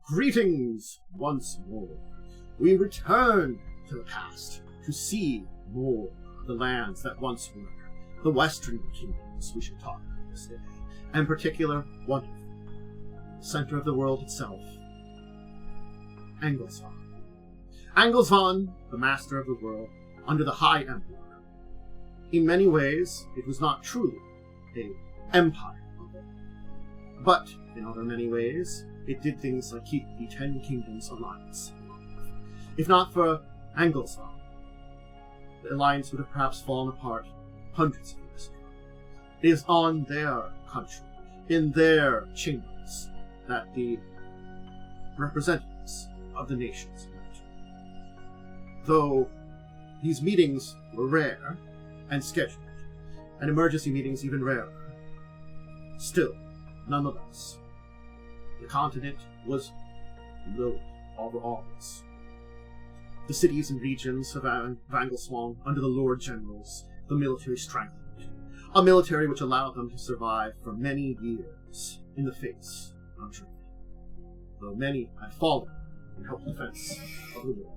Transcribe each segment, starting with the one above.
Greetings once more. We return to the past to see more of the lands that once were the Western Kingdoms we should talk about this day. And in particular, one of them, the center of the world itself, Anglesvan. Anglesvan, the master of the world, under the High Emperor. In many ways, it was not truly an empire, but in other many ways, it did things like keep the Ten Kingdoms alliance alive. If not for Anglesvan, the alliance would have perhaps fallen apart hundreds of years ago. It is on their country, in their chambers, that the representatives of the nations met. Though these meetings were rare and scheduled, and emergency meetings even rarer, still, nonetheless, the continent was loaded overalls. The cities and regions of Angleswan under the Lord Generals, the military strengthened. A military which allowed them to survive for many years in the face of Germany. Though many had fallen in help defense of the war,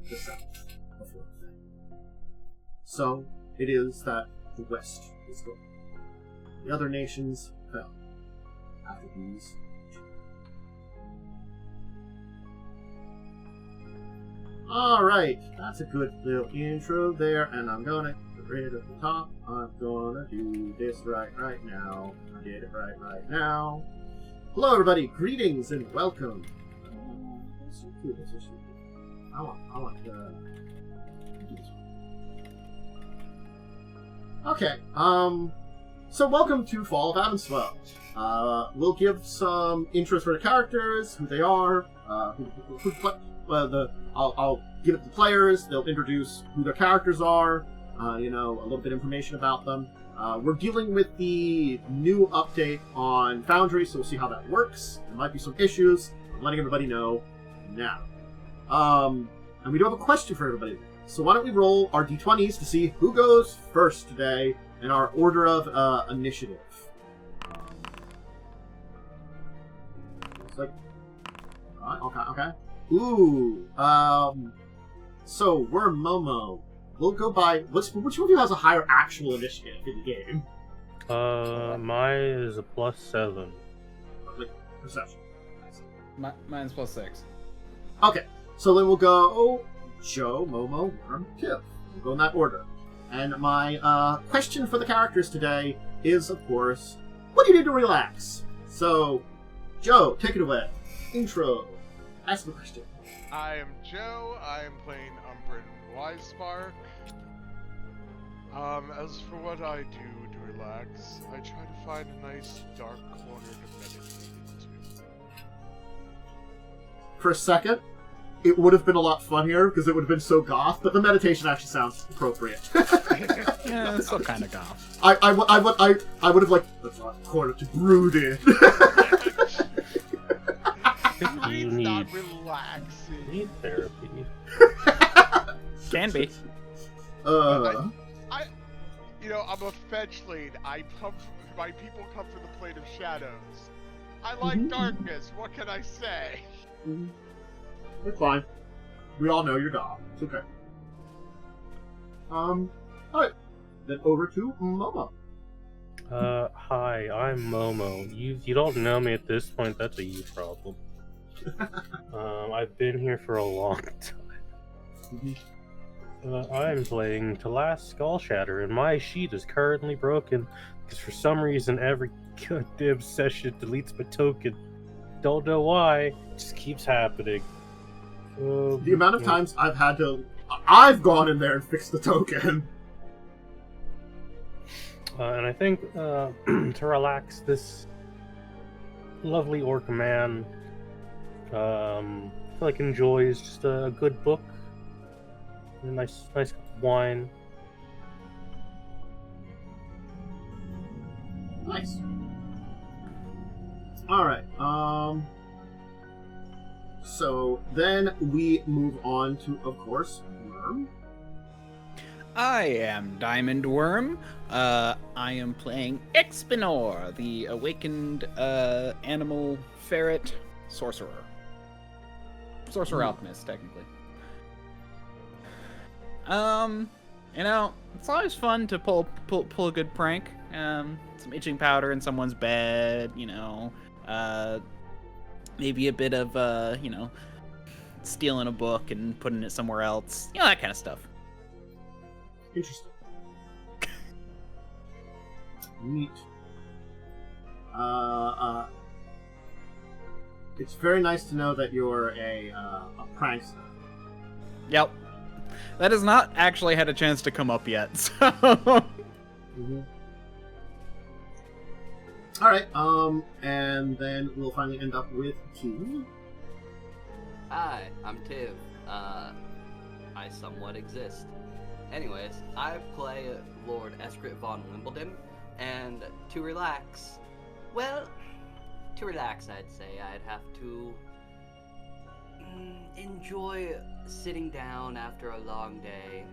the South before the thing. So it is that the West is gone. The other nations fell after these. Alright, that's a good little intro there, and I'm gonna get rid of the top. I'm gonna do this right now. I did it right now. Hello everybody, greetings and welcome. I want Okay, so welcome to Fall of Avanswell. We'll give some intros for the characters, who they are, I'll give it to the players, they'll introduce who their characters are, a little bit of information about them. We're dealing with the new update on Foundry, so we'll see how that works. There might be some issues. I'm letting everybody know now. And we do have a question for everybody. So why don't we roll our d20s to see who goes first today in our order of initiative. Looks like... Okay. Ooh, so we're Momo. We'll go by... Which one of you has a higher actual initiative in the game? Mine is a +7. Like, perception. Mine's +6. Okay, so then we'll go Joe, Momo, Wyrm, Kip. We'll go in that order. And my question for the characters today is, of course, what do you do to relax? So, Joe, take it away. Intro. Ask the question. I am Joe. I am playing Umbrin Wisespark. As for what I do to relax, I try to find a nice dark corner to meditate into. For a second, it would have been a lot funnier because it would have been so goth, but the meditation actually sounds appropriate. Yeah, it's still kind of goth. I would have liked the dark corner to brood in. You not need relaxing. therapy. Can be. I'm a fetchling. My people come from the plane of shadows. I like darkness. What can I say? It's fine. We all know you're goth. It's okay. Alright. Then over to Momo. Hi, I'm Momo. You don't know me at this point, that's a you problem. I've been here for a long time. I'm playing Talas Skullshatter, and my sheet is currently broken because for some reason every goddamn session deletes my token. Don't know why, it just keeps happening. The amount of times I've gone in there and fixed the token. And I think to relax, this lovely orc man I feel like enjoys just a good book, a nice cup of wine. Nice. Alright, so then we move on to, of course, Wyrm. I am Diamond Wyrm. I am playing Ixbanor, the awakened animal ferret sorcerer. Sorcerer Alchemist, technically. It's always fun to pull a good prank. Some itching powder in someone's bed, maybe a bit of, stealing a book and putting it somewhere else. That kind of stuff. Interesting. Neat. It's very nice to know that you're a prankster. Yep. That has not actually had a chance to come up yet, so... Mm-hmm. Alright, and then we'll finally end up with Q. Hi, I'm Tiv. I somewhat exist. Anyways, I play Lord Eskret Von-Wimbledim, and to relax, I'd say I'd have to enjoy sitting down after a long day,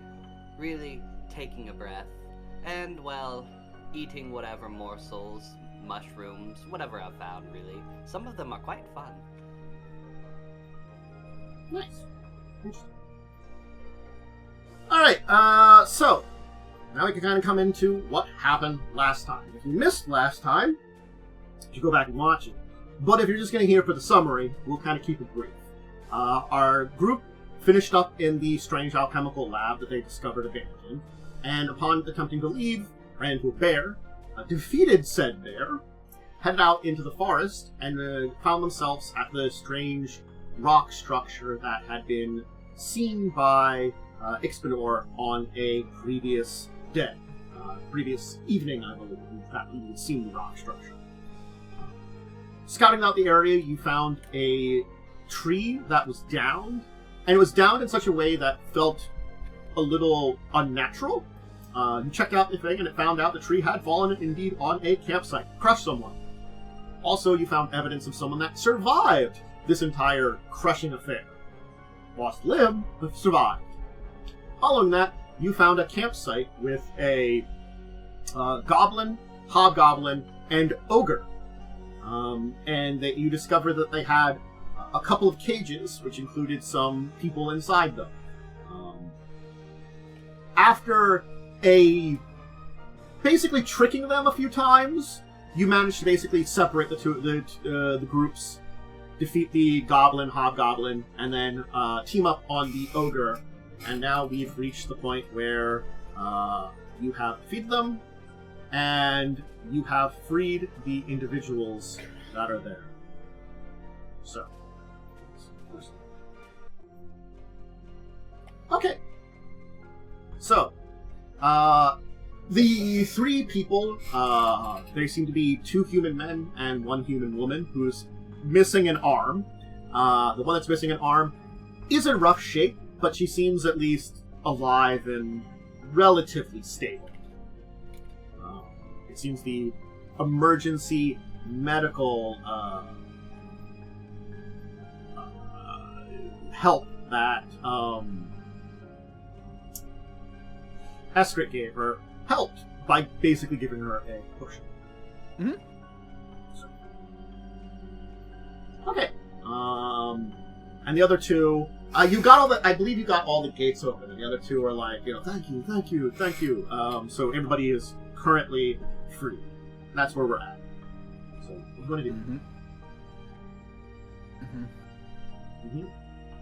really taking a breath, and, eating whatever morsels, mushrooms, whatever I've found, really. Some of them are quite fun. Nice. Alright, so, now we can kind of come into what happened last time. If you missed last time, you should go back and watch it. But if you're just going to hear for the summary, we'll kind of keep it brief. Our group finished up in the strange alchemical lab that they discovered abandoned, and upon attempting to leave, ran into a bear, defeated said bear, headed out into the forest, and found themselves at the strange rock structure that had been seen by Ixbanor on a previous day. Previous evening, I believe, in fact, you had seen the rock structure. Scouting out the area, you found a tree that was downed, and it was downed in such a way that felt a little unnatural. You checked out the thing, and it found out the tree had fallen indeed on a campsite, crushed someone. Also, you found evidence of someone that survived this entire crushing affair. Lost a limb, but survived. Following that, you found a campsite with a goblin, hobgoblin, and ogre. And that you discovered that they had a couple of cages, which included some people inside them. After basically tricking them a few times, you managed to basically separate the groups, defeat the goblin, hobgoblin, and then team up on the ogre. And now we've reached the point where you have defeated them, and you have freed the individuals that are there. So. Okay. So, the three people, there seem to be 2 human men and 1 human woman who's missing an arm. The one that's missing an arm is in rough shape, but she seems at least alive and relatively stable. It seems the emergency medical help that Eskret gave her helped by basically giving her a potion. Mm-hmm. So. Okay. And the other 2, you got all the. I believe you got all the gates open, and the other 2 are like, thank you. So everybody is currently free. That's where we're at. So what do you want to do?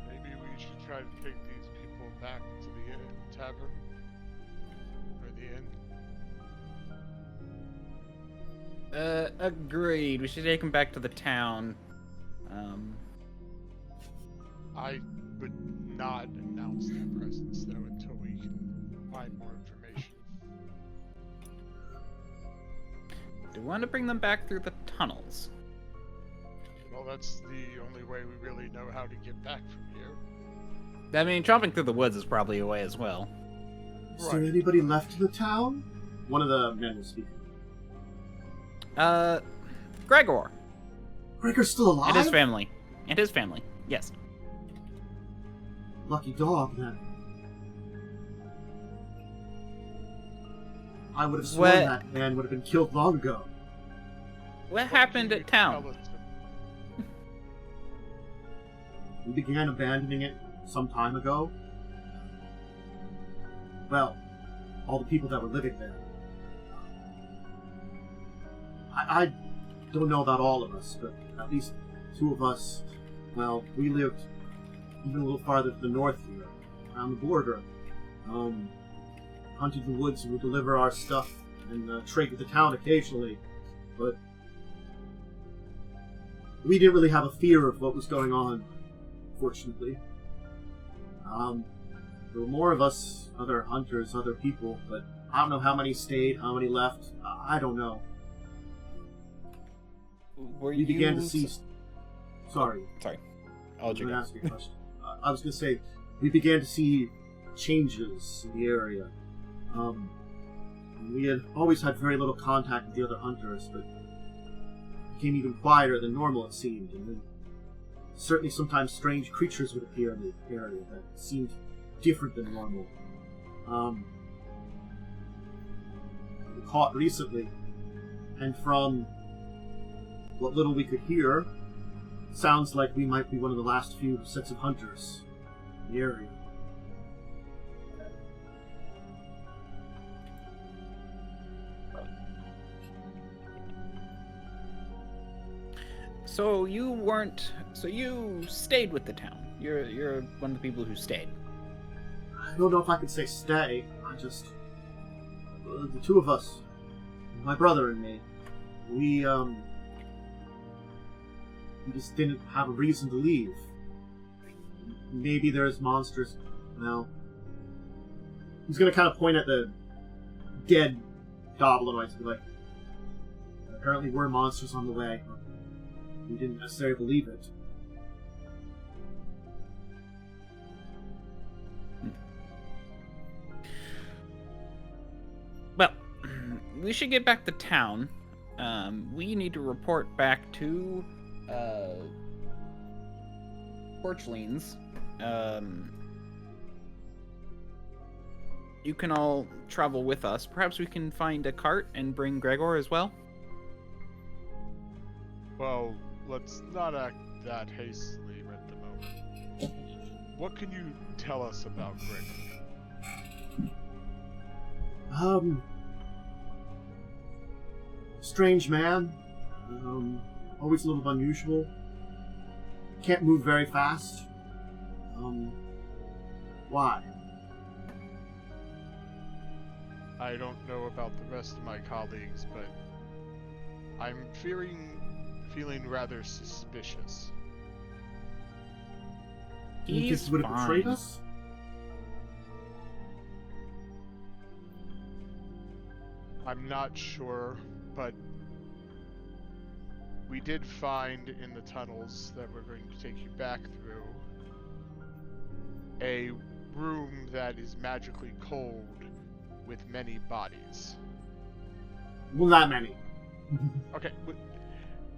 Maybe we should try to take these people back to the tavern. Or the inn. Agreed. We should take them back to the town. I would not announce their presence, though, until we can find more information. Do we want to bring them back through the tunnels? Well, that's the only way we really know how to get back from here. I mean, jumping through the woods is probably a way as well. Is there anybody left in the town? One of the men was speaking. Gregor. Gregor's still alive? And his family. Yes. Lucky dog, then. I would have sworn that man would have been killed long ago. What happened at town? We began abandoning it some time ago. Well, all the people that were living there. I don't know about all of us, but at least 2 of us, well, we lived even a little farther to the north here, around the border. Hunted the woods and would deliver our stuff and trade with the town occasionally, but we didn't really have a fear of what was going on, fortunately. There were more of us, other hunters, other people, but I don't know how many stayed, how many left. I don't know. We began to see... Sorry. I'll let you go. Ask you a question. I was going to say, we began to see changes in the area. We had always had very little contact with the other hunters, but it became even quieter than normal, it seemed. And then certainly sometimes strange creatures would appear in the area that seemed different than normal. We were caught recently, and from what little we could hear, sounds like we might be one of the last few sets of hunters in the area. So you stayed with the town. You're one of the people who stayed. I don't know if I could say stay. The 2 of us, my brother and me, we just didn't have a reason to leave. Maybe there's monsters. Well, he's gonna kind of point at the dead goblinoids and be like, apparently we're monsters on the way. We didn't necessarily believe it. Well, we should get back to town. We need to report back to Porchlines. You can all travel with us. Perhaps we can find a cart and bring Gregor as well. Well, let's not act that hastily at the moment. What can you tell us about Gregor? Strange man. Always a little unusual. Can't move very fast. Why? I don't know about the rest of my colleagues, but I'm feeling rather suspicious. You think he would have betrayed us? I'm not sure, but we did find in the tunnels that we're going to take you back through a room that is magically cold with many bodies. Well, not many. Okay, with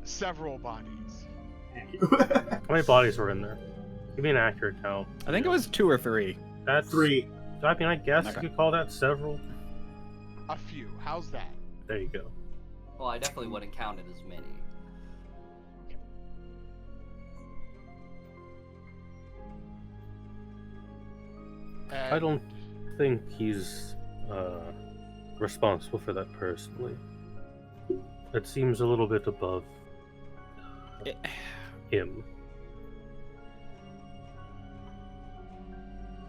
several bodies. Thank you. How many bodies were in there? Give me an accurate count. I think it was 2 or 3. That's 3. I mean, I guess Okay. you could call that several. A few. How's that? There you go. Well, I definitely wouldn't count it as many. I don't think he's responsible for that personally. It seems a little bit above him.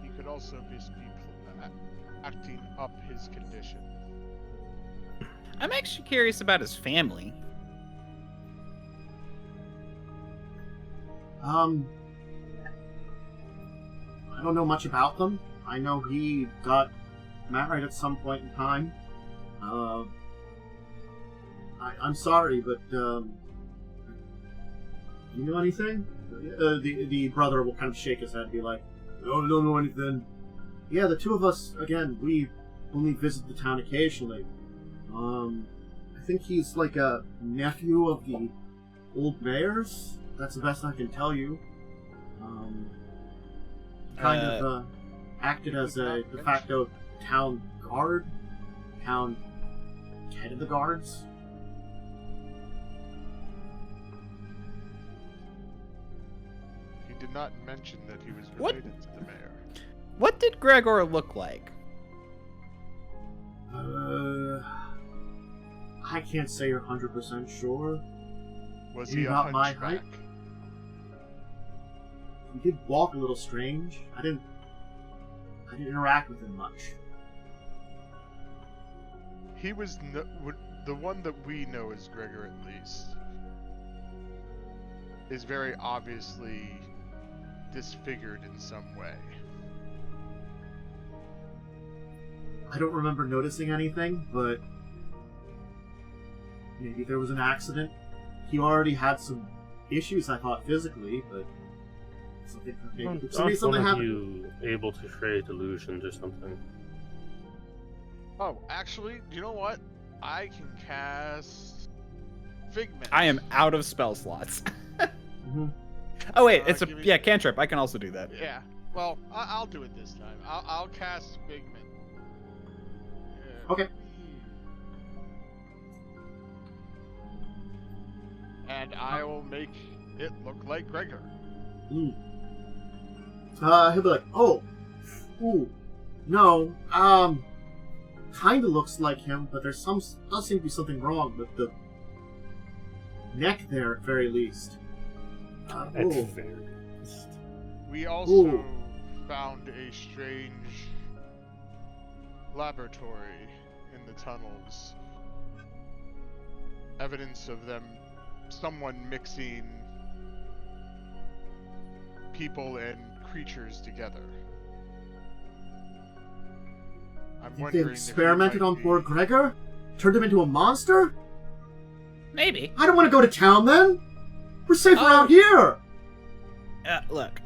He could also just be acting up his condition. I'm actually curious about his family. I don't know much about them. I know he got married at some point in time. I'm sorry, but you know anything? The brother will kind of shake his head and be like, "No, I don't know anything." Yeah, the 2 of us, again, we only visit the town occasionally. I think he's like a nephew of the old mayor's. That's the best I can tell you. Kind of acted as a de facto town guard, town head of the guards. He did not mention that he was What? related to the mayor. What did Gregor look like? I can't say you're 100% sure. Was Maybe he a about my hunchback? height? He did walk a little strange. I didn't interact with him much. He was the one that we know as Gregor, at least, is very obviously disfigured in some way. I don't remember noticing anything, but maybe there was an accident. He already had some issues, I thought, physically, but something Aren't one of happened. you able to create illusions or something? Oh, actually, you know what? I can cast Figment. I am out of spell slots. Mhm. Oh wait, it's a give me- yeah cantrip. I can also do that. Yeah. Well, I'll do it this time. I'll cast Figment. Okay. And I will make it look like Gregor. Mm. He'll be like, oh, ooh, no, kinda looks like him, but does seem to be something wrong with the neck there, at very least. At Ooh. very least. We also Ooh. found a strange laboratory in the tunnels. Evidence of someone mixing people and creatures together. I'm Think wondering they if he experimented might on be- poor Gregor? Turned him into a monster? Maybe. I don't want to go to town then! We're safe around here! Look.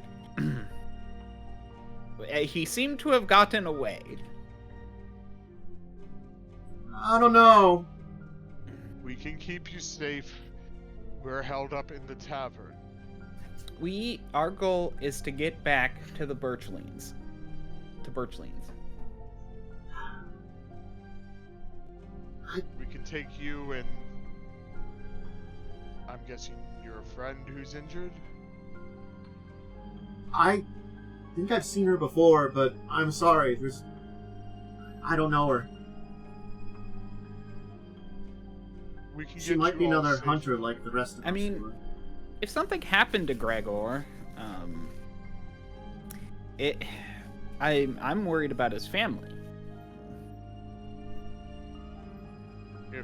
He seemed to have gotten away. I don't know. We can keep you safe. We're held up in the tavern. Our goal is to get back to the Birchlings. We can take you and... I'm guessing you're a friend who's injured? I think I've seen her before, but I'm sorry. I don't know her. We can She get might you be all another safe. hunter like the rest of us. I mean, were. if something happened to Gregor, I'm worried about his family.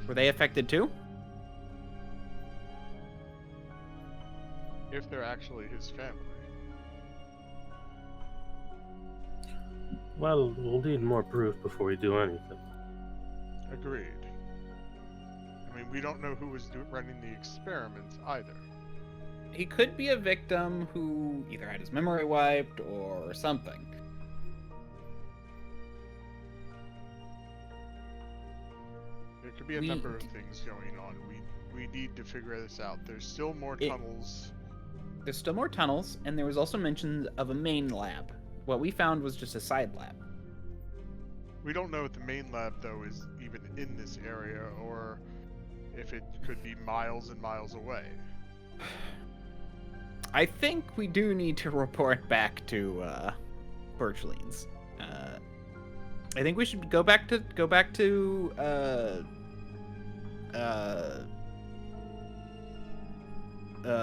Were they affected too? If they're actually his family. Well, we'll need more proof before we do anything. Agreed. I mean, we don't know who was running the experiments either. He could be a victim who either had his memory wiped or something. There could be a number of things going on. We need to figure this out. There's still more tunnels. There's still more tunnels, and there was also mention of a main lab. What we found was just a side lab. We don't know if the main lab, though, is even in this area, or if it could be miles and miles away. I think we do need to report back to Birchlings. I think we should go back to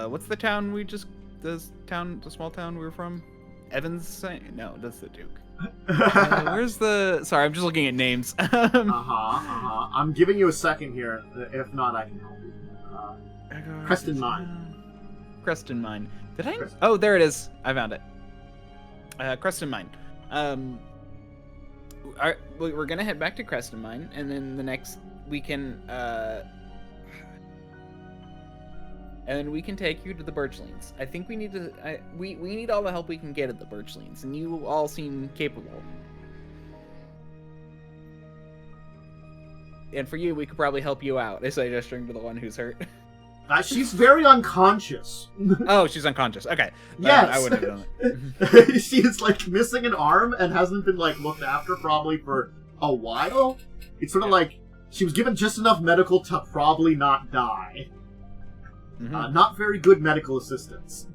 what's the town the small town we were from? Evans? No, that's the Duke. Where's the... Sorry, I'm just looking at names. I'm giving you a second here. If not, I can help you. Creston Mine. Creston Mine. Did I... Creston. Oh, there it is. I found it. Creston Mine. We're gonna head back to Creston Mine, and then the next we can... and then we can take you to the Birchlings. I think we need to... we need all the help we can get at the Birchlings, and you all seem capable. And for you, we could probably help you out, as I gesturing to the one who's hurt. She's very unconscious. Oh, she's unconscious. Okay. Yes. I wouldn't have done it. She is, like, missing an arm and hasn't been, like, looked after probably for a while. It's sort of like she was given just enough medical to probably not die. Mhm. Not very good medical assistance.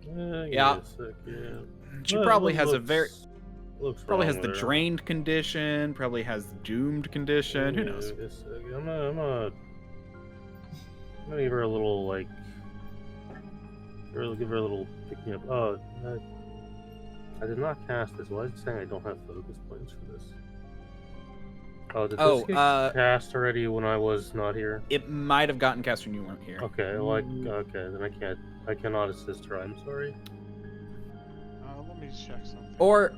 Yeah. Yeah. She probably has looks probably has wrong the there. drained condition, probably has the doomed condition. Who knows? I'm gonna give her a little like. Give her a little pick me up. Oh, I did not cast this. Why is it saying I don't have focus points for this? Oh, did this get cast already when I was not here? It might have gotten cast when you weren't here. Okay, then I cannot assist her. I'm sorry. Let me check something. Or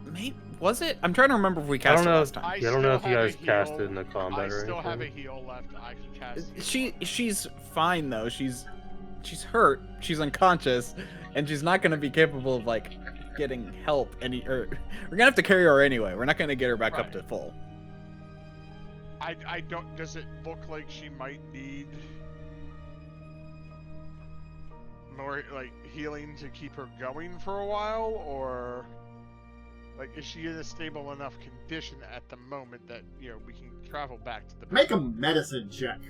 maybe was it? I'm trying to remember if we cast it last time. I don't know if you guys cast it in the combat or anything. I still have a heal left. I can cast. She's fine though. She's hurt. She's unconscious, and she's not going to be capable of like getting help. We're gonna have to carry her anyway. We're not gonna get her back up to full. I don't. Does it look like she might need more like healing to keep her going for a while, or like is she in a stable enough condition at the moment that we can travel back to the? Make a medicine check.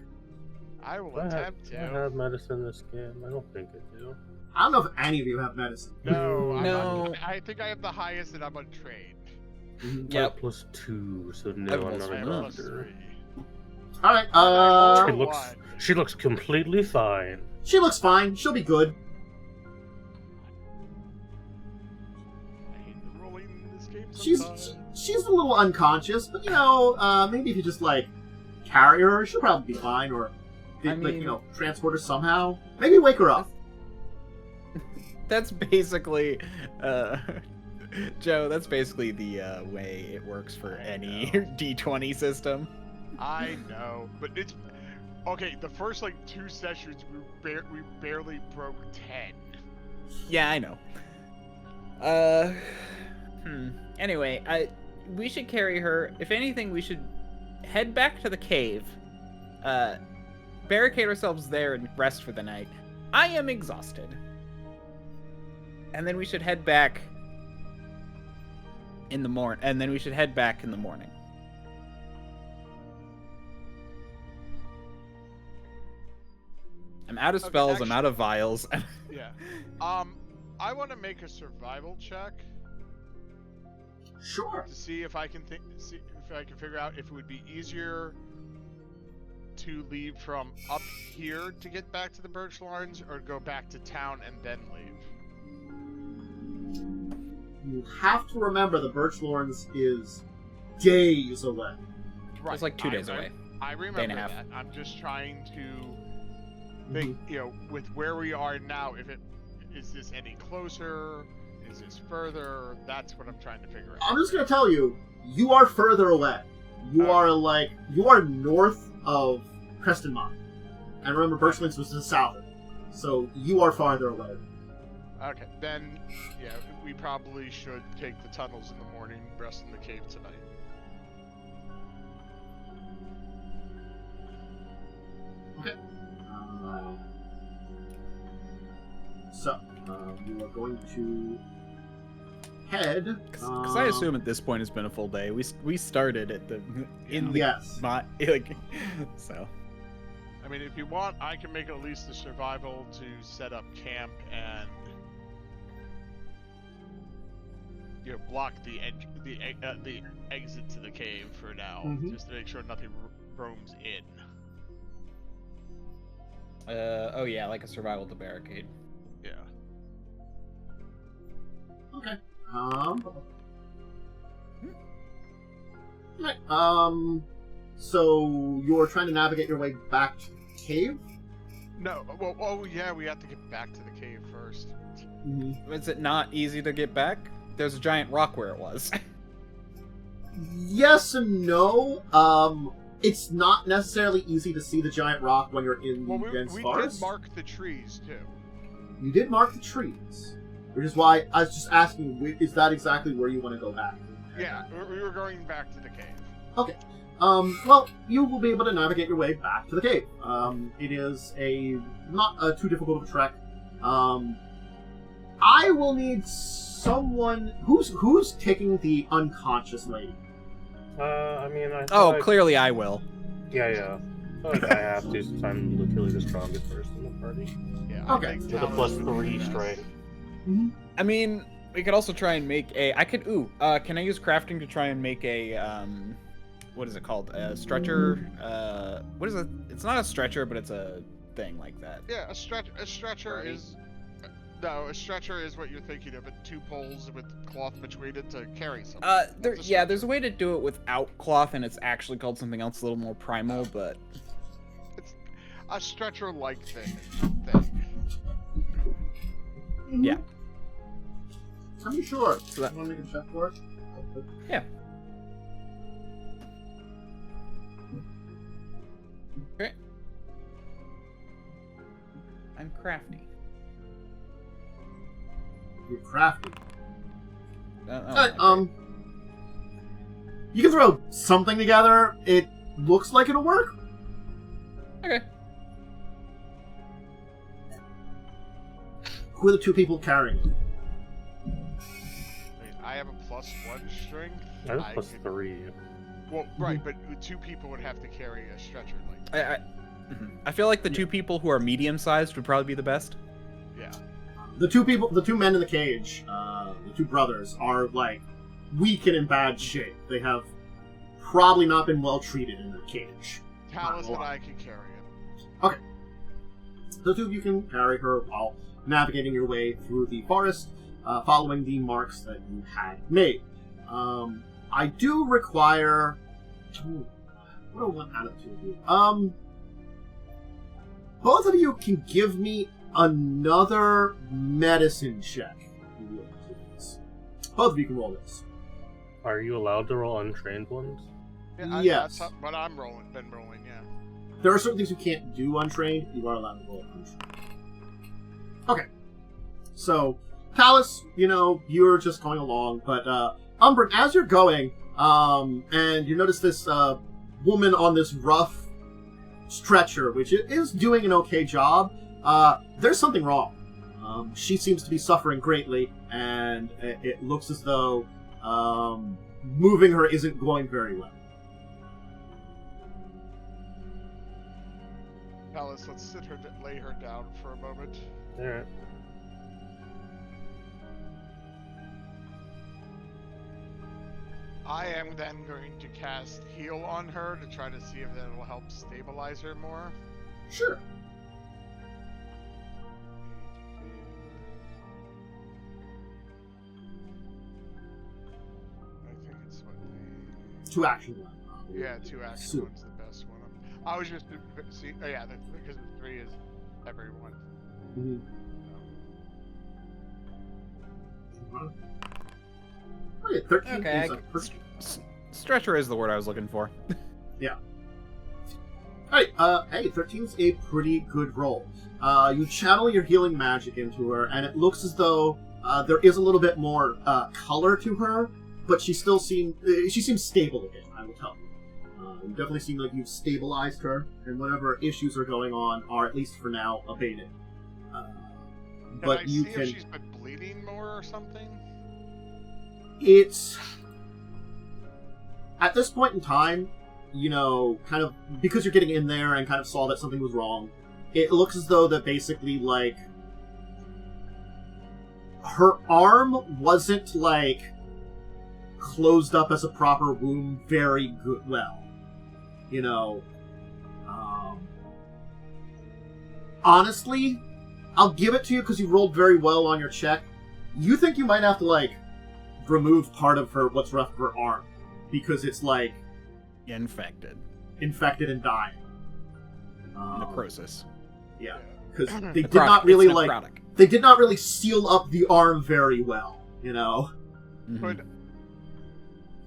I will attempt to. I have medicine this game. I don't think I do. I don't know if any of you have medicine. No. I think I have the highest, and I'm untrained. Yep. +2, so no, I'm not a doctor. All right. She looks completely fine. She looks fine. She'll be good. I hate the rolling in this game sometimes. She's a little unconscious, but maybe if you just like carry her, she'll probably be fine. Or transport her somehow. Maybe wake her up. That's basically, Joe, that's basically the way it works for any D20 system. I know, but it's... Okay, the first, 2 sessions, we barely broke 10. Yeah, I know. Anyway, we should carry her. If anything, we should head back to the cave, barricade ourselves there and rest for the night. I am exhausted. And then we should head back in the morning. I'm out of spells. Actually, I'm out of vials. Yeah. I want to make a survival check. Sure. To see if I can figure out if it would be easier to leave from up here to get back to the Birch Lawns, or go back to town and then leave. You have to remember the Birch Lawns is days away. Right. It's 2 days away. I remember that. I'm just trying to think, with where we are now, is this any closer? Is this further? That's what I'm trying to figure out. I'm just gonna tell you, you are further away. You are north of Creston Mine. And remember, Birchlands was to the south of it. So you are farther away. Okay, then, we probably should take the tunnels in the morning, rest in the cave tonight. Okay. You are going to head... Because I assume at this point it's been a full day. We started at the... So... I mean, if you want, I can make at least the survival to set up camp and... block the exit to the cave for now, just to make sure nothing roams in. Like a survival to barricade. Yeah. Okay. Right. So you're trying to navigate your way back to the cave? No. Well, we have to get back to the cave first. Is it not easy to get back? There's a giant rock where it was. Yes and no. It's not necessarily easy to see the giant rock when you're in the dense forest. We did mark the trees, too. You did mark the trees. Which is why I was just asking, is that exactly where you want to go back? Yeah, we were going back to the cave. Okay. Well, you will be able to navigate your way back to the cave. It is not too difficult of a trek. I will need someone... Who's taking the unconscious lady? Clearly I will. Yeah. feel like I have to since I'm literally the strongest person in the party. Yeah. Okay. I think With a Talas +3 would be best. strength. I mean, we could also try and make a. I could. Can I use crafting to try and make a? What is it called? A stretcher. What is it? It's not a stretcher, but it's a thing like that. Yeah, a stretcher Right. is. No, a stretcher is what you're thinking of. 2 poles with cloth between it to carry something. There's a way to do it without cloth, and it's actually called something else, a little more primal, but. It's a stretcher-like thing. Yeah. Are you sure? So that- You want to make a check for it? Yeah. Okay. I'm crafty. You're crafty. Okay. You can throw something together. It looks like it'll work. Okay. Who are the 2 people carrying it? I have a +1 strength. I have I could- +3. Well, right, but 2 people would have to carry a stretcher. I feel like the 2 people who are medium-sized would probably be the best. Yeah. The 2 men in the cage, the 2 brothers, are like weak and in bad shape. They have probably not been well treated in their cage. Talas and lie. I can carry it. The 2 of you can carry her while navigating your way through the forest, following the marks that you had made. I do require. What do I want out of the 2 of you? Both of you can give me another medicine check. If you would, please. Both of you can roll this. Are you allowed to roll untrained ones? Yeah, Yes. That's what I'm been rolling, yeah. There are certain things you can't do untrained. You are allowed to roll untrained. Okay. So, Talas, you're just going along, but Umbrin, as you're going, and you notice this woman on this rough stretcher, which is doing an okay job, there's something wrong. She seems to be suffering greatly, and it looks as though moving her isn't going very well. Talas, let's lay her down for a moment. Alright. I am then going to cast Heal on her to try to see if that will help stabilize her more. Sure. I think it's what the... 2 action left. Yeah, 2 action Soup. one's the best one. I was just... See, oh yeah, because the 3 is everyone. Mhm. Okay, 13 Okay, is a first. Stretcher is the word I was looking for. Alright, hey, 13's a pretty good roll. You channel your healing magic into her, and it looks as though there is a little bit more color to her, but she seems stable again, I will tell you. You definitely seem like you've stabilized her, and whatever issues are going on are, at least for now, abated. But I you see can... if she's been bleeding more or something? It's... At this point in time, kind of, because you're getting in there and kind of saw that something was wrong, it looks as though that basically, like, her arm wasn't, like, closed up as a proper wound very good, well. Honestly, I'll give it to you because you rolled very well on your check. You think you might have to, like, remove part of what's left of her arm, because it's, like, Infected. infected and dying. Necrosis. Yeah, because they did Necrotic. not really, It's like, necrotic. they did not really seal up the arm very well, Mhm. Could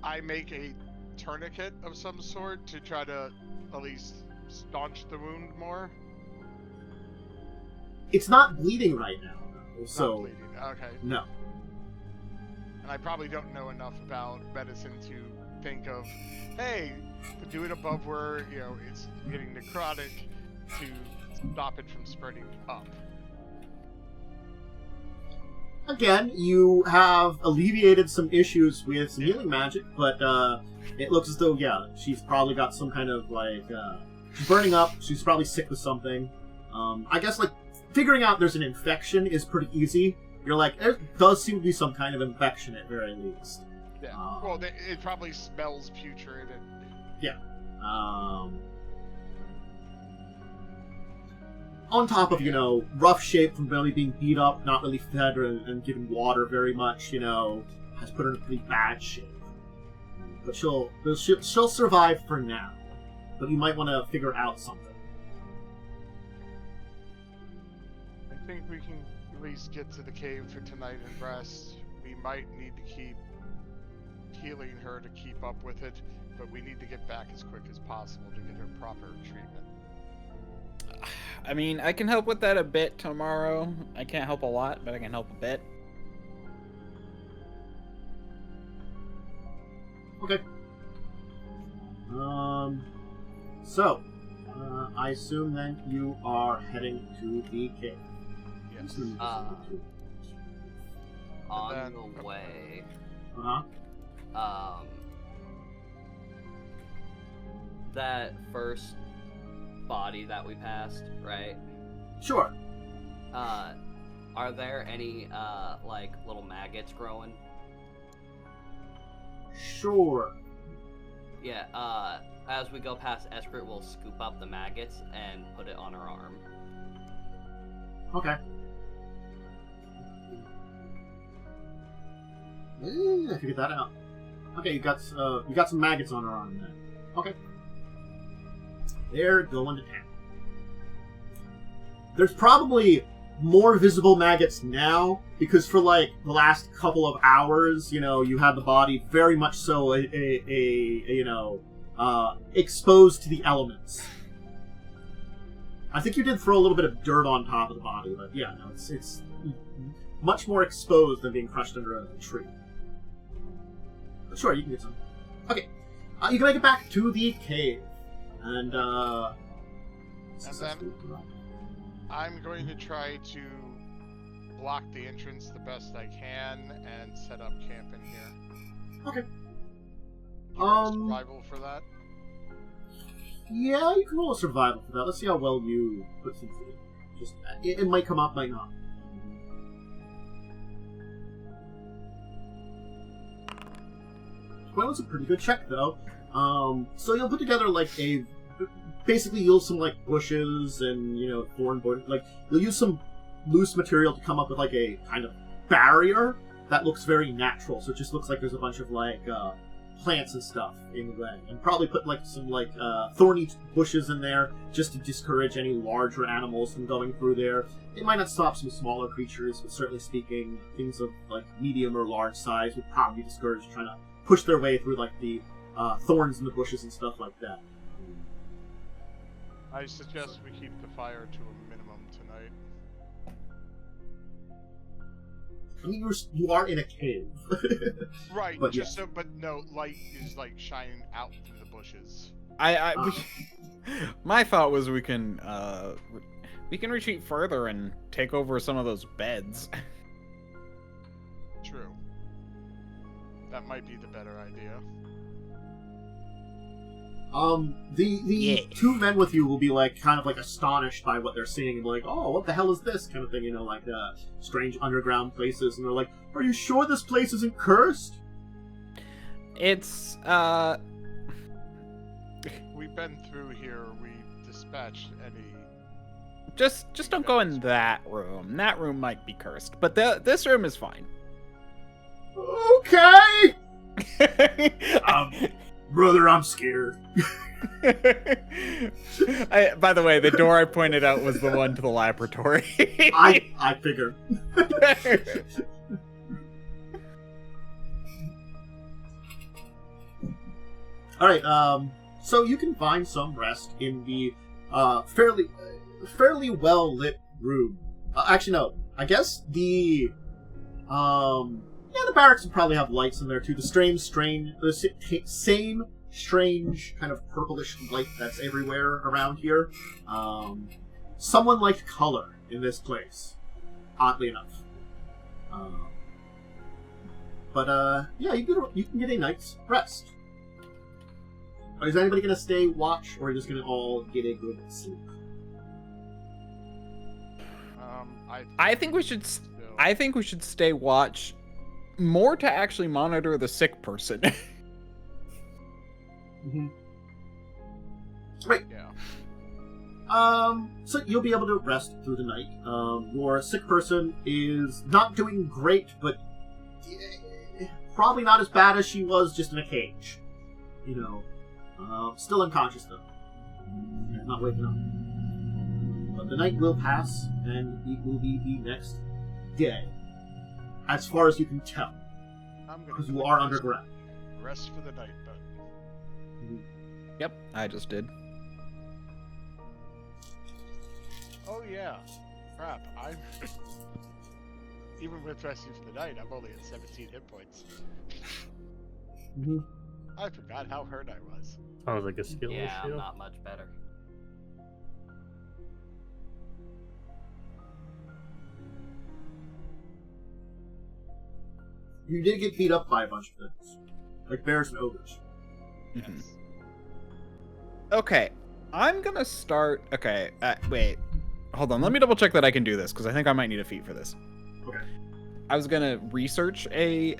I make a tourniquet of some sort to try to at least staunch the wound more? It's not bleeding right now, though, Not so bleeding. Okay. no. And I probably don't know enough about medicine to think of, hey, do it above where, it's getting necrotic to stop it from spreading up. Again, you have alleviated some issues with some healing magic, but it looks as though, yeah, she's probably got some kind of, like, she's burning up. She's probably sick with something. I guess, like, figuring out there's an infection is pretty easy. You're like, there does seem to be some kind of infection at very least. Yeah. Well, it probably smells putrid. Yeah. On top of, rough shape from barely being beat up, not really fed and given water very much, has put her in a pretty bad shape. But she'll survive for now. But you might want to figure out something. I think we can at least get to the cave for tonight and rest. We might need to keep healing her to keep up with it, but we need to get back as quick as possible to get her proper treatment. I mean, I can help with that a bit tomorrow. I can't help a lot, but I can help a bit. Okay. So, I assume then you are heading to the cave. Yes. On the way. That first body that we passed, right? Sure. Are there any, like, little maggots growing? Sure. Yeah, as we go past Eskret, we'll scoop up the maggots and put it on her arm. Okay. I figured that out. Okay, you got some maggots on her arm then. Okay. They're going to town. There's probably more visible maggots now, because for like the last couple of hours, you had the body very much so exposed to the elements. I think you did throw a little bit of dirt on top of the body, but yeah, no, it's much more exposed than being crushed under a tree. But sure, you can get some. Okay, you can make it back to the cave, and then I'm going to try to block the entrance the best I can and set up camp in here. Okay. Survival for that? Yeah, you can roll a survival for that. Let's see how well you put things in. Just it might come up, might not. Well, it's a pretty good check though. So you'll put together like basically you'll use some like bushes and thorn bush. Like you'll use some loose material to come up with like a kind of barrier that looks very natural. So it just looks like there's a bunch of like plants and stuff in the way, and probably put like some like thorny bushes in there just to discourage any larger animals from going through there. It might not stop some smaller creatures, but certainly speaking, things of like medium or large size would probably be discouraged trying to push their way through like the thorns in the bushes and stuff like that. I suggest we keep the fire to a minimum tonight. I mean, you are in a cave. Right, but but no light is like shining out through the bushes. My thought was we can retreat further and take over some of those beds. True. That might be the better idea. The two men with you will be like kind of like astonished by what they're seeing and like, oh, what the hell is this kind of thing, like strange underground places, and they're like, are you sure this place isn't cursed? It's We've been through here. We dispatched any. Just don't go in that room. That room might be cursed, but this room is fine. Okay. Brother, I'm scared. By the way, the door I pointed out was the one to the laboratory. I figured. All right. So you can find some rest in the fairly well lit room. Actually, no. I guess the barracks would probably have lights in there too. The same strange kind of purplish light that's everywhere around here. Someone liked color in this place, oddly enough. But yeah, you can get a night's rest. Is anybody going to stay watch, or are you just going to all get a good sleep? I think we should. I think we should stay watch, more to actually monitor the sick person. Mm-hmm. Right. Yeah. So you'll be able to rest through the night. Your sick person is not doing great, but probably not as bad as she was just in a cage. You know, still unconscious though. Not waking up. But the night will pass, and it will be the next day. As far as you can tell. Because you are underground. Rest for the night, but... Yep, I just did. Oh yeah. Crap, I'm... Even with resting for the night, I'm only at 17 hit points. Mm-hmm. I forgot how hurt I was. Sounds like a skill Yeah, issue. I'm not much better. You did get beat up by a bunch of things. Like bears and ogres. Yes. Okay, I'm gonna start. Okay, wait. Hold on, let me double check that I can do this, because I think I might need a feat for this. Okay. I was gonna research a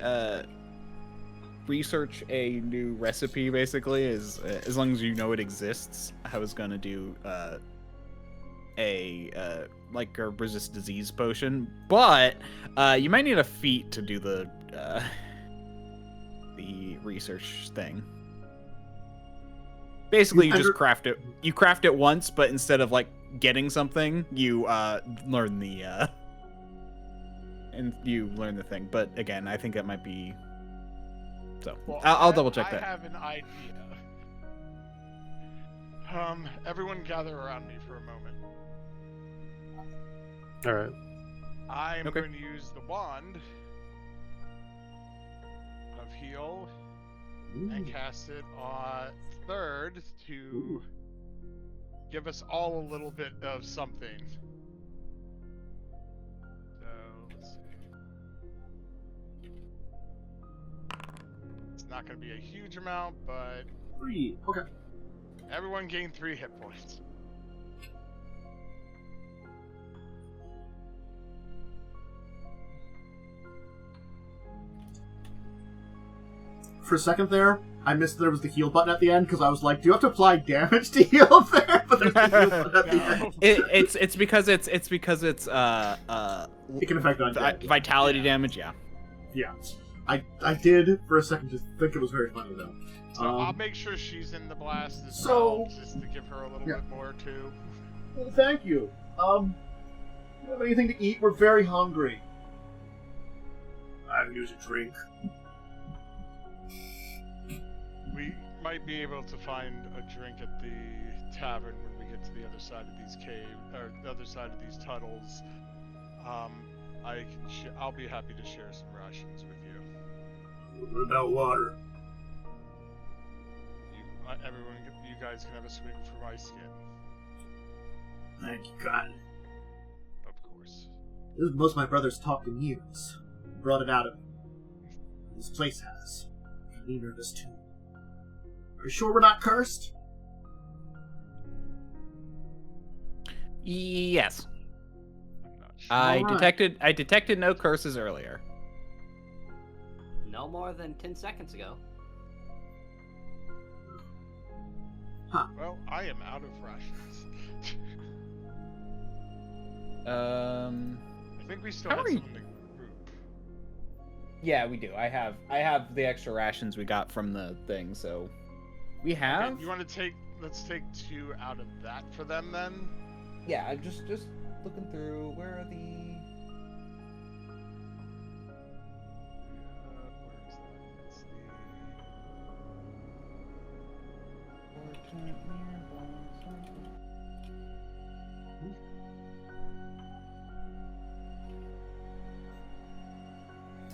new recipe, basically, as long as you know it exists. I was gonna do like a resist disease potion, but you might need a feat to do the research thing. Basically, you just craft it. You craft it once, but instead of like getting something, you learn the thing. But again, I think that might be. So Well, I'll double check that. I have an idea. Everyone gather around me for a moment. Alright. I'm Okay. going to use the wand of heal and cast it on third to give us all a little bit of something. So let's see. It's not going to be a huge amount, but 3. Okay. everyone gained 3 hit points. For a second there, I missed there was the heal button at the end, because I was like, do you have to apply damage to heal there? But there's the heal button at the end. It's because it's It can affect on damage. vitality damage. Yeah. Yeah. I did, for a second, just think it was very funny, though. So I'll make sure she's in the blast as So- well, just to give her a little Yeah. bit more too. Well, thank you. Do you have anything to eat? We're very hungry. I can use a drink. We might be able to find a drink at the tavern when we get to the other side of these or the other side of these tunnels. I'll be happy to share some rations with you. What about water? You guys can have a swig for my skin, Thank you, God. of course. This is most of my brothers talked in years. Brought it out of me. This place has. Made me nervous too. Are you sure we're not cursed? Yes. I'm not sure. Alright. I detected no curses earlier. No more than 10 seconds ago. Well, I am out of rations. I think we still How have are some you- in the group. Yeah, we do. I have the extra rations we got from the thing, so we have. Okay, you want to take? Let's take 2 out of that for them then. Yeah, I'm just looking through. Where are the? Where is that? It's the...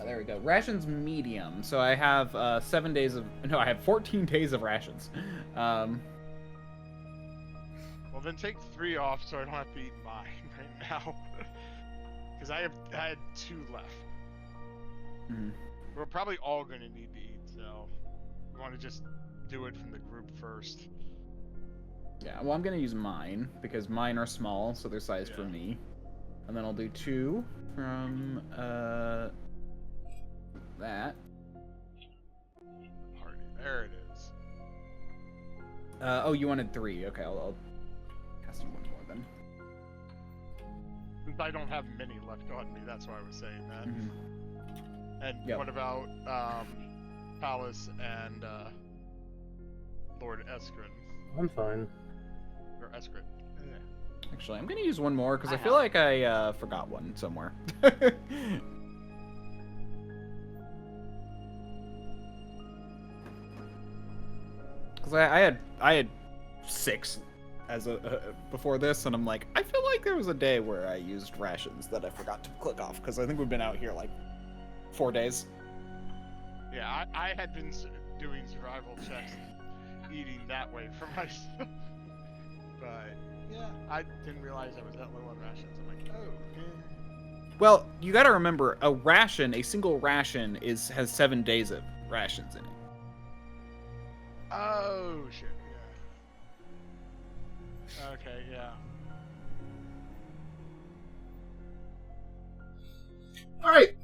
Oh, there we go. Rations medium. So I have 7 days of. No, I have 14 days of rations. Well, then take 3 off so I don't have to eat mine right now. Because I had 2 left. Mhm. We're probably all going to need to eat, so we want to just do it from the group first. Yeah, well, I'm gonna use mine because mine are small, so they're sized for me. And then I'll do 2 from that. Party. There it is. Oh, you wanted 3. Okay, I'll cast you 1 more then. Since I don't have many left on me, that's why I was saying that. Mm-hmm. And what about Talas and Lord Eskret? I'm fine. Or Eskret. Yeah. Actually, I'm gonna use 1 more because I I feel have- like I forgot one somewhere. Because I had 6 as before this, and I'm like, I feel like there was a day where I used rations that I forgot to click off because I think we've been out here like 4 days. Yeah, I had been doing survival checks and eating that way for myself. But, yeah, I didn't realize I was that low on rations. I'm like, oh, yeah. Well, you got to remember, a single ration has 7 days of rations in it. Oh, shit, yeah. Okay, yeah. Alright.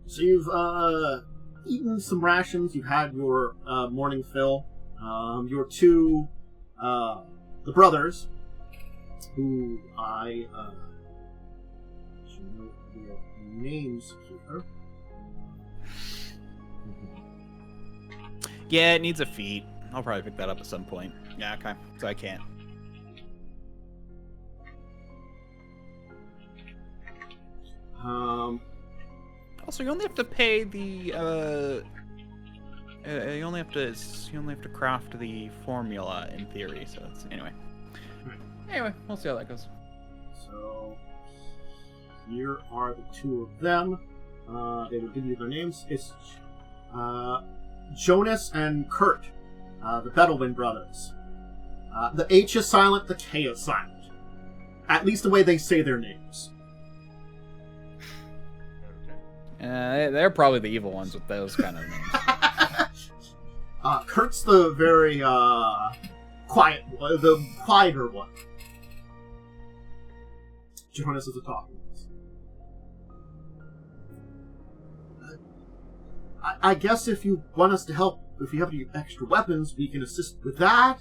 So you've eaten some rations, you've had your morning fill. Your 2 the brothers, who I should note their names here. Yeah, it needs a feat. I'll probably pick that up at some point. Yeah, okay. So I can't. Also, you only have to pay the you only have to craft the formula in theory. So it's anyway. Anyway, we'll see how that goes. So here are the 2 of them. They will give you their names. It's Jonas and Kurt, the Bedouin brothers. The H is silent, the K is silent. At least the way they say their names. Okay. They're probably the evil ones with those kind of names. Kurt's the very quiet, the quieter one. Jonas is the talking one. I guess if you want us to help, if you have any extra weapons, we can assist with that.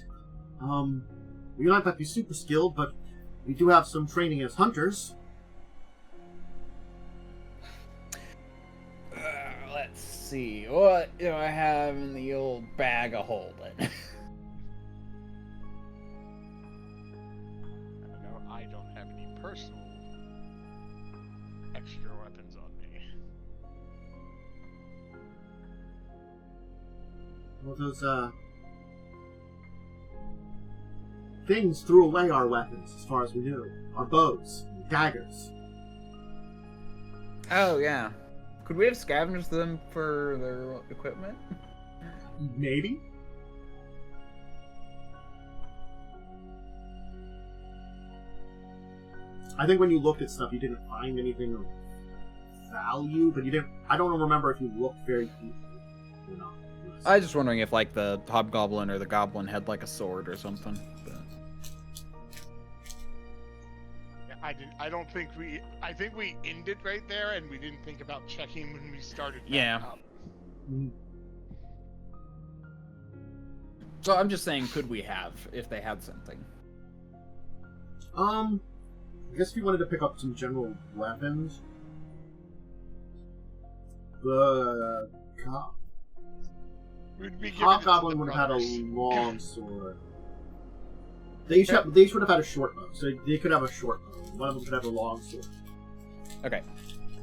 We might not be super skilled, but we do have some training as hunters. Let's see. What do I have in the old bag of holding? I don't have any personal extra weapons on me. Well, those things threw away our weapons, as far as we knew. Our bows, daggers. Oh, yeah. Could we have scavenged them for their equipment? Maybe. I think when you looked at stuff, you didn't find anything of value, but you didn't. I don't remember if you looked very deeply or not. I was just wondering if, like, the hobgoblin or the goblin had, like, a sword or something. But... Yeah, I don't think we. I think we ended right there, and we didn't think about checking when we started. Back Yeah. up. So I'm just saying, could we have, if they had something? I guess if you wanted to pick up some general weapons, the We'd be giving it to hobgoblin the would have had a brothers. long sword. They should have had a short bow, so they could have a short bow. One of them could have a long sword. Okay.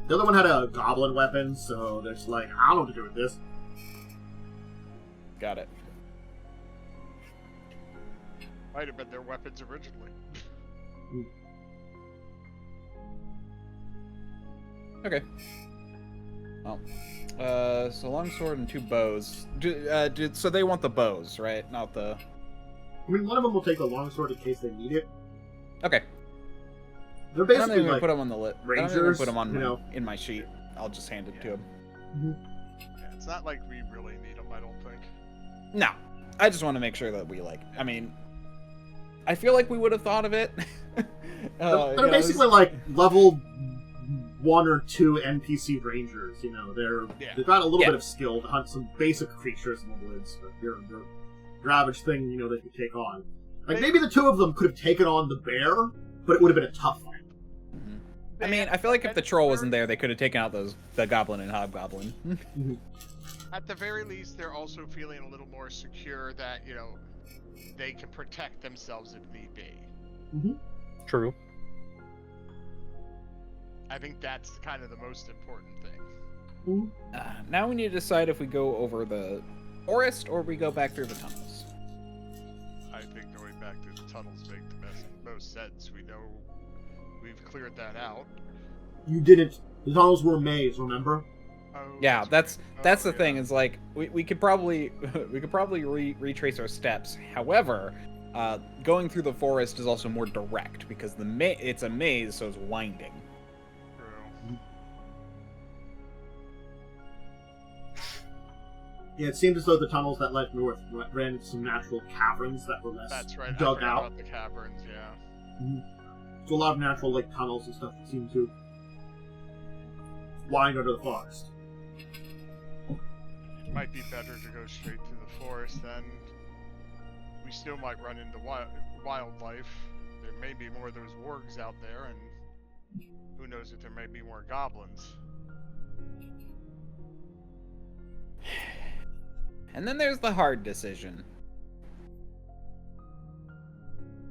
The other one had a goblin weapon, so they're just like, I don't know what to do with this. Got it. Might have been their weapons originally. Okay. Well, so longsword and 2 bows. So they want the bows, right? Not the... I mean, one of them will take the long sword in case they need it. Okay. They're I don't basically think I'm gonna like put them on the list. I don't think I'm gonna rangers, put them on you know. in my sheet. I'll just hand it to him. Yeah, it's not like we really need them. I don't think. No. I just want to make sure that we, like... I mean... I feel like we would have thought of it. They're basically like level 1 or 2 NPC rangers, you know. They've got a little bit of skill to hunt some basic creatures in the woods, but they're your average thing, you know, they could take on. Like, maybe the two of them could have taken on the bear, but it would have been a tough fight. I mean, I feel like if the troll wasn't there, they could have taken out the goblin and hobgoblin. At the very least, they're also feeling a little more secure that, you know, they can protect themselves if need be. Mm-hmm. True. I think that's kind of the most important thing. Mm-hmm. Now we need to decide if we go over the forest or we go back through the tunnels. I think going back through the tunnels make the most sense. We know we've cleared that out. You didn't. The tunnels were a maze, remember? Oh, Yeah, that's the yeah. thing. Is like we could probably retrace our steps. However, going through the forest is also more direct because it's a maze, so it's winding. True. Yeah, it seemed as though the tunnels that led north ran into some natural caverns that were less That's right. dug I forgot out. about the caverns, yeah. Mm-hmm. So a lot of natural like tunnels and stuff that seem to wind under the forest. Might be better to go straight through the forest then. We still might run into wildlife. There may be more of those wargs out there, and who knows if there may be more goblins. And then there's the hard decision.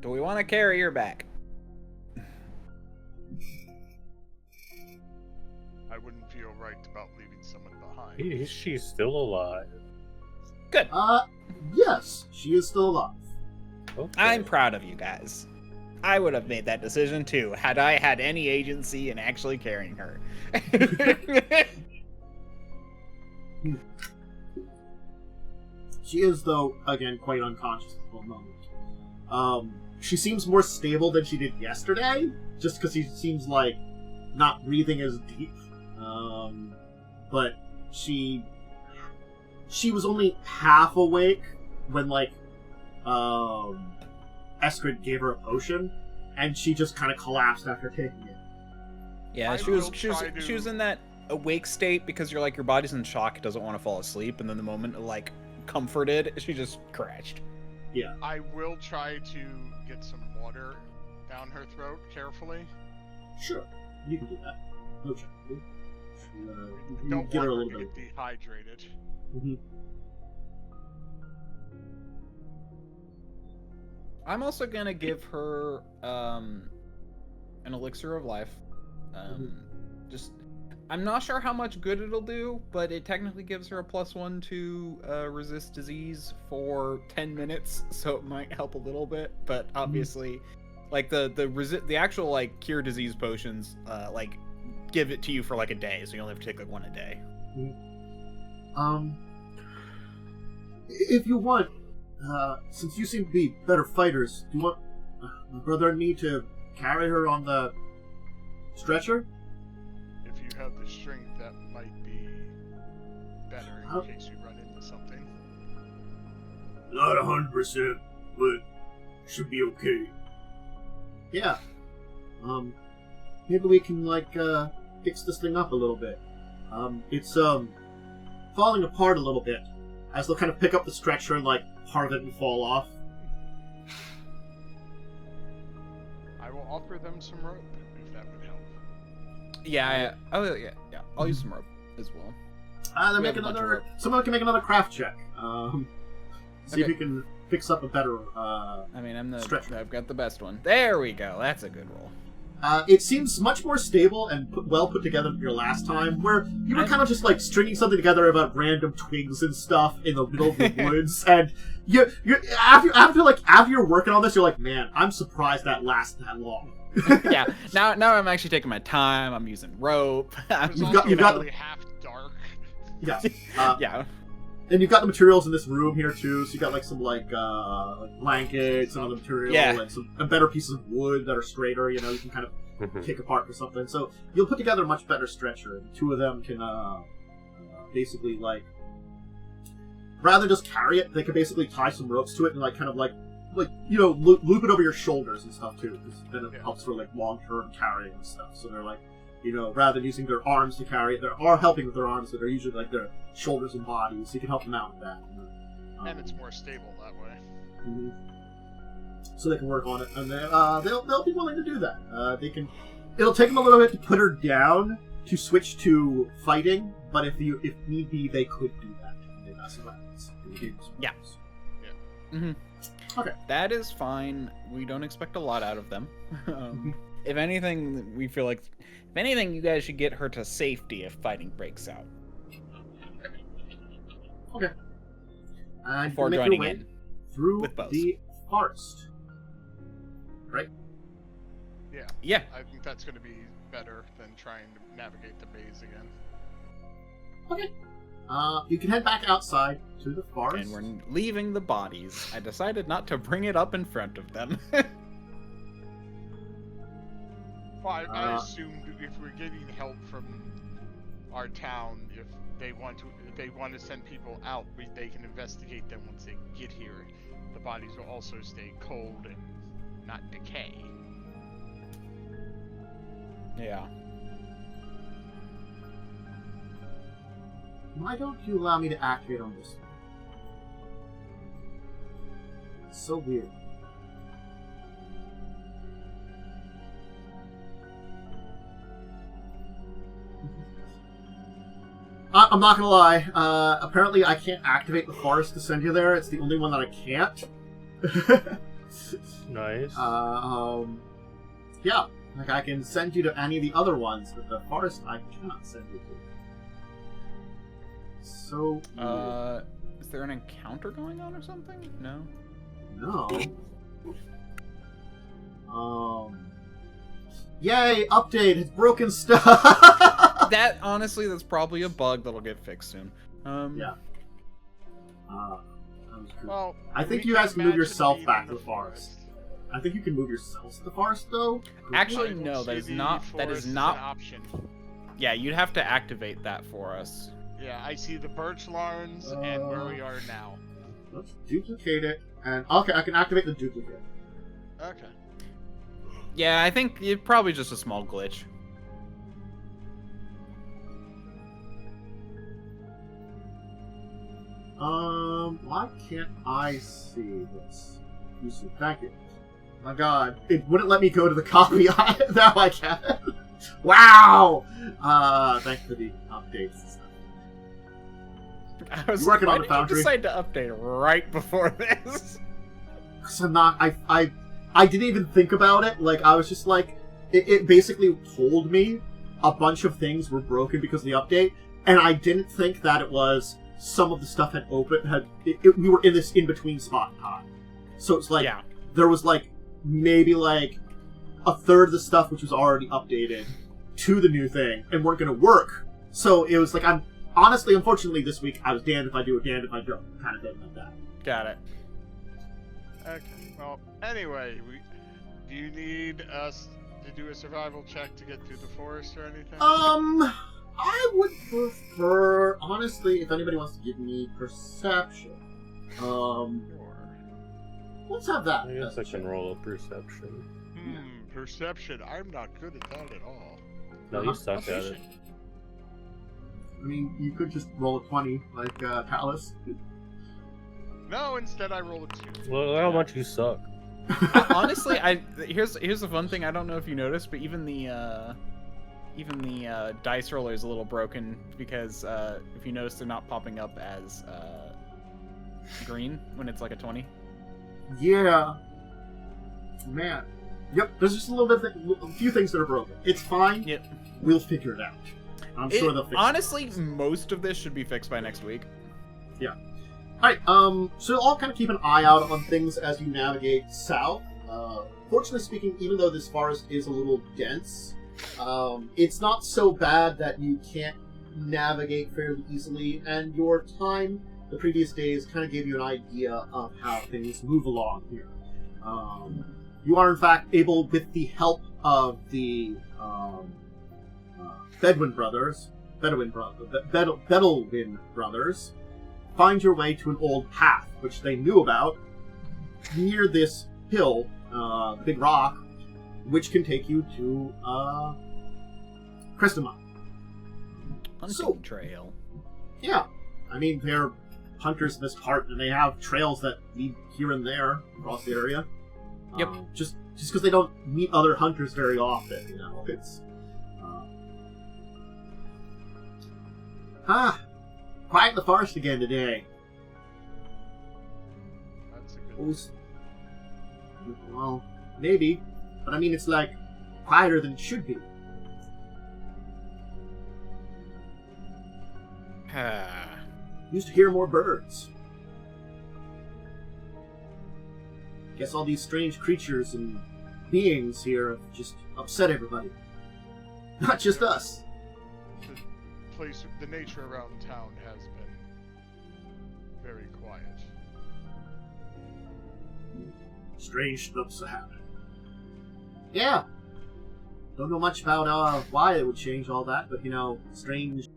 Do we want to carry her back? I wouldn't feel right about leaving someone behind. She's still alive. Good. Yes, she is still alive. Okay. I'm proud of you guys. I would have made that decision too, had I had any agency in actually carrying her. She is, though, again, quite unconscious at the moment. She seems more stable than she did yesterday, just because she seems like not breathing as deep. But she was only half awake when, like, Eskret gave her a potion, and she just kind of collapsed after taking it. Yeah, I she was will in that awake state because you're like your body's in shock, it doesn't want to fall asleep, and then the moment like comforted, she just crashed. Yeah. I will try to get some water down her throat carefully. Sure, you can do that. No check. You Don't give her a want little her bit. to get dehydrated. Mm-hmm. I'm also gonna give her an elixir of life. Just, I'm not sure how much good it'll do, but it technically gives her a +1 to resist disease for 10 minutes, so it might help a little bit. But obviously, like the actual like cure disease potions, like give it to you for like a day, so you only have to take like one a day. If you want, since you seem to be better fighters, do you want my brother and me to carry her on the stretcher? If you have the strength, that might be better in case you run into something. Not 100%, but should be okay. Yeah. Maybe we can, like, fix this thing up a little bit. It's, falling apart a little bit. As they'll kind of pick up the stretcher and, like, part of it and fall off. I will offer them some rope, if that would help. Yeah. I'll use some rope as well. Then We make have a bunch of another. rope. Someone can make another craft check. See if Okay. you can fix up a better. I mean, Stretcher. I've got the best one. There we go. That's a good roll. It seems much more stable and well put together than your last time, where you were kind of just like stringing something together about random twigs and stuff in the middle of the woods, and you after you're working on this, you're like, man, I'm surprised that lasted that long. Yeah. Now I'm actually taking my time. I'm using rope. It was You've got only half dark. Yeah. Yeah. And you've got the materials in this room here too, so you got like some like blankets and other material, Yeah. and better pieces of wood that are straighter. You know, you can kind of take apart for something. So you'll put together a much better stretcher. And two of them can basically like rather than just carry it, they can basically tie some ropes to it and like kind of like loop it over your shoulders and stuff too, because then it helps for like long-term carrying and stuff. So they're like, rather than using their arms to carry it, they are helping with their arms, but they're usually like their shoulders and bodies, so you can help them out with that. And it's more stable that way. Mm-hmm. So they can work on it, and they'll be willing to do that. It'll take them a little bit to put her down to switch to fighting, but if need be, they could do that. They mess around. Yeah. Mm-hmm. Okay. That is fine. We don't expect a lot out of them. If anything, we feel like, if anything, you guys should get her to safety if fighting breaks out. Okay. And before joining in through with bows. The forest. Right? Yeah. Yeah. I think that's going to be better than trying to navigate the maze again. Okay. You can head back outside to the forest. And we're leaving the bodies. I decided not to bring it up in front of them. Well, I assumed if we're getting help from our town, if they want to send people out, they can investigate them once they get here. The bodies will also stay cold and not decay. Yeah. Why don't you allow me to activate on this? It's so weird. I'm not gonna lie. Apparently, I can't activate the forest to send you there. It's the only one that I can't. Nice. Yeah. Like, I can send you to any of the other ones, but the forest I cannot send you to. So weird. Is there an encounter going on or something? No. No. Yay! Update. It's broken stuff. That honestly, that's probably a bug that'll get fixed soon. Yeah. Well, I think you guys can move yourself back to the forest. I think you can move yourselves to the forest, though. Actually, no, that is not. That is not an option. Yeah, you'd have to activate that for us. Yeah, I see the birch larns and where we are now. Let's duplicate it, and okay, I can activate the duplicate. Okay. Yeah, I think it's probably just a small glitch. Why can't I see this? Thank you. My God, it wouldn't let me go to the copy. Now I can. Wow! Thanks for the updates. I was working why on the did you foundry? decide to update right before this? Because I'm not. I didn't even think about it. Like, I was just like, it basically told me a bunch of things were broken because of the update, and I didn't think that it was some of the stuff had opened. We were in this in between spot in time, so it's like there was like maybe like a third of the stuff which was already updated to the new thing and weren't going to work. So it was like unfortunately, this week I was damned if I do, damned if I don't, kind of thing like that. Got it. Okay. Well, anyway, do you need us to do a survival check to get through the forest or anything? I would prefer, honestly, if anybody wants to give me perception. Sure. Let's have that. I guess I can roll a perception. Perception. I'm not good at that at all. No, you suck at it. I mean, you could just roll a 20, like Talas. No, instead I roll a 2. Well, how much you suck. Honestly, here's the fun thing. I don't know if you noticed, but even the dice roller is a little broken because if you notice, they're not popping up as green when it's like a 20. Yeah. Man. Yep. There's just a few things that are broken. It's fine. Yep. We'll figure it out. I'm sure they'll fix it. Honestly, most of this should be fixed by next week. Yeah. Alright, so I'll kind of keep an eye out on things as you navigate south. Fortunately speaking, even though this forest is a little dense, it's not so bad that you can't navigate fairly easily, and your time the previous days kind of gave you an idea of how things move along here. You are, in fact, able, with the help of the Bedouin brothers, find your way to an old path, which they knew about, near this hill, big rock, which can take you to Crestamon. Hunting trail. Yeah, I mean, they're hunters in this part, and they have trails that lead here and there across the area. Yep. Just because they don't meet other hunters very often, you know, it's... quiet in the forest again today. That's a good Well, maybe, but I mean, it's like quieter than it should be. Used to hear more birds. Guess all these strange creatures and beings here have just upset everybody. Not just us. The nature around town has been very quiet. Strange stuff's happening. Yeah. Don't know much about why it would change all that, but you know, strange.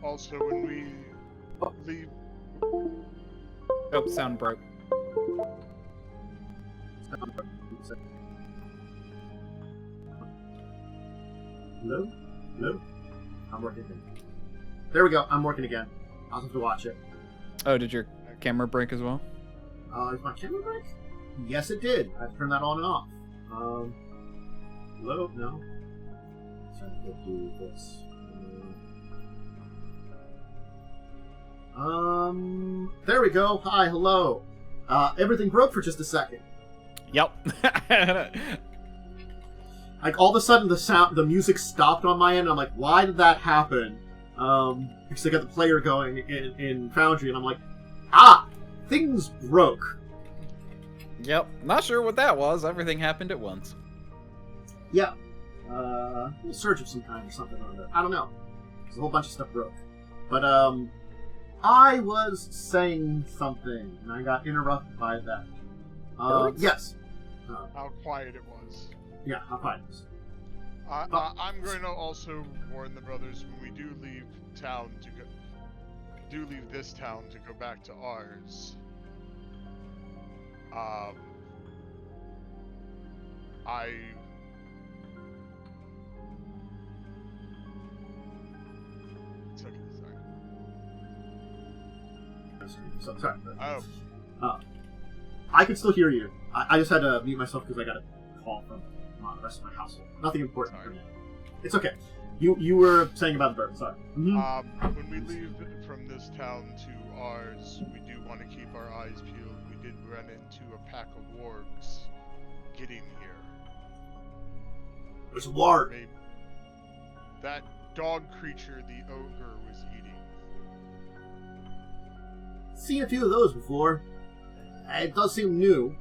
Also, when we leave, Oh, sound broke. Hello? Hello? I'm working again. There we go, I'm working again. I'll have to watch it. Oh, did your camera break as well? Is my camera break? Yes, it did. I've turned that on and off. Hello? No. Let's try to do this. There we go. Hi, hello. Everything broke for just a second. Yep. Like, all of a sudden, the music stopped on my end. I'm like, why did that happen? Because I got the player going in Foundry, and I'm like, things broke. Yep. Not sure what that was. Everything happened at once. Yeah. A surge of some kind or something or other. I don't know. There's a whole bunch of stuff broke. But, I was saying something, and I got interrupted by that. Yes. how quiet it was. Yeah, how quiet it was. I'm going to also warn the brothers when we do leave town to go. Do leave this town to go back to ours. So, sorry. Oh. I can still hear you. I just had to mute myself because I got a call from the rest of my household. Nothing important. Sorry. It's okay. You were saying about the bird. Sorry. Mm-hmm. When we leave from this town to ours, we do want to keep our eyes peeled. We did run into a pack of wargs getting here. There's a warg. Maybe that dog creature the ogre was eating. Seen a few of those before. It does seem new.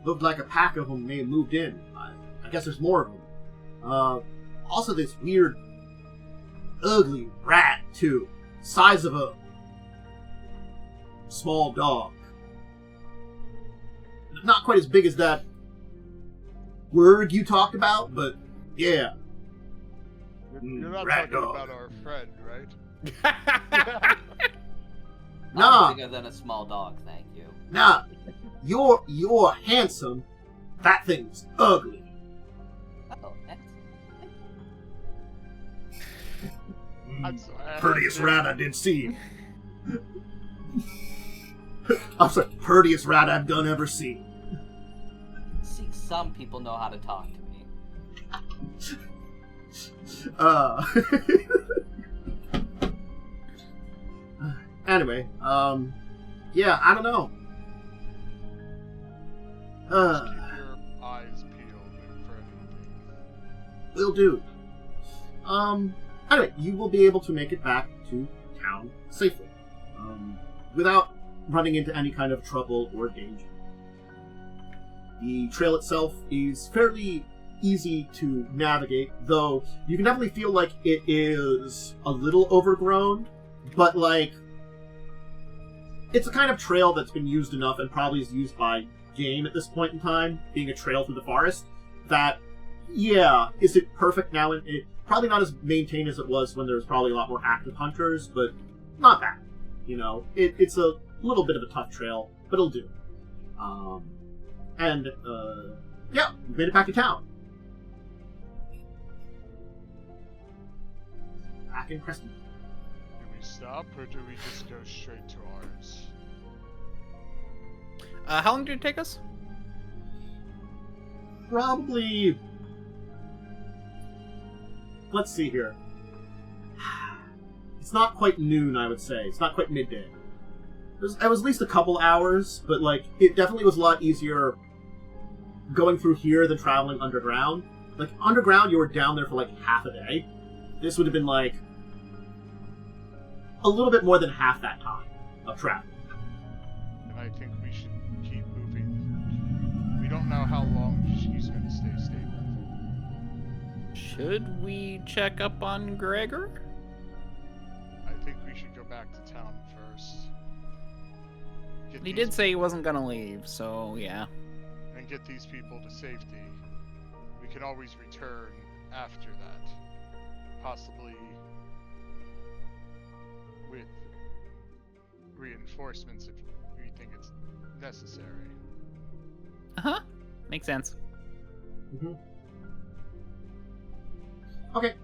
Looked like a pack of them may have moved in. I guess there's more of them. Also, this weird, ugly rat, too. Size of a small dog. Not quite as big as that word you talked about, but yeah. You're not rat talking dog. about our friend, right? Nah. I'm bigger than a small dog, thank you. Nah, you're handsome. That thing's ugly. Oh, I'm sorry. Prettiest rat I did see. I'm sorry, prettiest rat I've done ever seen. see, some people know how to talk to me. Anyway, yeah, I don't know. Just keep your eyes peeled for anything. Will do. Anyway, you will be able to make it back to town safely, without running into any kind of trouble or danger. The trail itself is fairly easy to navigate, though you can definitely feel like it is a little overgrown, but like, it's a kind of trail that's been used enough and probably is used by game at this point in time, being a trail through the forest, that, yeah, is it perfect now? Probably not as maintained as it was when there was probably a lot more active hunters, but not bad. You know, it's a little bit of a tough trail, but it'll do. Yeah, we made it back to town. Back in Creston. Do we stop, or do we just go straight to ours? How long did it take us? Probably... Let's see here. It's not quite noon, I would say. It's not quite midday. It was at least a couple hours, but, like, it definitely was a lot easier going through here than traveling underground. Like, underground, you were down there for, like, half a day. This would have been, like, a little bit more than half that time of travel. And I think we should keep moving. We don't know how long she's going to stay stable. Should we check up on Gregor? I think we should go back to town first. He did say he wasn't gonna leave, so yeah. And get these people to safety. We can always return after that. Possibly with reinforcements if we think it's necessary. Uh-huh. Makes sense. Mm-hmm. Okay.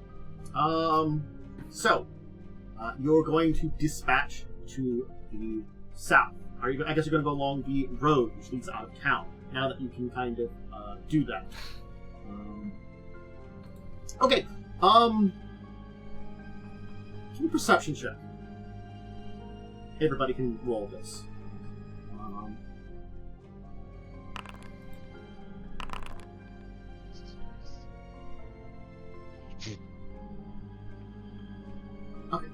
So, you're going to dispatch to the south. I guess you're going to go along the road which leads out of town, now that you can kind of do that. Okay. Give me a perception check. Everybody can roll this. Okay.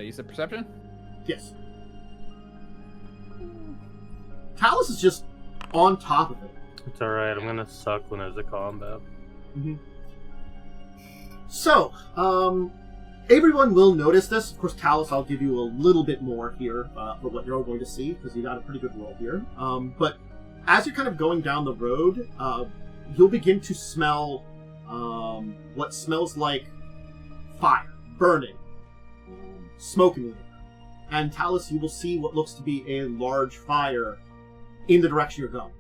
You said perception? Yes. Talas is just on top of it. It's alright, I'm gonna suck when there's a combat. Mm-hmm. So, everyone will notice this. Of course, Talas, I'll give you a little bit more here for what you're going to see, because you got a pretty good roll here. But as you're kind of going down the road, you'll begin to smell what smells like fire, burning, smoke in the air. And Talas, you will see what looks to be a large fire in the direction you're going.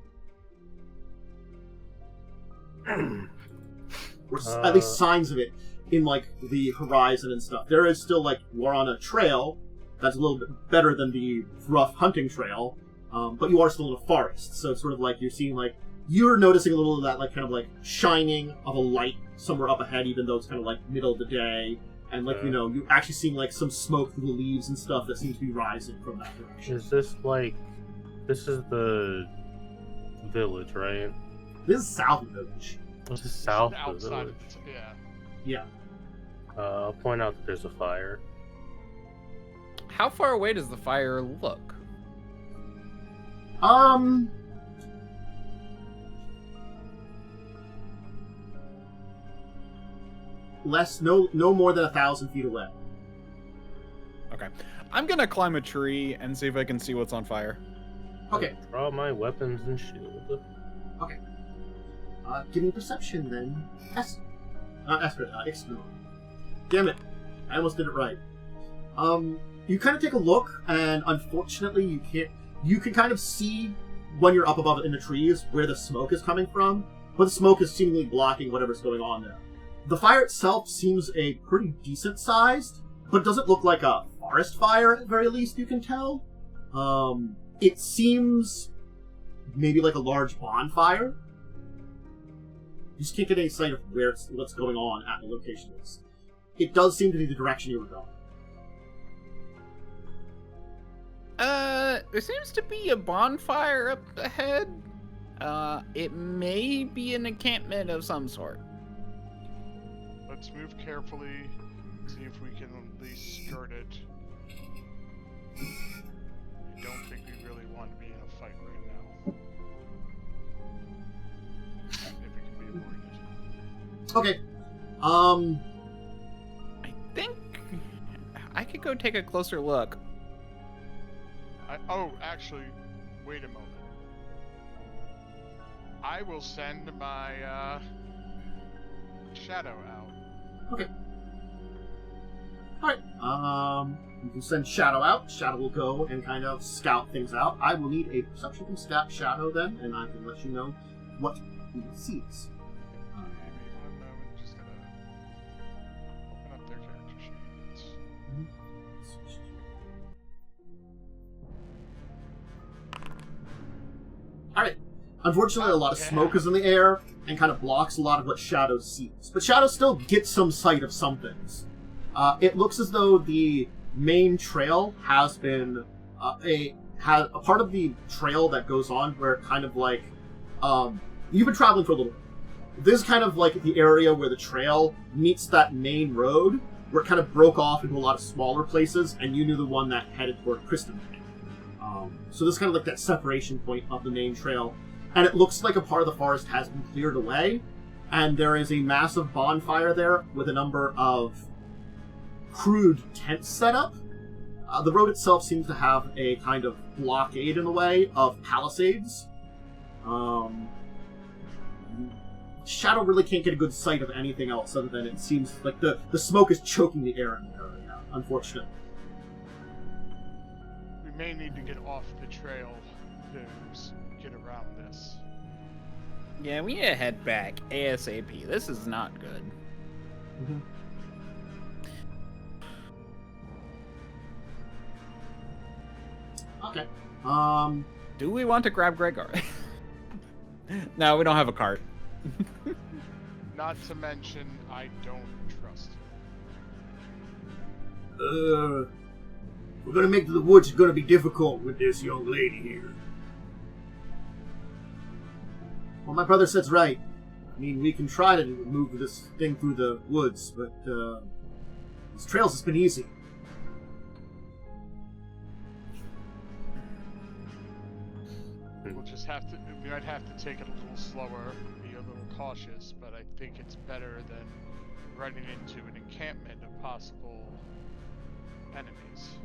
Or at least signs of it in, like, the horizon and stuff. There is still, like, we're on a trail that's a little bit better than the rough hunting trail, but you are still in a forest. So it's sort of like you're seeing, like, you're noticing a little of that, like, kind of, like, shining of a light somewhere up ahead, even though it's kind of, like, middle of the day. And, like, you know, you're actually seeing, like, some smoke through the leaves and stuff that seems to be rising from that direction. Is this, like... This is the village, right? This is south of the village. This is south of the Outside village. of it, yeah. Yeah. I'll point out that there's a fire. How far away does the fire look? No more than 1,000 feet away. Okay. I'm gonna climb a tree and see if I can see what's on fire. Okay. Draw my weapons and shield. Okay. Give me perception then. Eskret, Ixbanor. Damn it. I almost did it right. You kind of take a look, and unfortunately you can't... You can kind of see, when you're up above in the trees, where the smoke is coming from, but the smoke is seemingly blocking whatever's going on there. The fire itself seems a pretty decent sized, but it doesn't look like a forest fire, at the very least, you can tell. It seems maybe like a large bonfire. You just can't get any sight of what's going on at the location is. It does seem to be the direction you were going. There seems to be a bonfire up ahead. It may be an encampment of some sort. Let's move carefully, see if we can at least skirt it. I don't think we really want to be in a fight right now. If it can be avoided. Okay. I think I could go take a closer look. Oh, actually, wait a moment. I will send my shadow out Okay. Alright. You can send Shadow out. Shadow will go and kind of scout things out. I will need a perception from Shadow then, and I can let you know what he sees. Maybe 1 moment, just gotta open up their character sheets. Alright. Unfortunately, a lot of smoke is in the air and kind of blocks a lot of what Shadow sees. But Shadow still gets some sight of some things. It looks as though the main trail has been a part of the trail that goes on where kind of like you've been traveling for a little bit. This is kind of like the area where the trail meets that main road, where it kind of broke off into a lot of smaller places, and you knew the one that headed toward Kristen. So this is kind of like that separation point of the main trail, and it looks like a part of the forest has been cleared away, and there is a massive bonfire there with a number of crude tents set up. The road itself seems to have a kind of blockade in the way of palisades. Shadow really can't get a good sight of anything else other than it seems like the smoke is choking the air in the area, unfortunately. We may need to get off the trail to get around this. Yeah, we need to head back ASAP. This is not good. Mm-hmm. Okay. Do we want to grab Gregor? No, we don't have a cart. Not to mention, I don't trust him. We're gonna make the woods gonna be difficult with this young lady here. Well, my brother said's right. I mean, we can try to move this thing through the woods, but these trails has been easy. We'll just have to. We might have to take it a little slower, be a little cautious, but I think it's better than running into an encampment of possible enemies.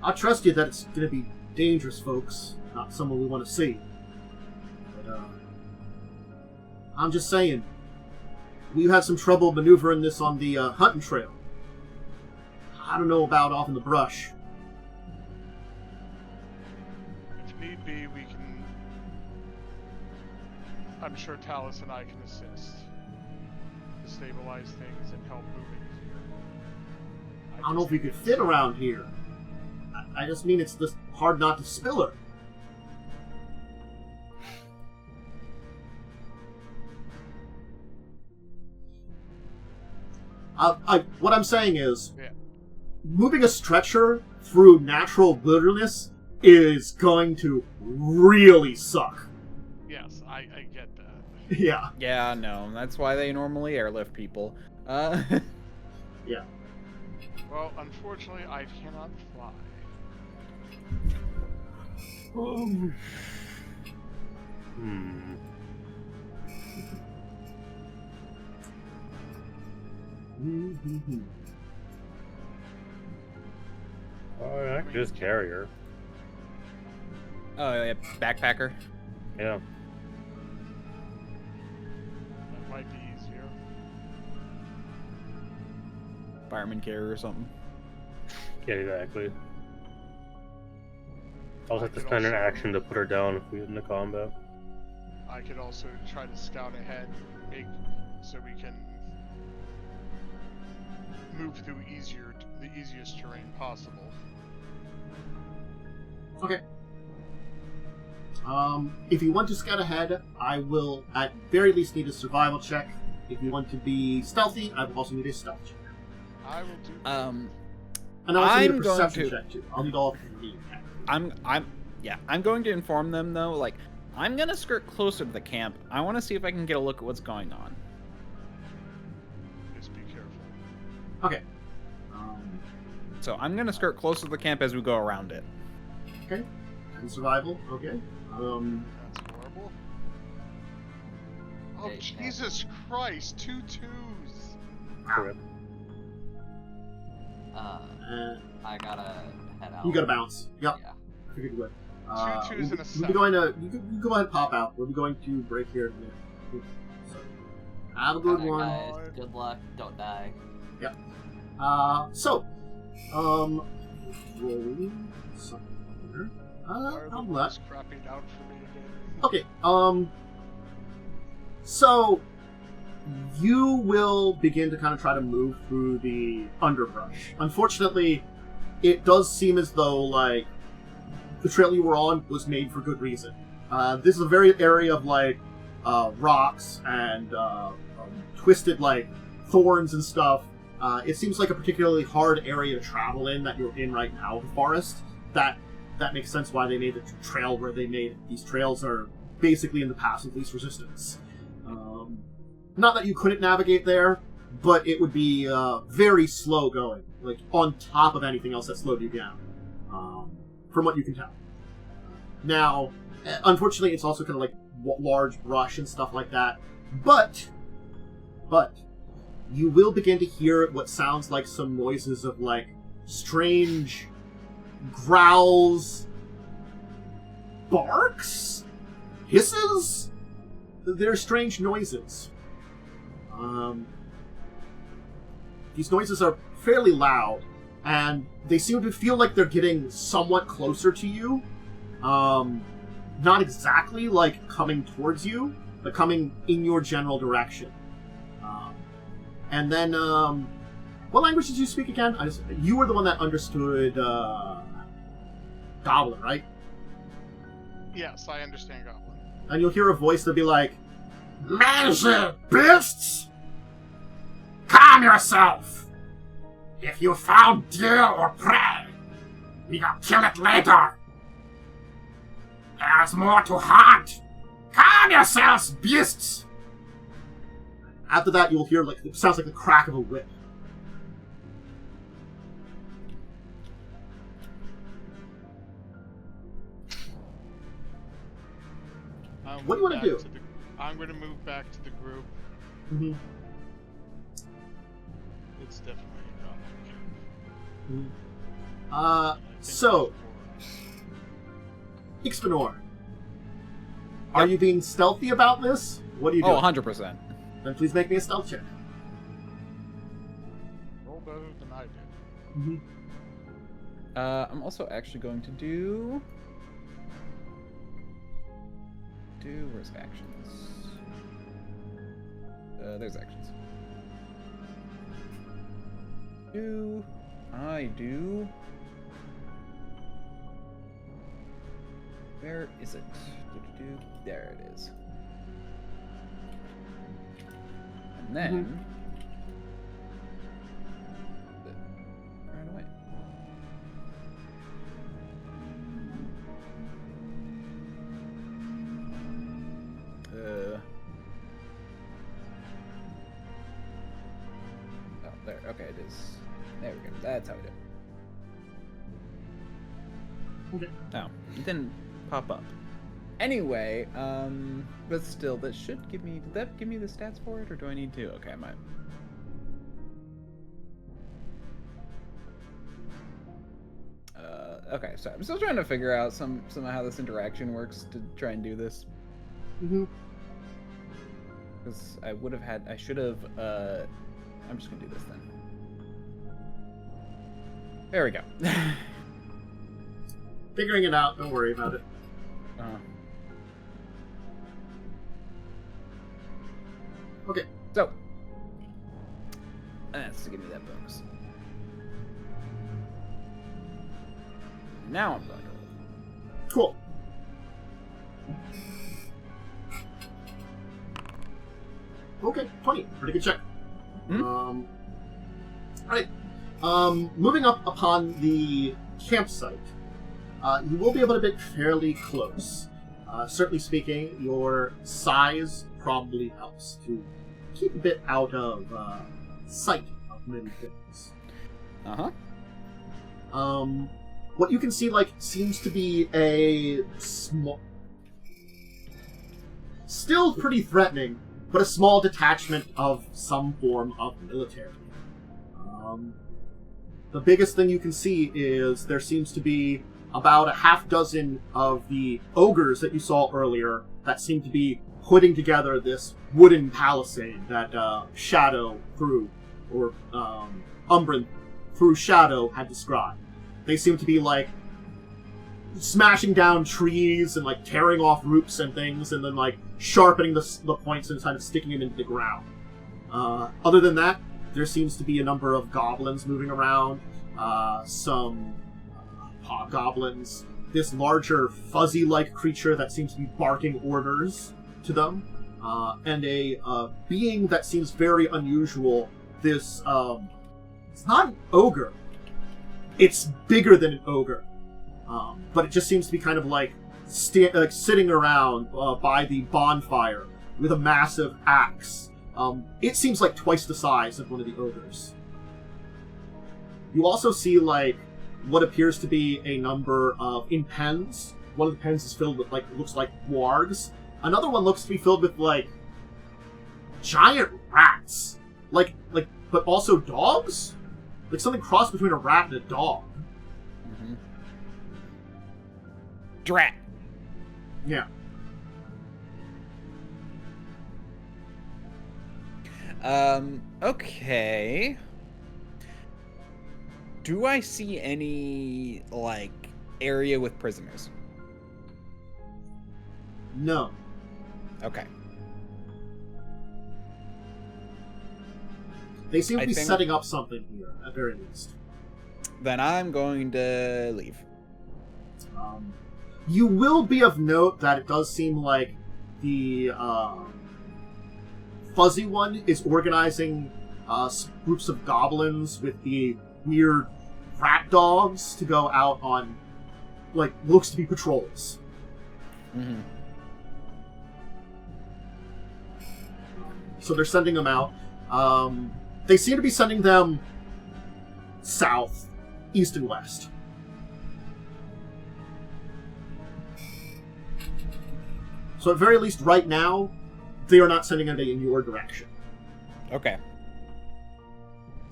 I trust you that it's gonna be dangerous, folks. Not someone we want to see. But I'm just saying, we've had some trouble maneuvering this on the hunting trail. I don't know about off in the brush. If need be, we can. I'm sure Talas and I can assist to stabilize things and help moving here. I don't know if we could fit around here. I just mean it's just hard not to spill her. What I'm saying is, moving a stretcher through natural wilderness is going to really suck. Yes, I get that. Yeah. Yeah, no, that's why they normally airlift people. Yeah. Well, unfortunately, I cannot fly. Oh, I can just carry her. Oh, yeah, backpacker. Yeah. That might be easier. Fireman carrier or something. Yeah, exactly. I'll have to spend an action to put her down if we get into combat. I could also try to scout ahead, so we can move through the easiest terrain possible. Okay. If you want to scout ahead, I will at very least need a survival check. If you want to be stealthy, I will also need a stealth check. I will do. And I'll also need a I'm perception going to- check too. I'll need all of you. I'm going to inform them though, like, I'm gonna skirt closer to the camp. I want to see if I can get a look at what's going on. Just be careful. Okay. So I'm gonna skirt closer to the camp as we go around it. Okay. And survival. Okay. That's horrible. Oh, Hey, Jesus Christ! 2 2s! Correct. I gotta head out. You gotta bounce. Yep. Yeah. I figured you would. 2 2s and a We'll 7. be going to. You can go ahead and pop out. We'll be going to break here. So, Have a good Alright, one. guys. Good luck. Don't die. Yep. Rolling something here. I'll let. Crapping out for me again. Okay, so you will begin to kind of try to move through the underbrush. Unfortunately, it does seem as though, like, the trail you were on was made for good reason. This is a very area of, like, rocks and twisted, like, thorns and stuff. It seems like a particularly hard area to travel in that you're in right now, the forest. That makes sense why they made the trail where they made it. These trails are basically in the path of least resistance. Not that you couldn't navigate there, but it would be very slow going, like on top of anything else that slowed you down, from what you can tell. Now, unfortunately, it's also kind of like large brush and stuff like that, but you will begin to hear what sounds like some noises of, like, strange growls, barks, hisses. They're strange noises. These noises are fairly loud, and they seem to feel like they're getting somewhat closer to you. Not exactly like coming towards you, but coming in your general direction. And then, what language did you speak again? You were the one that understood Goblin, right? Yes, I understand Goblin. And you'll hear a voice that'll be like, "Lazy beasts! Calm yourself! If you found deer or prey, we will kill it later. There's more to hunt. Calm yourselves, beasts!" After that, you'll hear, like, it sounds like the crack of a whip. What do you want to do? I'm going to move back to the group. Mm-hmm. It's definitely a So, Ixbanor, are you being stealthy about this? What are you doing? Oh, 100%. Then please make me a stealth check. Roll better than I did. Mm-hmm. I'm also actually going to do... Where's actions? There's actions. Where is it? There it is. And then... Right away. Oh, there. Okay, it is. There we go. That's how we do it. Okay. Oh, it didn't pop up. Anyway, but still, that should give me... Did that give me the stats for it, or do I need to? Okay, I might... Okay, sorry. I'm still trying to figure out somehow how this interaction works to try and do this. Mm-hmm. Because I would have had... I should have... I'm just gonna do this then. There we go. Figuring it out, don't worry about it. Okay. So, that's to give me that bonus. Now I'm going to roll. Cool. Okay, 20. Pretty good check. Alright. Moving up upon the campsite, you will be able to get fairly close. Certainly speaking, your size probably helps to keep a bit out of sight of many things. What you can see, like, seems to be a small... Still pretty threatening, but a small detachment of some form of military. The biggest thing you can see is there seems to be about a half dozen of the ogres that you saw earlier that seem to be putting together this wooden palisade that Shadow through, or Umbrin through Shadow had described. They seem to be like smashing down trees and like tearing off roots and things, and then like sharpening the points and kind of sticking them into the ground. Other than that, there seems to be a number of goblins moving around, some hobgoblins, this larger fuzzy-like creature that seems to be barking orders to them, and a being that seems very unusual. This, it's not an ogre. It's bigger than an ogre. But it just seems to be kind of like sitting around by the bonfire with a massive axe. It seems like twice the size of one of the ogres. You also see like what appears to be a number of in pens. One of the pens is filled with like looks like wargs. Another one looks to be filled with like giant rats, like but also dogs, like something crossed between a rat and a dog. Mm-hmm. Drat. Yeah. Okay. Do I see any, like, area with prisoners? No. Okay. They seem to I be think- setting up something here, at very least. Then I'm going to leave. You will be of note that it does seem like the fuzzy one is organizing groups of goblins with the weird rat dogs to go out on, like, looks to be patrols. Mm-hmm. So they're sending them out. They seem to be sending them south, east, and west. So at very least right now, they are not sending anybody in your direction. Okay.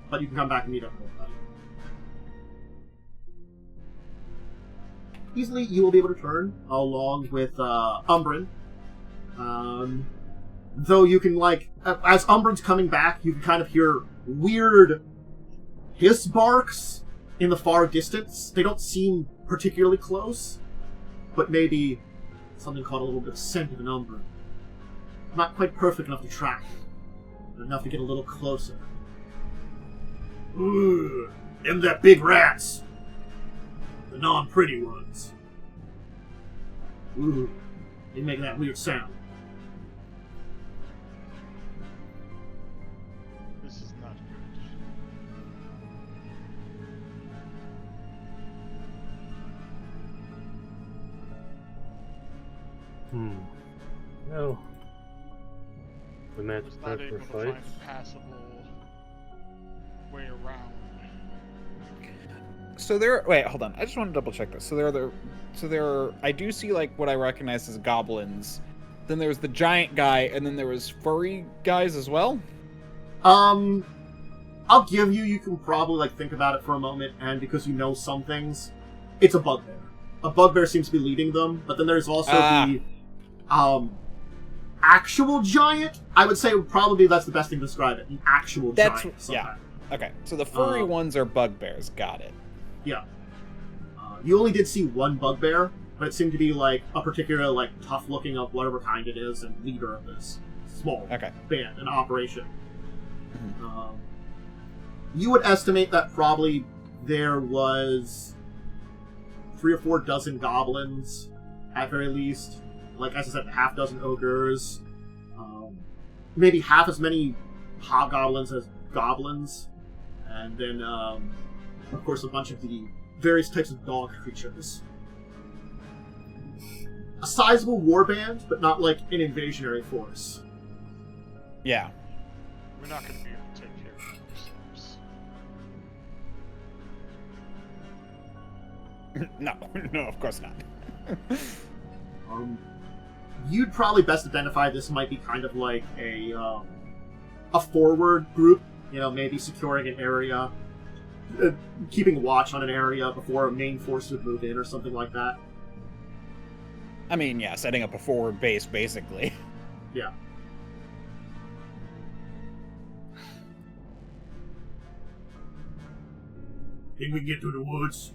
But you can come back and meet up with them. Easily, you will be able to turn along with Umbrin. Though you can, like, as Umbrin's coming back, you can kind of hear weird hiss barks in the far distance. They don't seem particularly close, but maybe something caught a little bit of scent of an Umbrin. Not quite perfect enough to track, but enough to get a little closer. Ooh, them that big rats. The non-pretty ones. Ooh, they make that weird sound. This is not good. No. The I match was is not time able for to find fights. a passable way around. So there. Wait, hold on. I just want to double check this. So there are. I do see like what I recognize as goblins. Then there was the giant guy, and then there was furry guys as well. I'll give you. You can probably like think about it for a moment, and because you know some things, it's a bugbear. A bugbear seems to be leading them, but then there's also the actual giant. I would say probably that's the best thing to describe it. An actual That's giant. yeah. Okay, so the furry ones are bugbears. Got it. Yeah. You only did see one bugbear, but it seemed to be like a particular like tough looking of whatever kind it is and leader of this small band and operation. Mm-hmm. You would estimate that probably there was 3 or 4 dozen goblins at very least. Like as I said, half dozen ogres, maybe half as many hobgoblins as goblins, and then of course a bunch of the various types of dog creatures. A sizable warband, but not like an invasionary force. Yeah. We're not going to be able to take care of ourselves. No, of course not. You'd probably best identify this might be kind of like a forward group, you know, maybe securing an area, keeping watch on an area before a main force would move in or something like that. I mean, yeah, setting up a forward base, basically. Yeah. Think we can get through the woods?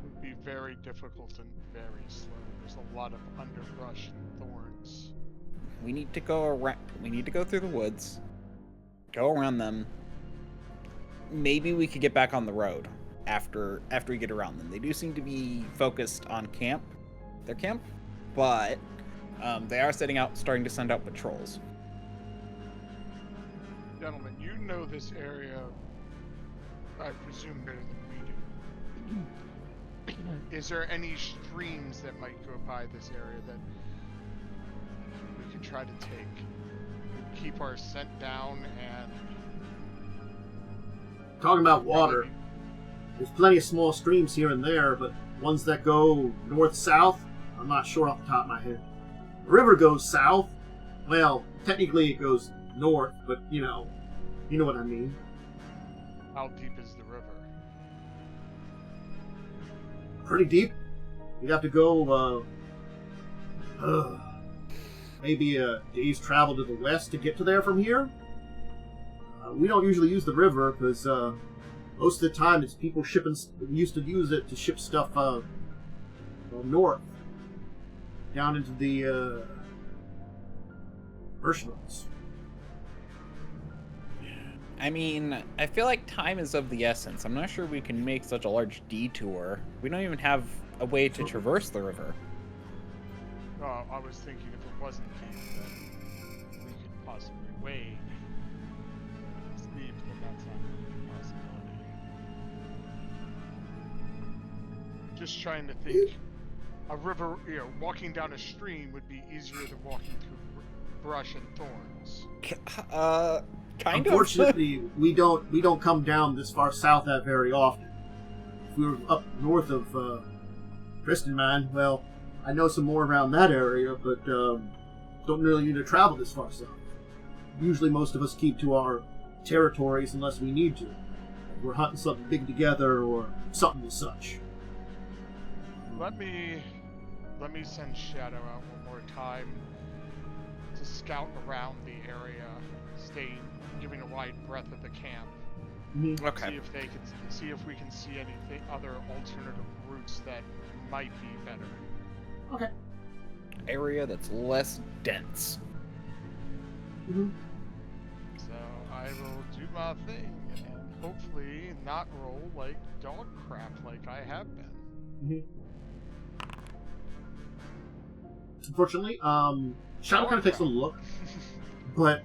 It would be very difficult and very slow. There's a lot of underbrush and thorns. We need to go around. We need to go through the woods. Go around them. Maybe we could get back on the road after we get around them. They do seem to be focused on their camp, but they are starting to send out patrols. Gentlemen, you know this area, I presume, better than we do. Is there any streams that might go by this area that we could try to take? Keep our scent down and... Talking about water, there's plenty of small streams here and there, but ones that go north-south, I'm not sure off the top of my head. The river goes south. Well, technically it goes north, but you know what I mean. How deep is the river? Pretty deep. You'd have to go, maybe a day's travel to the west to get to there from here. We don't usually use the river because most of the time it's people used to use it to ship stuff north, down into the Mercenaries. I mean, I feel like time is of the essence. I'm not sure we can make such a large detour. We don't even have a way to traverse the river. I was thinking if it wasn't deep, then we could possibly wade. If it's deep, then that's not a possibility. Just trying to think. A river, walking down a stream would be easier than walking through brush and thorns. Kind Unfortunately, we don't come down this far south that very often. If we were up north of Kristenman, well, I know some more around that area, but don't really need to travel this far south. Usually most of us keep to our territories unless we need to. We're hunting something big together or something as such. Let me send Shadow out one more time to scout around the area, giving a wide breadth of the camp. Okay. See if we can see anything other alternative routes that might be better. Okay. Area that's less dense. Mm-hmm. So I will do my thing and hopefully not roll like dog crap like I have been. Mm-hmm. Unfortunately, Shadow kind of takes a look, but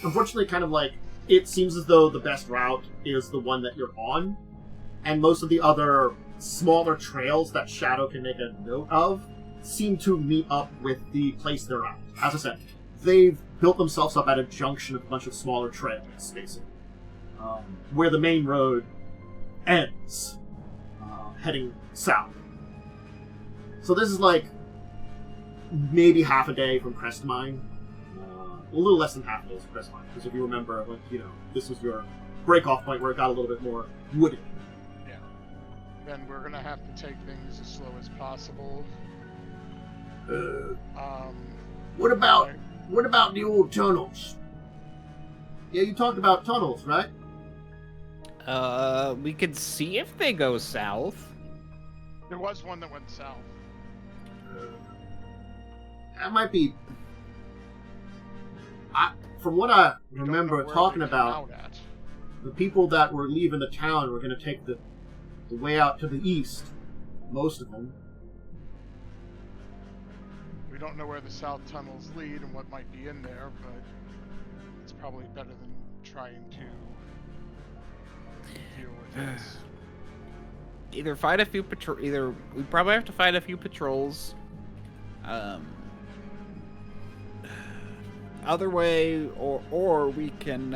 unfortunately, kind of like, it seems as though the best route is the one that you're on, and most of the other smaller trails that Shadow can make a note of seem to meet up with the place they're at. As I said, they've built themselves up at a junction of a bunch of smaller trails, basically, where the main road ends, heading south. So this is like maybe half a day from Crestmine. A little less than half a day from Crestmine, because if you remember, this was your break-off point where it got a little bit more wooded. Yeah. Then we're gonna have to take things as slow as possible. What about the old tunnels? Yeah, you talked about tunnels, right? We could see if they go south. There was one that went south. That might be... from what I remember talking about, the people that were leaving the town were going to take the way out to the east. Most of them. We don't know where the south tunnels lead and what might be in there, but it's probably better than trying to deal with this. Either we probably have to fight a few patrols. Other way, or we can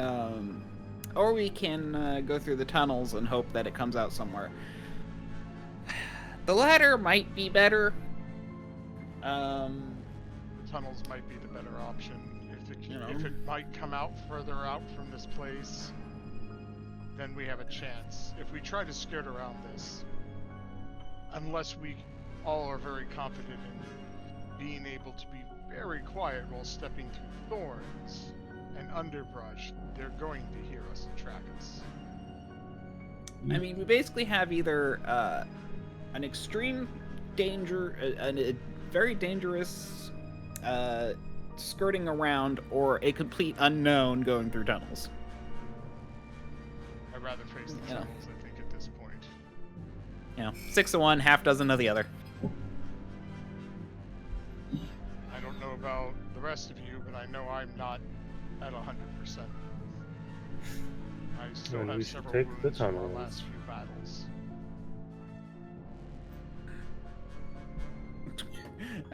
go through the tunnels and hope that it comes out somewhere. The latter might be better. The tunnels might be the better option if it might come out further out from this place. Then we have a chance. If we try to skirt around this, unless we all are very confident in being able to be very quiet while stepping through thorns and underbrush, they're going to hear us and track us. I mean, we basically have either an extreme danger, a very dangerous skirting around, or a complete unknown going through tunnels. I'd rather face the tunnels, I think, at this point. You know, 6 of one, half dozen of the other. I don't know about the rest of you, but I know I'm not at 100%. I still Then we have should several take the wounds from our tunnels. last few battles.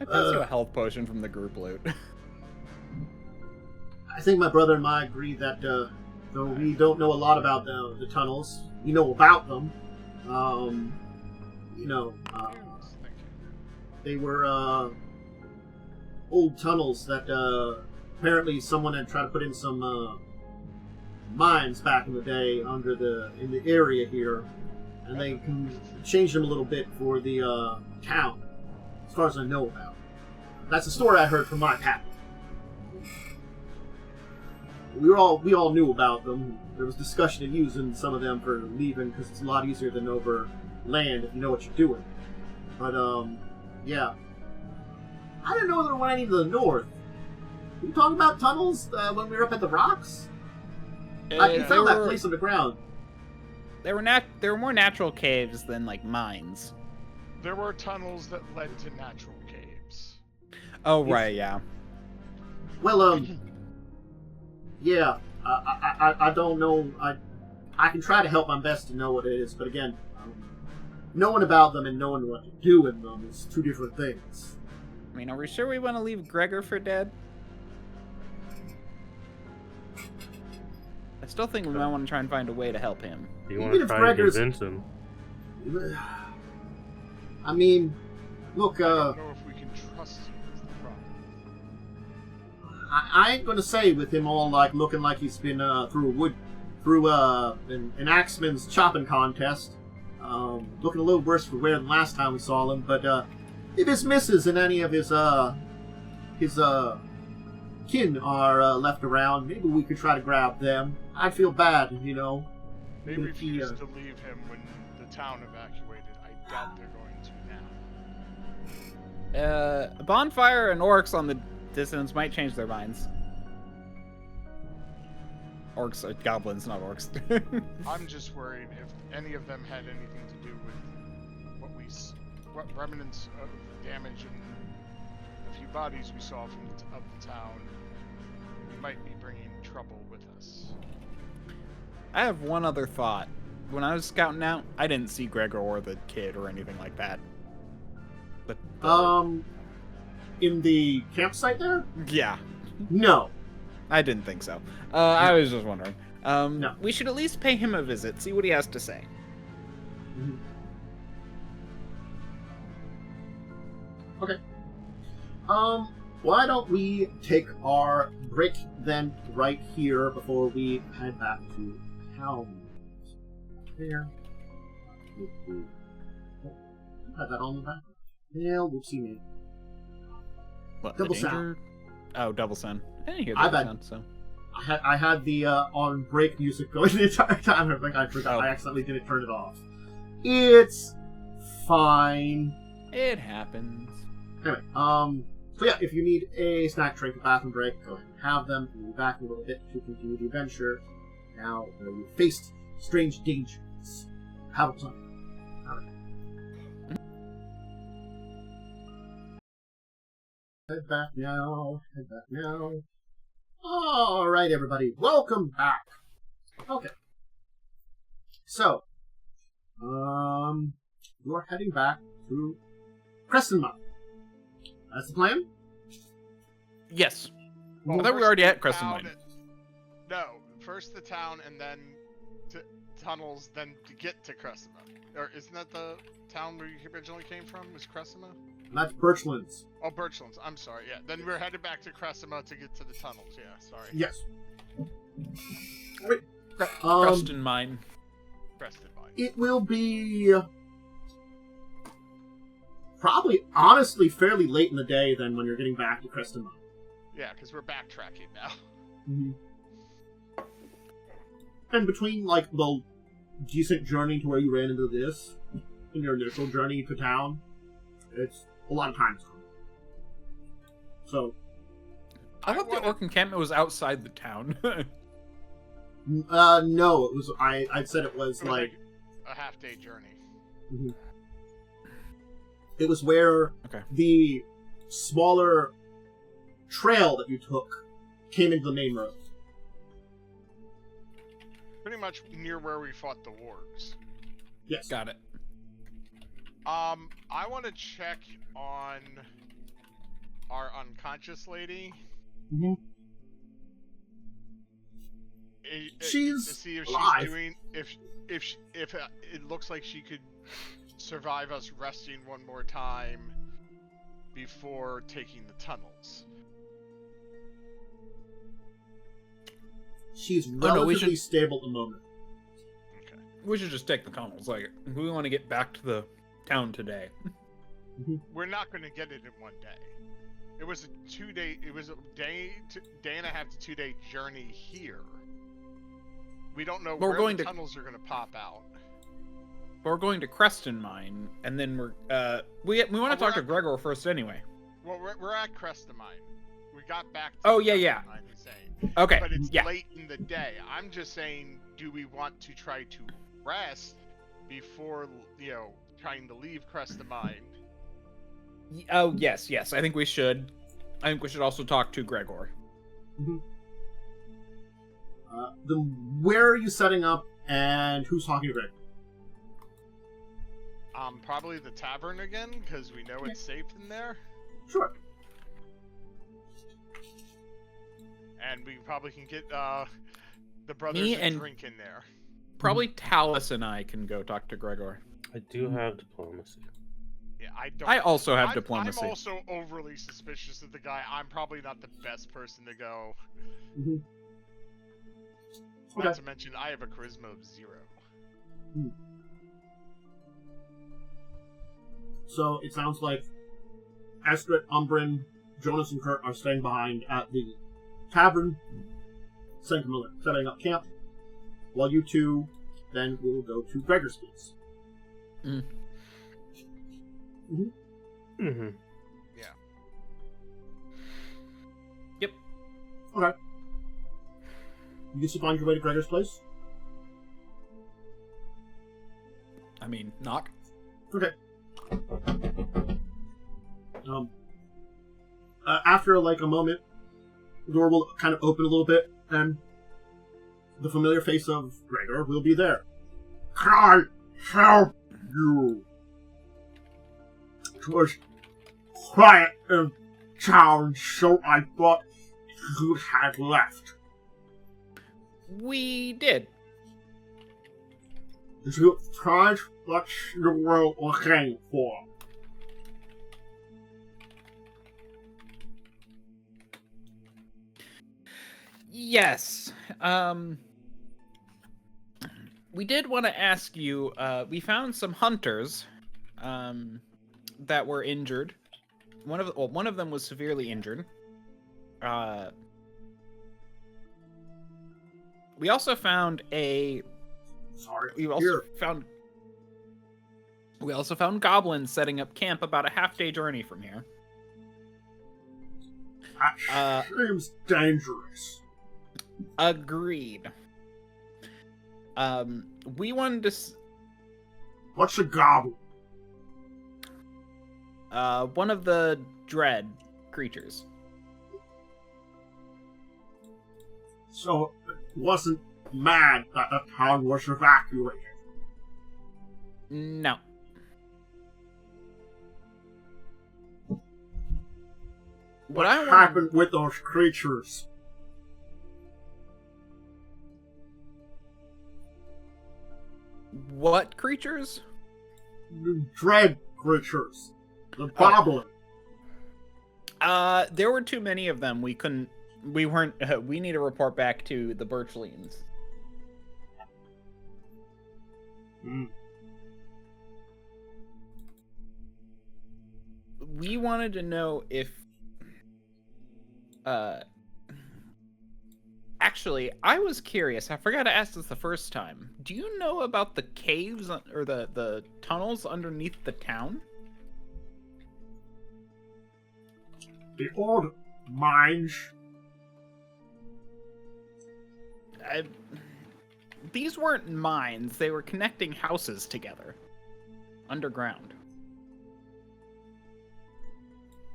I pass you a health potion from the group loot. I think my brother and I agree that though we don't know a lot about the tunnels, we know about them. You know, Thank you. they were old tunnels that apparently someone had tried to put in some mines back in the day in the area here, and they changed them a little bit for the town, as far as I know about. That's a story I heard from my captain. We all knew about them. There was discussion of using some of them for leaving because it's a lot easier than over land if you know what you're doing. But yeah, I didn't know there were any to the north. Were you talking about tunnels when we were up at the rocks? I found that place on the ground. They were more natural caves than like mines. There were tunnels that led to natural caves. Oh right, yeah. Well, yeah. I don't know. I can try to help my best to know what it is, but again, knowing about them and knowing what to do in them is two different things. I mean, are we sure we want to leave Gregor for dead? I still think we might want to try and find a way to help him. Do you want Even to if try Gregor's- and convince him? I mean, look, I don't know if we can trust you is the problem. I ain't gonna say with him all like looking like he's been through an axeman's chopping contest, looking a little worse for wear than last time we saw him. But if his missus and any of his kin are left around, maybe we could try to grab them. I feel bad, you know. They Even if he, refused to leave him when the town evacuated. I doubt they're going to now. A bonfire and orcs on the distance might change their minds. Orcs are goblins, not orcs. I'm just worried if any of them had anything to do with what remnants of damage and a few bodies we saw from the town. We might be bringing trouble with us. I have one other thought. When I was scouting out, I didn't see Gregor or the kid or anything like that. In the campsite there? Yeah, No. I didn't think so. I was just wondering. No. We should at least pay him a visit, see what he has to say. Okay. Why don't we take our break then right here before we head back to town? There. Had that on the back. Yeah, whoopsie me. What, Double the sound. danger? Oh, double sound. I didn't hear I double bet. sound, so. I had the on break music going the entire time. I think I forgot. Oh. I accidentally didn't turn it off. It's fine. It happens. Anyway, so yeah, if you need a snack, drink, a bathroom break, go ahead and have them. We'll be back in a little bit to continue the adventure. Now, you faced strange dangers. Have a plan. Alright. Head back now. Head back now. Alright, everybody. Welcome back. Okay. So, you're heading back to Crescent. That's the plan? Yes. Well, I thought we first already the at Crescent town- Mine. No, first the town and then tunnels, then to get to Cressima. Or isn't that the town where you originally came from? Was Cressima? That's Birchlands. Oh, Birchlands. I'm sorry. Yeah. Then we're headed back to Cressima to get to the tunnels. Yeah. Sorry. Yes. Wait. Preston Mine. Crested Mine. It will be probably, honestly, fairly late in the day than when you're getting back to Creston Mine. Yeah, because we're backtracking now. Mm-hmm. And between, like, the decent journey to where you ran into this, and your initial journey to town, it's a lot of time. So... I thought the orc encampment was outside the town. No, it was, I said it was, like... a half-day journey. Mm-hmm. It was where the smaller trail that you took came into the main road. Pretty much near where we fought the wargs. Yes. Got it. I want to check on our unconscious lady. Mm-hmm. She's to see if alive. she's doing if it looks like she could survive us resting one more time before taking the tunnels. She's relatively should... stable at the moment. Okay. We should just take the tunnels. Like, we want to get back to the town today. We're not going to get it in one day. It was a 2-day. It was a day and a half to 2-day journey here. We don't know where the tunnels are going to pop out. But we're going to Creston Mine, and then we want to talk to Gregor first anyway. Well, we're at Creston Mine. We got back to yeah. Mine, he's saying. Okay, but it's late in the day. I'm just saying, do we want to try to rest before, trying to leave Creston Mine? Oh, yes. I think we should. I think we should also talk to Gregor. Mm-hmm. Where are you setting up, and who's talking to Greg? Probably the tavern again, because we know it's safe in there. Sure. And we probably can get the brothers a drink in there. Probably Talas and I can go talk to Gregor. I do have diplomacy. Yeah, I don't. I also have diplomacy. I'm also overly suspicious of the guy. I'm probably not the best person to go. Mm-hmm. Not to mention, I have a charisma of 0. Mm. So it sounds like Eskret, Umbrin, Jonas, and Kurt are staying behind at the tavern, setting up camp, while you two then will go to Gregor's place. Mm. Mm-hmm. Mm-hmm. Yeah. Yep. Okay. You just find your way to Gregor's place? I mean, knock. Okay. After like a moment, the door will kind of open a little bit, and the familiar face of Gregor will be there. Can I help you? It was quiet in town, so I thought you had left. We did. Did you find what you were looking for? Yes. We did want to ask you, we found some hunters that were injured. One of them was severely injured. We also found We also found goblins setting up camp about a half-day journey from here. That seems dangerous. Agreed. We wanted to... What's a goblin? One of the dread creatures. So it wasn't mad that the town was evacuated. No. What happened with those creatures? What creatures? The dread creatures. The goblin. There were too many of them. We need to report back to the Birchlings. we wanted to know if... Actually, I was curious. I forgot to ask this the first time. Do you know about the caves or the tunnels underneath the town? The old mines. These weren't mines. They were connecting houses together. Underground.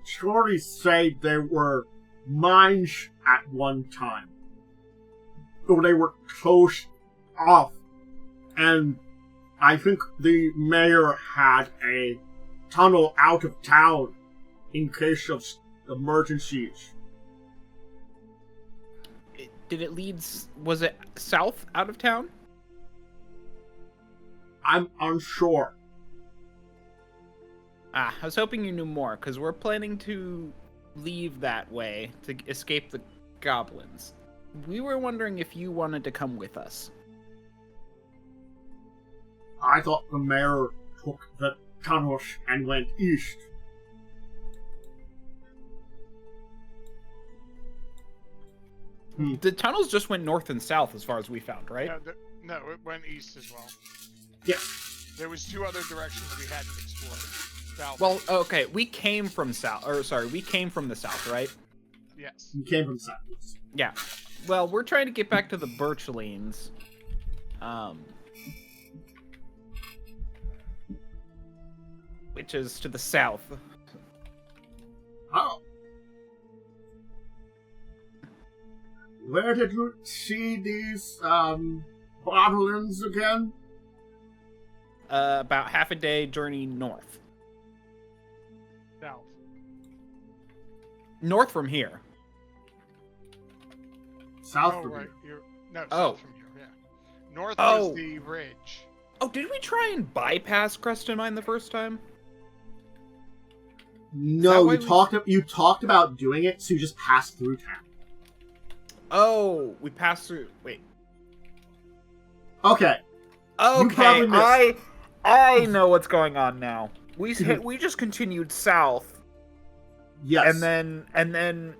Stories say they were mines at one time. So they were closed off. And I think the mayor had a tunnel out of town in case of emergencies. Did it lead... Was it south out of town? I'm unsure. I was hoping you knew more, because we're planning to leave that way to escape the goblins. We were wondering if you wanted to come with us. I thought the mayor took the tunnels and went east. The tunnels just went north and south as far as we found, right? No, it went east as well. Yes. There was 2 other directions we hadn't explored. South. Well, okay, we came from we came from the south, right? Yes. You came from south. Yeah. Well, we're trying to get back to the Birchlings. Which is to the south. Oh. Where did you see these, bottlings again? About half a day journey north. South. North from here. South Oh, from right. here. South from here, yeah. North Oh. was the ridge. Oh, did we try and bypass Creston Mine the first time? No, why you talked about doing it, so you just passed through town. Oh, we passed through. Wait. Okay. Okay, probably missed. I know what's going on now. We just continued south, Yes. and then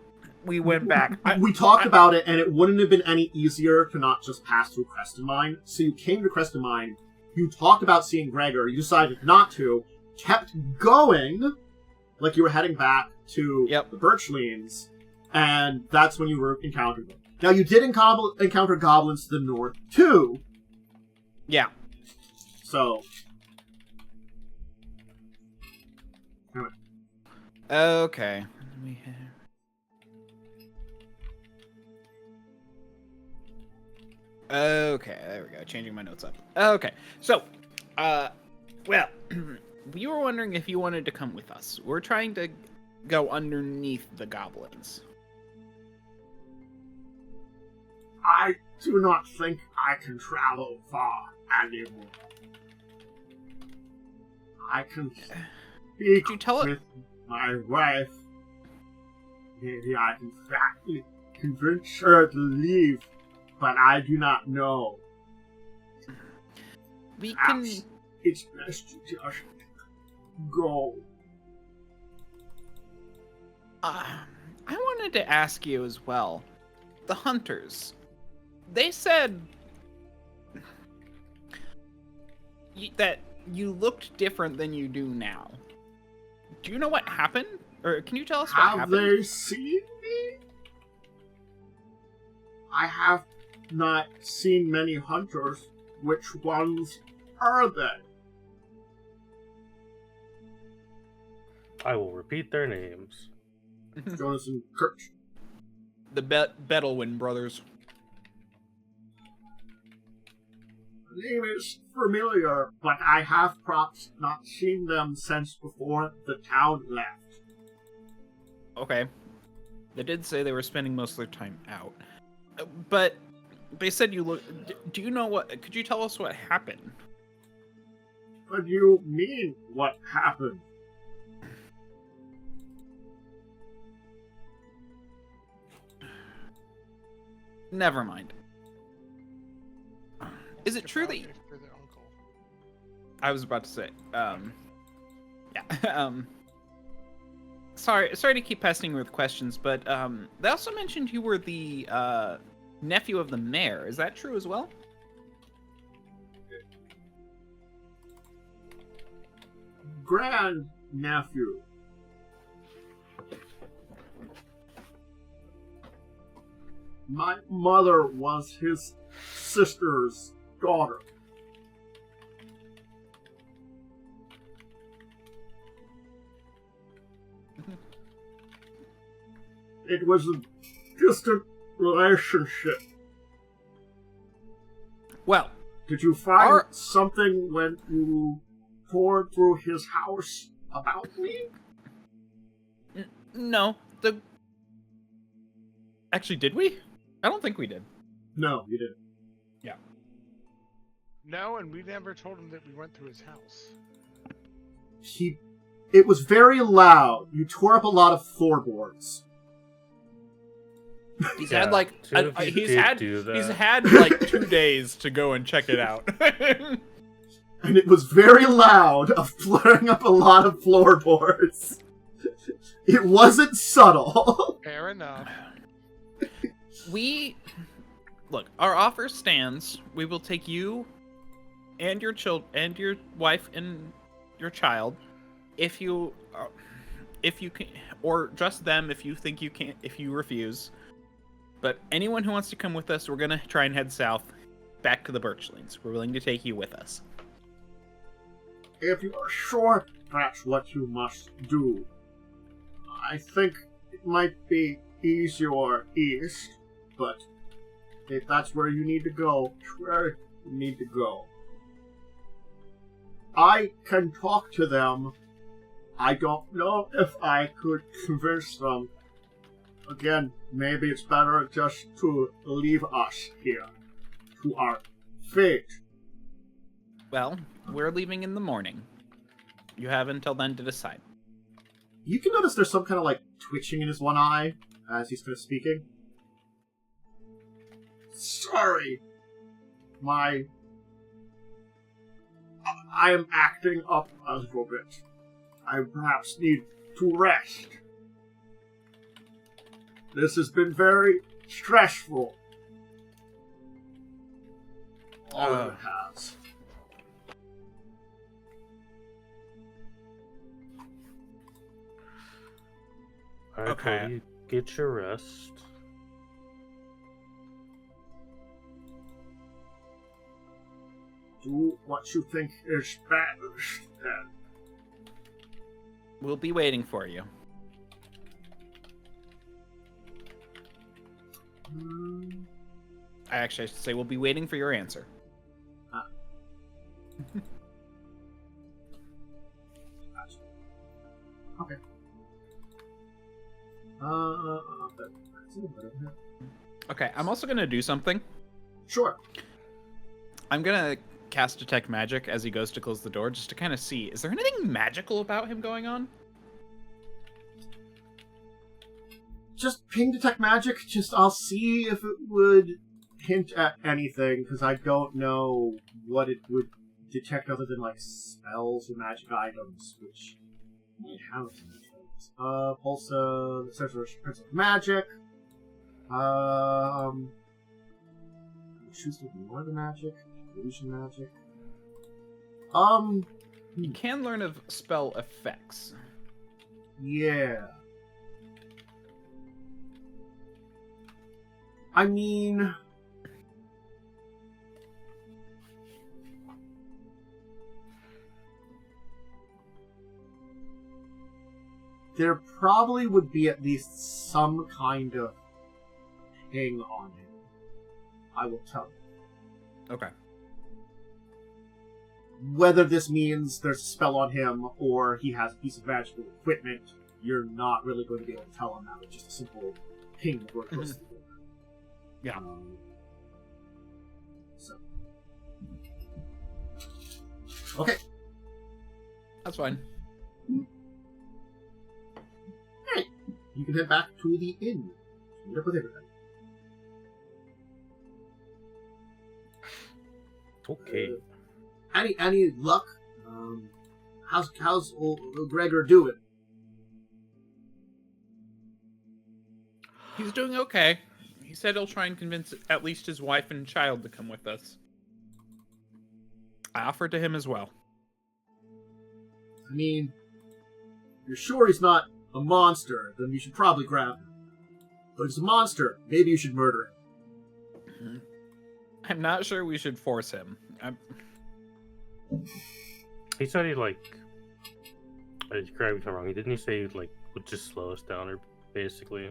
we went back. We talked about it, and it wouldn't have been any easier to not just pass through Creston Mine. So you came to Creston Mine, you talked about seeing Gregor, you decided not to, kept going, like you were heading back to the Birchlings, and that's when you encountered them. Now, you did encounter goblins to the north, too. Yeah. So... Okay. Okay, there we go. Changing my notes up. Okay, so, well, we were wondering if you wanted to come with us. We're trying to go underneath the goblins. I do not think I can travel far anymore. I can speak with my wife. Maybe I can convince her to leave, but I do not know. Perhaps it's best to just go. I wanted to ask you as well. The hunters, they said that you looked different than you do now. Do you know what happened? Or can you tell us what happened? Have they seen me? I have not seen many hunters. Which ones are they? I will repeat their names. Jonas and Kirch. The Bedouin brothers. The name is familiar, but I have perhaps not seen them since before the town left. Okay. They did say they were spending most of their time out. But they said you look... Do you know what... Could you tell us what happened? What do you mean, what happened? Never mind. Is it true that... I was about to say, yeah, sorry to keep pestering you with questions, but they also mentioned you were the nephew of the mayor. Is that true as well? Grand nephew. My mother was his sister's daughter. It was a distant relationship. Well, did you find something when you poured through his house about me? No. Actually, did we? I don't think we did. No, you didn't. Yeah. No, and we never told him that we went to his house. It was very loud. You tore up a lot of floorboards. He's had like he's had 2 days to go and check it out. And it was very loud of flaring up a lot of floorboards. It wasn't subtle. Fair enough. Look, our offer stands. We will take you and your and your wife and your child if you can, or just them if you think you can't, if you refuse. But anyone who wants to come with us, we're gonna try and head south, back to the Birchlings. We're willing to take you with us. If you are sure that's what you must do, I think it might be easier east, but if that's where you need to go, it's where you need to go. I can talk to them. I don't know if I could convince them. Again, maybe it's better just to leave us here to our fate. Well, we're leaving in the morning. You have until then to decide. You can notice there's some kind of twitching in his one eye as he's kind of speaking. Sorry. I am acting up a little bit. I perhaps need to rest. This has been very stressful. All of it has. Alright, Okay. well, you get your rest. Do what you think is best, then. We'll be waiting for you. I should say we'll be waiting for your answer. Gotcha. Okay. Okay, I'm also gonna do something. Sure. I'm gonna cast Detect Magic as he goes to close the door, just to kind of see, is there anything magical about him going on? Just ping Detect Magic. I'll see if it would hint at anything, because I don't know what it would detect other than spells or magic items, which might have some things. Pulsa, the Sorcerer Prince of Magic. Choose to ignore the magic. Illusion magic. You can learn of spell effects. Yeah. I mean, there probably would be at least some kind of ping on him. I will tell you. Okay. Whether this means there's a spell on him or he has a piece of magical equipment, you're not really going to be able to tell on that with just a simple ping that we're close to the door. Yeah. So. Okay. That's fine. Hey, you can head back to the inn. Meet up with everybody. Okay. Any luck? How's old Gregor doing? He's doing okay. He said he'll try and convince at least his wife and child to come with us. I offered to him as well. I mean, if you're sure he's not a monster, then you should probably grab him. But if he's a monster, maybe you should murder him. I'm not sure we should force him. He said he correct me if I'm wrong. Didn't he say he would just slow us down, or basically?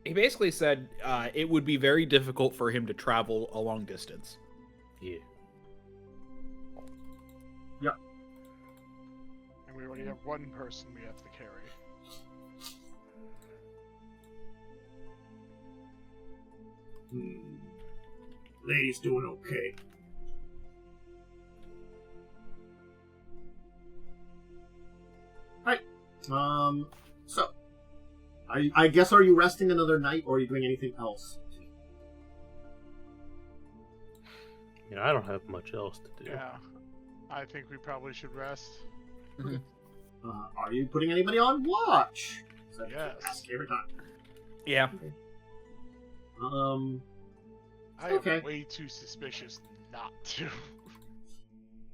He basically said it would be very difficult for him to travel a long distance. Yeah. Yeah. And we already have one person we have to carry. Lady's doing okay. Alright. So. I guess, are you resting another night, or are you doing anything else? Yeah, I don't have much else to do. Yeah. I think we probably should rest. Are you putting anybody on watch? So Yes. Ask every time. Yeah. I Okay. am way too suspicious not to.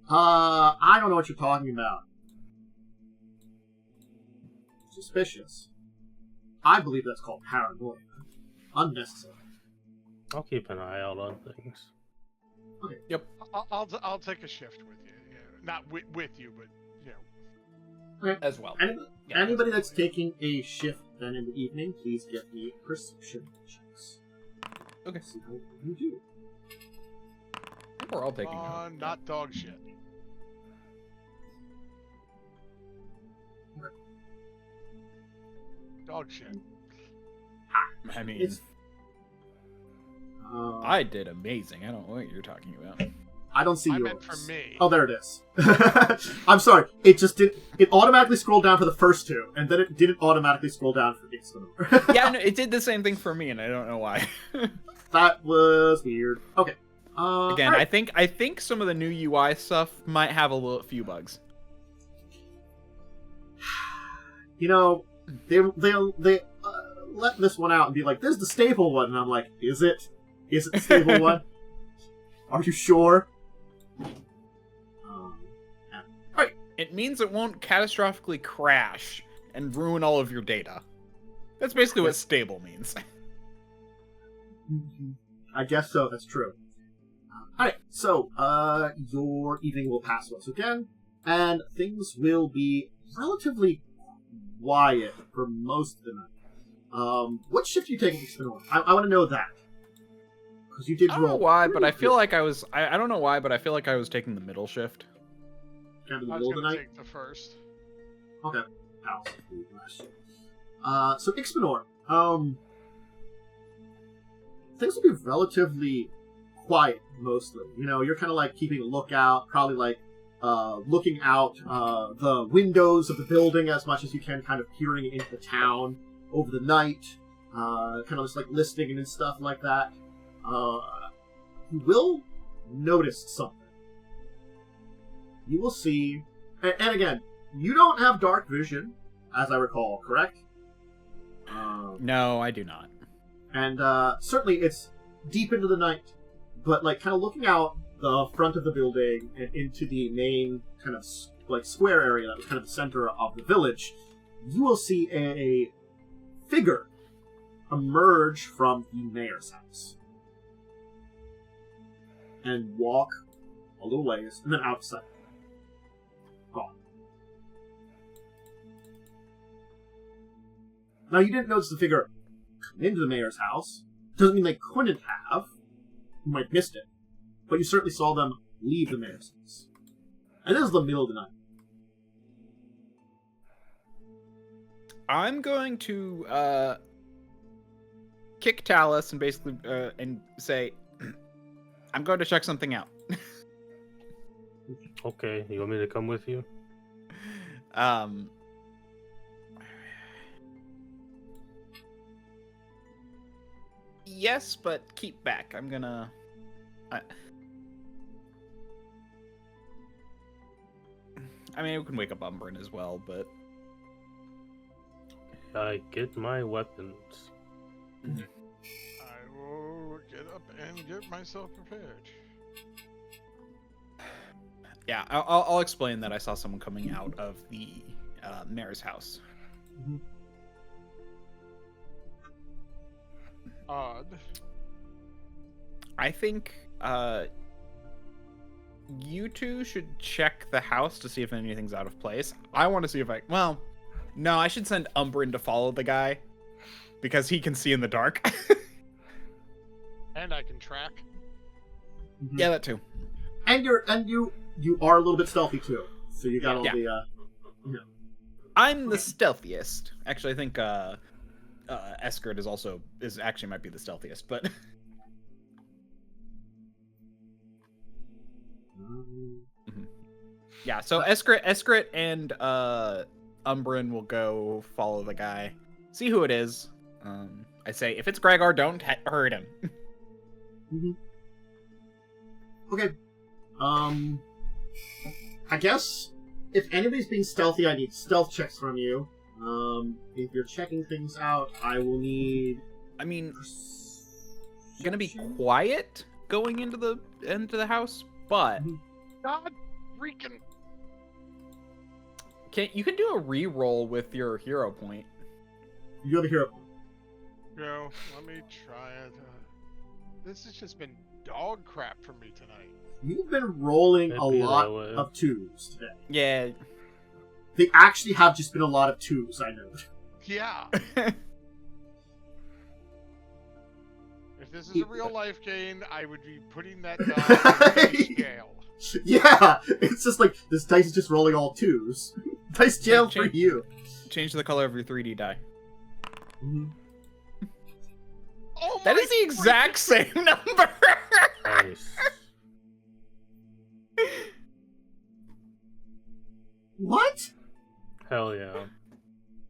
I don't know what you're talking about. Suspicious. I believe that's called paranoia. Unnecessary. I'll keep an eye out on things. Okay. Yep. I'll take a shift with you. Not with you, but Okay. As well. Anybody that's taking a shift then in the evening, please get me perception checks. Okay. See how you do. I think we're all taking it. not dog shit. Dog shit. I mean, It's- I did amazing. I don't know what you're talking about. I don't see I yours. meant for me. Oh, there it is. I'm sorry. It just did. It automatically scrolled down for the first two, and then it didn't automatically scroll down for Ixbanor. Yeah, no, it did the same thing for me, and I don't know why. That was weird. Okay. Again, alright. I think some of the new UI stuff might have a few bugs. You know, they let this one out and be like, "This is the stable one," and I'm like, "Is it? Is it the stable one? Are you sure?" Yeah. It means it won't catastrophically crash and ruin all of your data. That's basically what stable means. I guess so. That's true. Alright, so your evening will pass once again, and things will be relatively quiet for most of the night. What shift are you taking, Ixbanor? I want to know that. Because you did I don't know roll why, but I pretty feel good. like I was. I don't know why, but I feel like I was taking the middle shift. Kind of in the I middle was of the gonna night. take the first. Okay. So Ixbanor, things will be relatively quiet mostly. You know, you're kind of like keeping a lookout, probably like looking out the windows of the building as much as you can, kind of peering into the town over the night, kind of just like listening and stuff like that. You will notice something. You will see, and again, you don't have dark vision, as I recall, correct? No, I do not. And certainly it's deep into the night, but like kind of looking out the front of the building and into the main kind of like square area that was kind of the center of the village, you will see a figure emerge from the mayor's house and walk a little ways and then outside. Gone. Now you didn't notice the figure come into the mayor's house. Doesn't mean they couldn't have. You might have missed it. But you certainly saw them leave the mayor's house. And this is the middle of the night. I'm going to kick Talas and basically and say, I'm going to check something out. Okay, you want me to come with you? Yes, but keep back. I'm gonna. I mean, we can wake up Umbrin as well, but I get my weapons. I will get up and get myself prepared. Yeah, I'll explain that I saw someone coming out of the mayor's house. Odd. I think you two should check the house to see if anything's out of place. I want to see if well, no, I should send Umbrin to follow the guy because he can see in the dark. And I can track. Yeah, that too. And you are a little bit stealthy too. So you got all the I'm the stealthiest. Actually, I think Eskret is actually might be the stealthiest, but yeah. So Eskret and Umbrin will go follow the guy, see who it is. I say if it's Gregor, don't hurt him. Okay. I guess if anybody's being stealthy, I need stealth checks from you. If you're checking things out, I will need. I mean, gonna be quiet going into the house, but God freaking. You can do a re-roll with your hero point. You have a hero point. No, let me try it. This has just been dog crap for me tonight. You've been rolling It'd a be lot that way. of 2s today. Yeah. They actually have just been a lot of 2s, I know. Yeah. If this is a real life game, I would be putting that die on scale. Yeah, it's just like this dice is just rolling all 2s. Dice jail for you. Change the color of your 3D die. Oh That my is the exact same number. Nice. What? Hell yeah.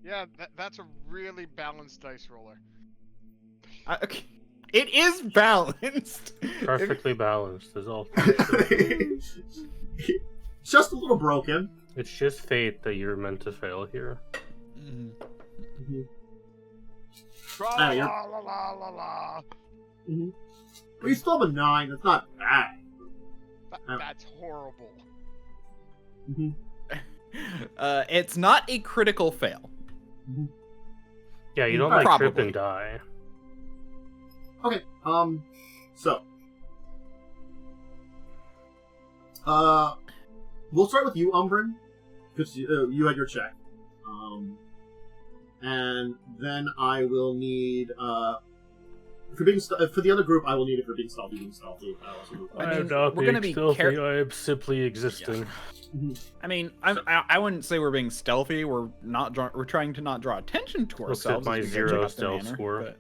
Yeah, that's a really balanced dice roller. Okay. It is balanced. Perfectly balanced is all. Just a little broken. It's just fate that you're meant to fail here. La you're- la la la la la. But you still have a 9. That's not bad. That's horrible. It's not a critical fail. Yeah, you don't Probably. like trip and die. Okay, so. We'll start with you, Umbrin, because you had your check. And then I will need, for the other group, I will need it for being stealthy. I mean, I'm not we're being gonna be stealthy, care- I am simply existing. I mean, I wouldn't say we're being stealthy. We're trying to not draw attention to Look at ourselves. my as we go 0 check out the stealth manor, score. but-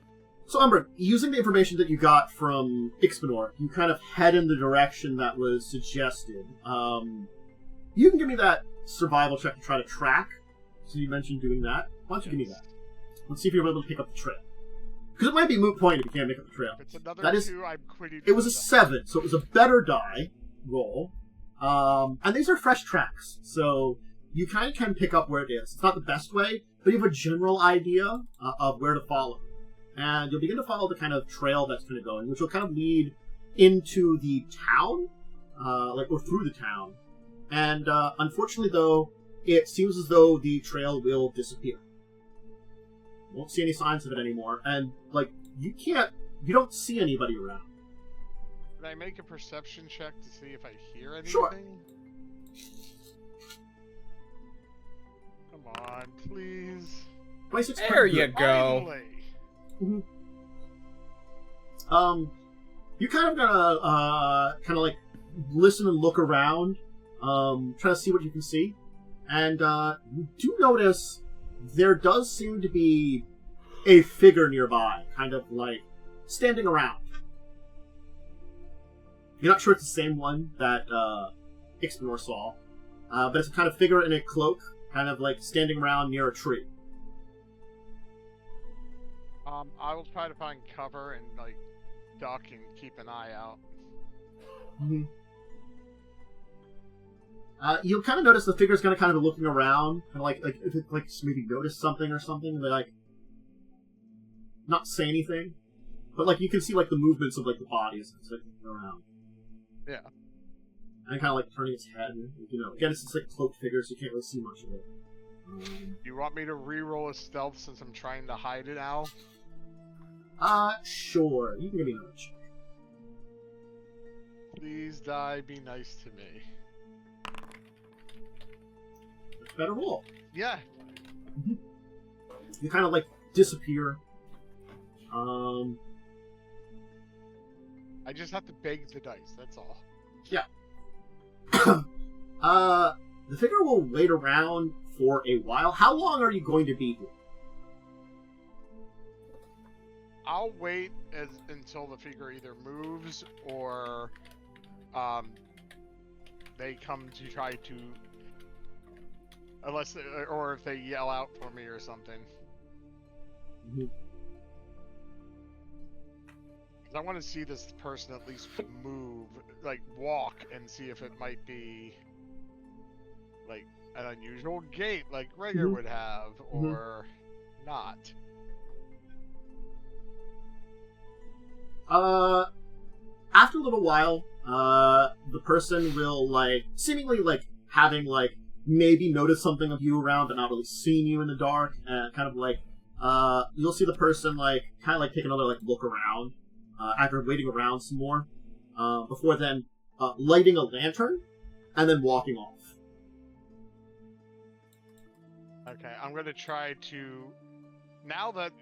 So, Umbrin, using the information that you got from Ixbanor, you kind of head in the direction that was suggested. You can give me that survival check to try to track. So you mentioned doing that. Why don't you give me that? Let's see if you're able to pick up the trail. Because it might be a moot point if you can't make up the trail. If it's another That is- 2, I'm quitting. It was a 7, so it was a better die roll. And these are fresh tracks, so you kind of can pick up where it is. It's not the best way, but you have a general idea of where to follow. And you'll begin to follow the kind of trail that's kind of going, which will kind of lead into the town, or through the town. And unfortunately, though, it seems as though the trail will disappear. Won't see any signs of it anymore, and you don't see anybody around. Can I make a perception check to see if I hear anything? Sure. Come on, please. 26 There pretty you good. go. Finally. You kind of gotta listen and look around, try to see what you can see, and you do notice there does seem to be a figure nearby, kind of standing around. You're not sure it's the same one that Ixbanor saw, but it's a kind of figure in a cloak, kind of standing around near a tree. I will try to find cover and duck and keep an eye out. You'll kind of notice the figure's gonna kind of be looking around, kind of if it maybe noticed something or something, and they're not say anything, but like you can see like the movements of like the bodies it's like around. Yeah. And kind of like turning its head. You know, again, it's just like cloaked figure, so you can't really see much of it. You want me to re-roll a stealth since I'm trying to hide it now? Sure. You can give me another check. Please die, be nice to me. Better roll. Yeah. You kind of like disappear. I just have to beg the dice, that's all. Yeah. The figure will wait around for a while. How long are you going to be here? I'll wait until the figure either moves or they come to try to, or if they yell out for me or something. Mm-hmm. I want to see this person at least move, like walk, and see if it might be like an unusual gait like Gregor would have, or not. After a little while, the person will like seemingly like having like maybe noticed something of you around, but not really seeing you in the dark, and kind of like you'll see the person like kind of like take another like look around. After waiting around some more, before then lighting a lantern, and then walking off. Okay, I'm going to try to, now that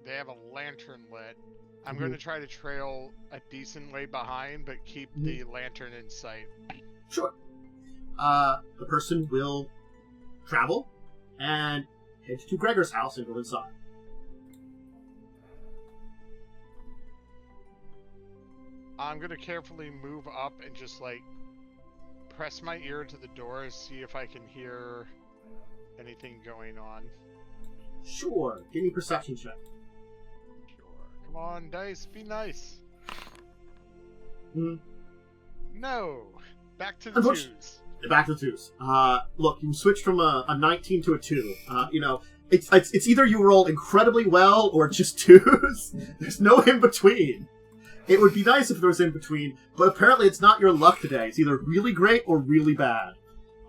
they have a lantern lit, I'm going to try to trail a decent way behind, but keep the lantern in sight. Sure. The person will travel, and head to Gregor's house and go inside. I'm going to carefully move up and just, like, press my ear to the door and see if I can hear anything going on. Sure. Give me a perception check. Sure. Come on, dice, be nice. Mm. No! Back to the twos. Back to the twos. Look, you switched from a 19 to a 2. You know, it's either you roll incredibly well or just twos. There's no in between. It would be nice if there was in between, but apparently it's not your luck today. It's either really great or really bad.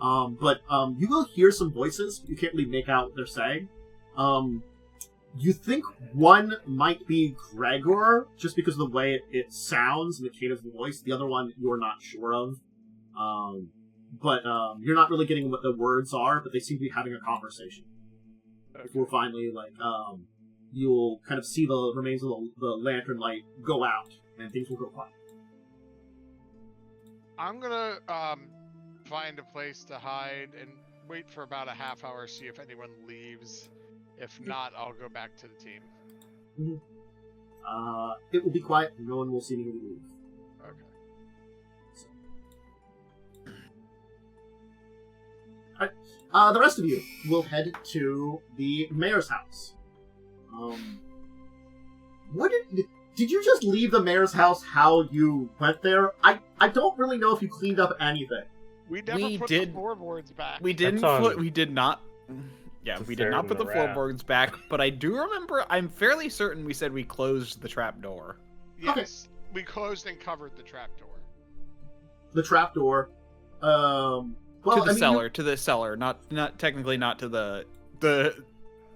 But you will hear some voices. You can't really make out what they're saying. You think one might be Gregor, just because of the way it sounds and the cadence of the voice. The other one you're not sure of. But you're not really getting what the words are, but they seem to be having a conversation. Okay. Before finally, like, you'll kind of see the remains of the lantern light go out, and things will go quiet. I'm gonna find a place to hide and wait for about a half hour, see if anyone leaves. If not, I'll go back to the team. Mm-hmm. It will be quiet. No one will seemingly leave. Okay. Alright. The rest of you will head to the mayor's house. What did you just leave the mayor's house how you went there? I don't really know if you cleaned up anything. We never put the floorboards back. We did not. Yeah, we did not put the floorboards back, but I do remember, I'm fairly certain we said we closed the trap door. Yes, okay. We closed and covered the trap door. The trap door. Well, to the cellar, not technically not to the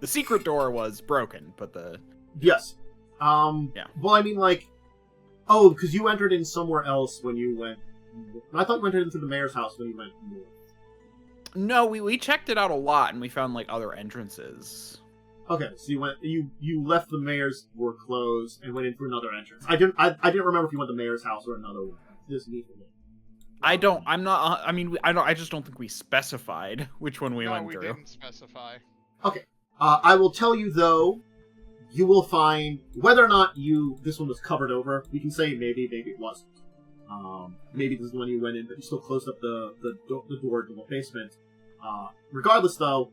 secret door was broken, but the... Yes. Yeah. Well, I mean, like... Oh, because you entered in somewhere else when you went... I thought you entered into the mayor's house when you went north. No, we checked it out a lot, and we found, like, other entrances. Okay, so you left the mayor's door closed and went in through another entrance. I didn't remember if you went to the mayor's house or another one. This needs to be. I just don't think we specified which one we went through. No, we didn't specify. Okay. I will tell you, though, you will find, whether or not this one was covered over, we can say maybe it wasn't. Maybe this is the one you went in, but you still closed up the door to the basement. Regardless, though,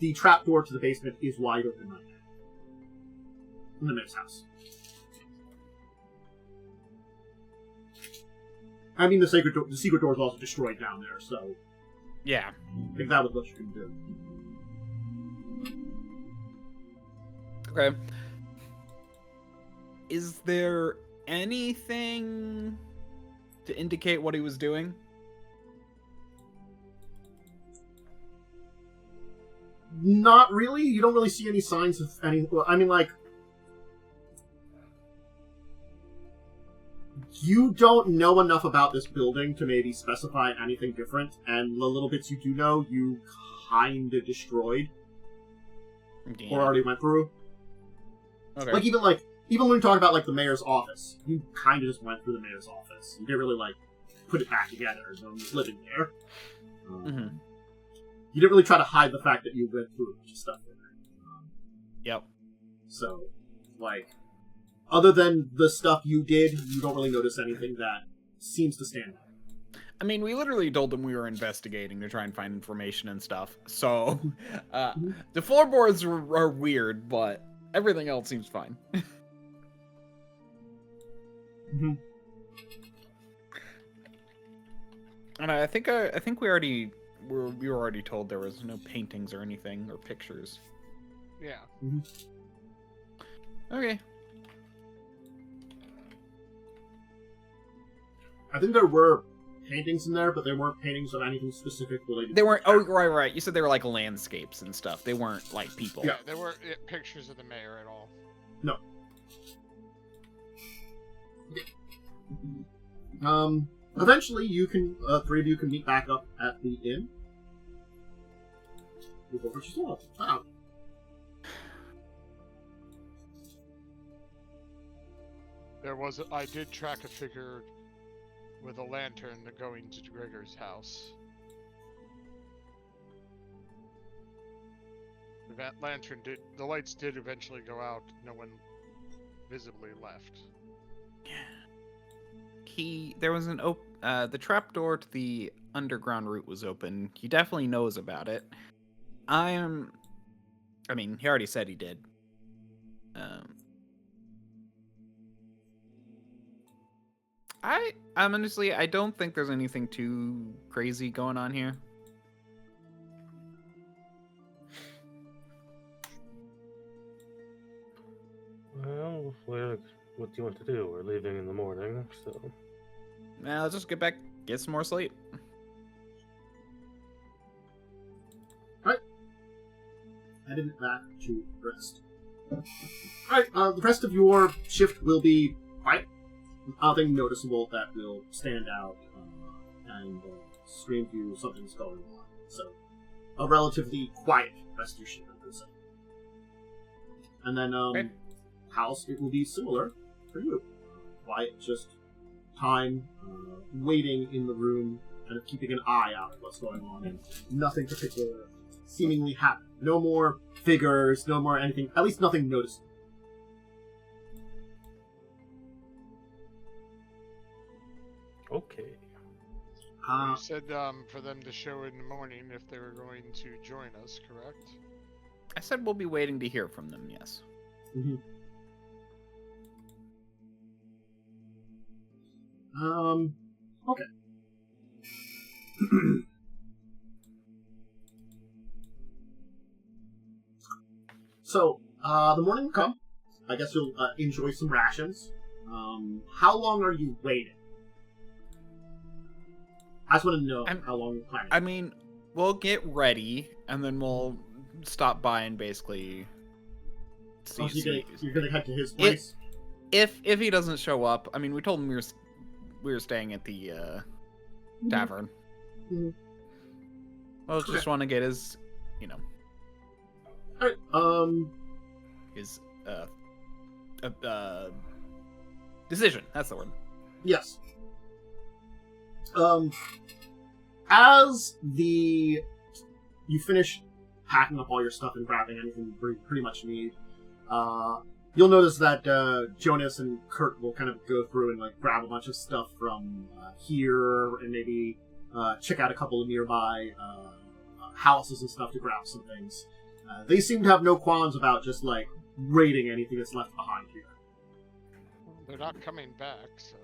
the trap door to the basement is wide open right now. In the mayor's house. I mean, the secret door is also destroyed down there, so... Yeah. I think that was what you can do. Okay. Is there anything to indicate what he was doing? Not really. You don't really see any signs of any... Well, I mean, like... You don't know enough about this building to maybe specify anything different, and the little bits you do know, you kinda destroyed. Damn. Or already went through. Okay. Even when we talk about, like, the mayor's office, you kinda just went through the mayor's office. You didn't really, like, put it back together as though you were living there. Mm-hmm. You didn't really try to hide the fact that you went through a bunch of stuff there. Yep. So, like, other than the stuff you did, you don't really notice anything that seems to stand out. I mean, we literally told them we were investigating to try and find information and stuff. So, the floorboards are weird, but everything else seems fine. Mm-hmm. And I think we were already told there was no paintings or anything or pictures. Yeah. Mm-hmm. Okay. I think there were paintings in there, but they weren't paintings of anything specific related. They weren't. Oh, right. You said they were like landscapes and stuff. They weren't like people. Yeah. There weren't pictures of the mayor at all. No. Eventually, you can, three of you can meet back up at the inn. Move over to Swap. Wow. I did track a figure with a lantern going to Gregor's house. The lights did eventually go out. No one visibly left. There was the trapdoor to the underground route was open. He definitely knows about it. I mean, he already said he did. I'm honestly, I don't think there's anything too crazy going on here. Well, what do you want to do? We're leaving in the morning, so... Now let's just get some more sleep. Alright. Headed back to rest. Alright, the rest of your shift will be quiet. Nothing noticeable that will stand out and scream to you something's going on. So, a relatively quiet rest of your shift, I would say. And then, Okay. house, it will be similar for you. Quiet, just time, waiting in the room, kind of keeping an eye out at what's going on, and nothing particular seemingly happening. No more figures, no more anything, at least nothing noticeable. Okay. You said for them to show in the morning if they were going to join us, correct? I said we'll be waiting to hear from them, yes. Mm-hmm. Okay. So, the morning will come. I guess you'll enjoy some rations. How long are you waiting? I just want to know how long you're planning. I mean, we'll get ready, and then we'll stop by and basically see. You're gonna head to his place? If he doesn't show up, I mean, we told him we were staying at the tavern. Mm-hmm. Well, just want to get his, Alright, his decision. That's the word. yes. As you finish packing up all your stuff and grabbing anything you pretty much need, you'll notice that Jonas and Kurt will kind of go through and like grab a bunch of stuff from here and maybe check out a couple of nearby houses and stuff to grab some things. They seem to have no qualms about just like raiding anything that's left behind here. They're not coming back, so...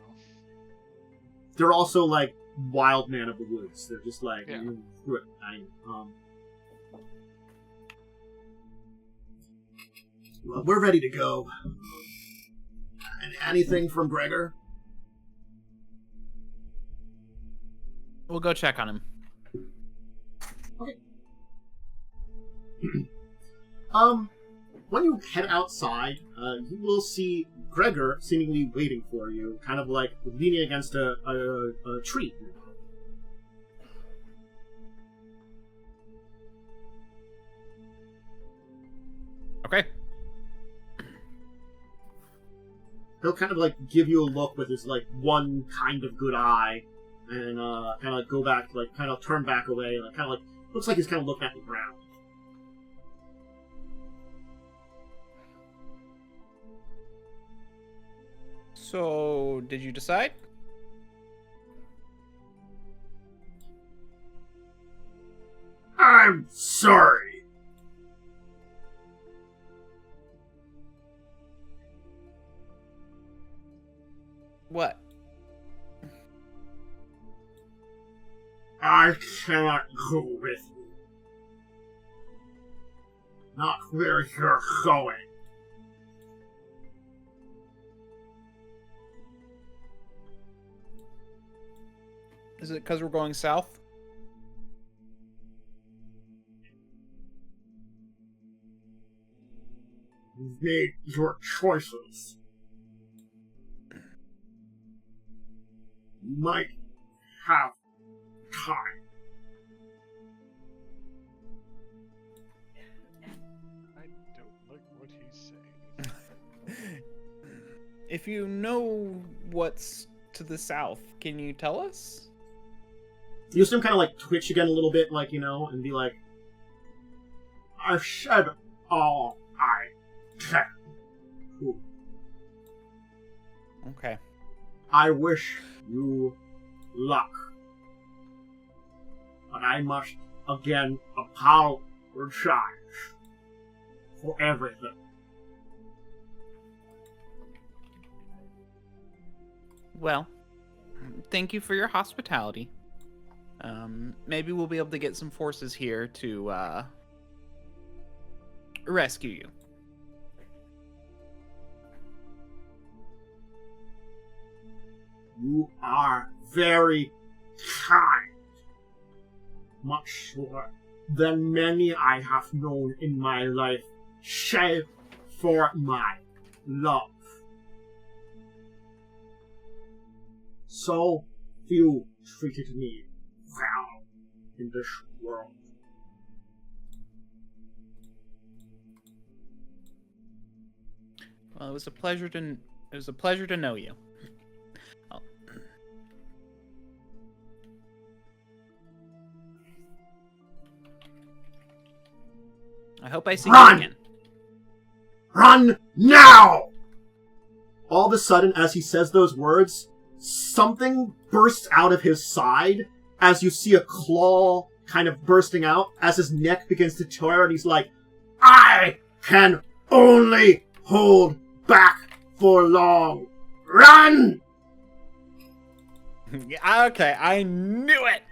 They're also like wild man of the woods. They're just like, screw it. Well, we're ready to go. anything from Gregor? We'll go check on him. Okay. When you head outside, you will see Gregor seemingly waiting for you, kind of like leaning against a tree. Okay. He'll kind of like give you a look with his like one kind of good eye, and kind of like go back, like kind of turn back away, like kind of like looks like he's kind of looking at the ground. So, did you decide? I'm sorry. What? I cannot go with you. Not where you're going. Is it because we're going south? You've made your choices. You might have time. I don't like what he's saying. If you know what's to the south, can you tell us? You see him kind of like twitch again a little bit, like, you know, and be like, I've said all I can. Ooh. Okay. I wish you luck. But I must again apologize for everything. Well, thank you for your hospitality. Maybe we'll be able to get some forces here to rescue you. You are very kind. Much more than many I have known in my life, save for my love. So few treated me well in this world. Well, it was a pleasure to know you. Oh. I hope I see you again. Run now! All of a sudden, as he says those words, something bursts out of his side as you see a claw kind of bursting out as his neck begins to tear, and he's like, I can only hold back for long. Run! Okay, I knew it!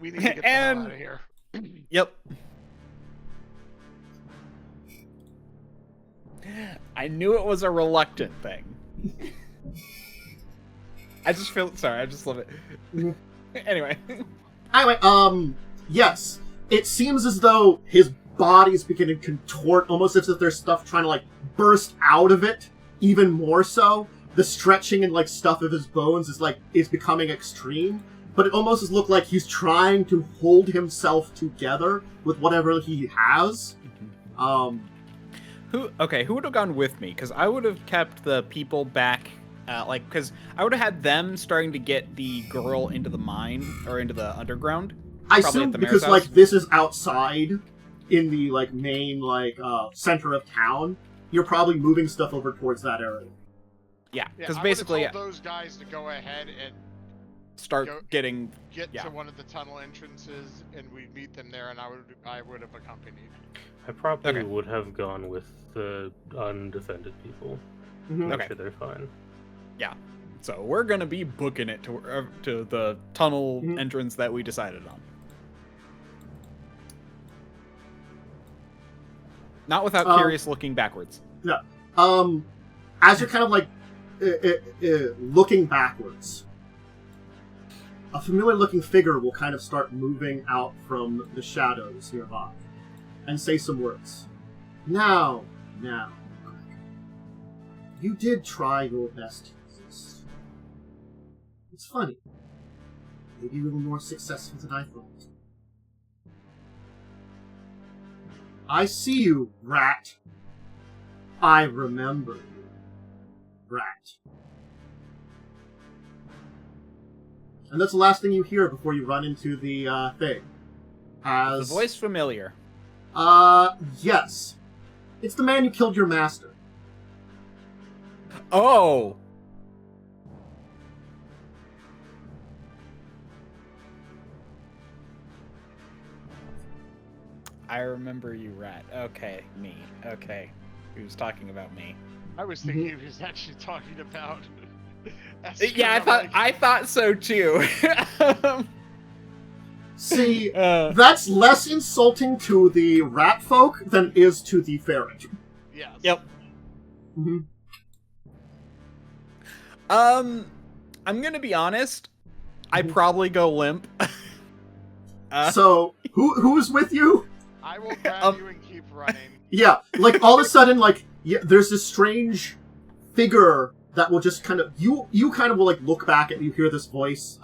We need to get the hell out of here. Yep. I knew it was a reluctant thing. I just love it. Anyway, yes. It seems as though his body's beginning to contort, almost as if there's stuff trying to, like, burst out of it, even more so. The stretching and, like, stuff of his bones is becoming extreme, but it almost has looked like he's trying to hold himself together with whatever he has. Who would have gone with me? Because I would have kept the people back, because I would have had them starting to get the girl into the mine, or into the underground. I assume because, like, this is outside in the, like, main, like, center of town, you're probably moving stuff over towards that area. Yeah, because I basically... told those guys to go ahead and get to one of the tunnel entrances, and we'd meet them there, and I would have accompanied. I probably would have gone with the undefended people. Mm-hmm. Okay, they're fine. Yeah, so we're gonna be booking it to the tunnel entrance that we decided on. Not without curious looking backwards. Yeah. as you're kind of like looking backwards, a familiar-looking figure will kind of start moving out from the shadows nearby and say some words. Now, you did try your best to resist. It's funny. Maybe a little more successful than I thought. I see you, rat. I remember you, rat. And that's the last thing you hear before you run into the thing. The voice familiar. Yes. It's the man who killed your master. Oh! I remember you, rat. Okay, me. Okay. He was talking about me. I was thinking he was actually talking about... Yeah, I thought so too. See, that's less insulting to the rat folk than is to the ferret. Yes. Yep. Mm-hmm. I'm gonna be honest. I probably go limp. So, who's with you? I will grab you and keep running. Yeah, like all of a sudden, like there's this strange figure that will just kind of you kind of will like look back and you hear this voice.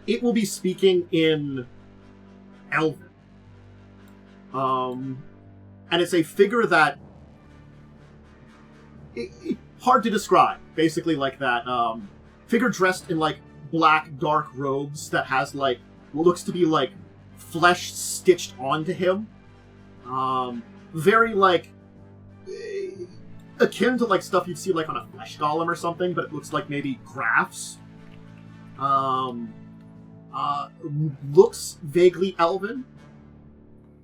It will be speaking in Elven. And it's a figure that hard to describe. Basically, like that figure dressed in like black dark robes that has like what looks to be like flesh stitched onto him. Very like akin to like stuff you'd see like on a flesh golem or something, but it looks like maybe graphs. Looks vaguely elven.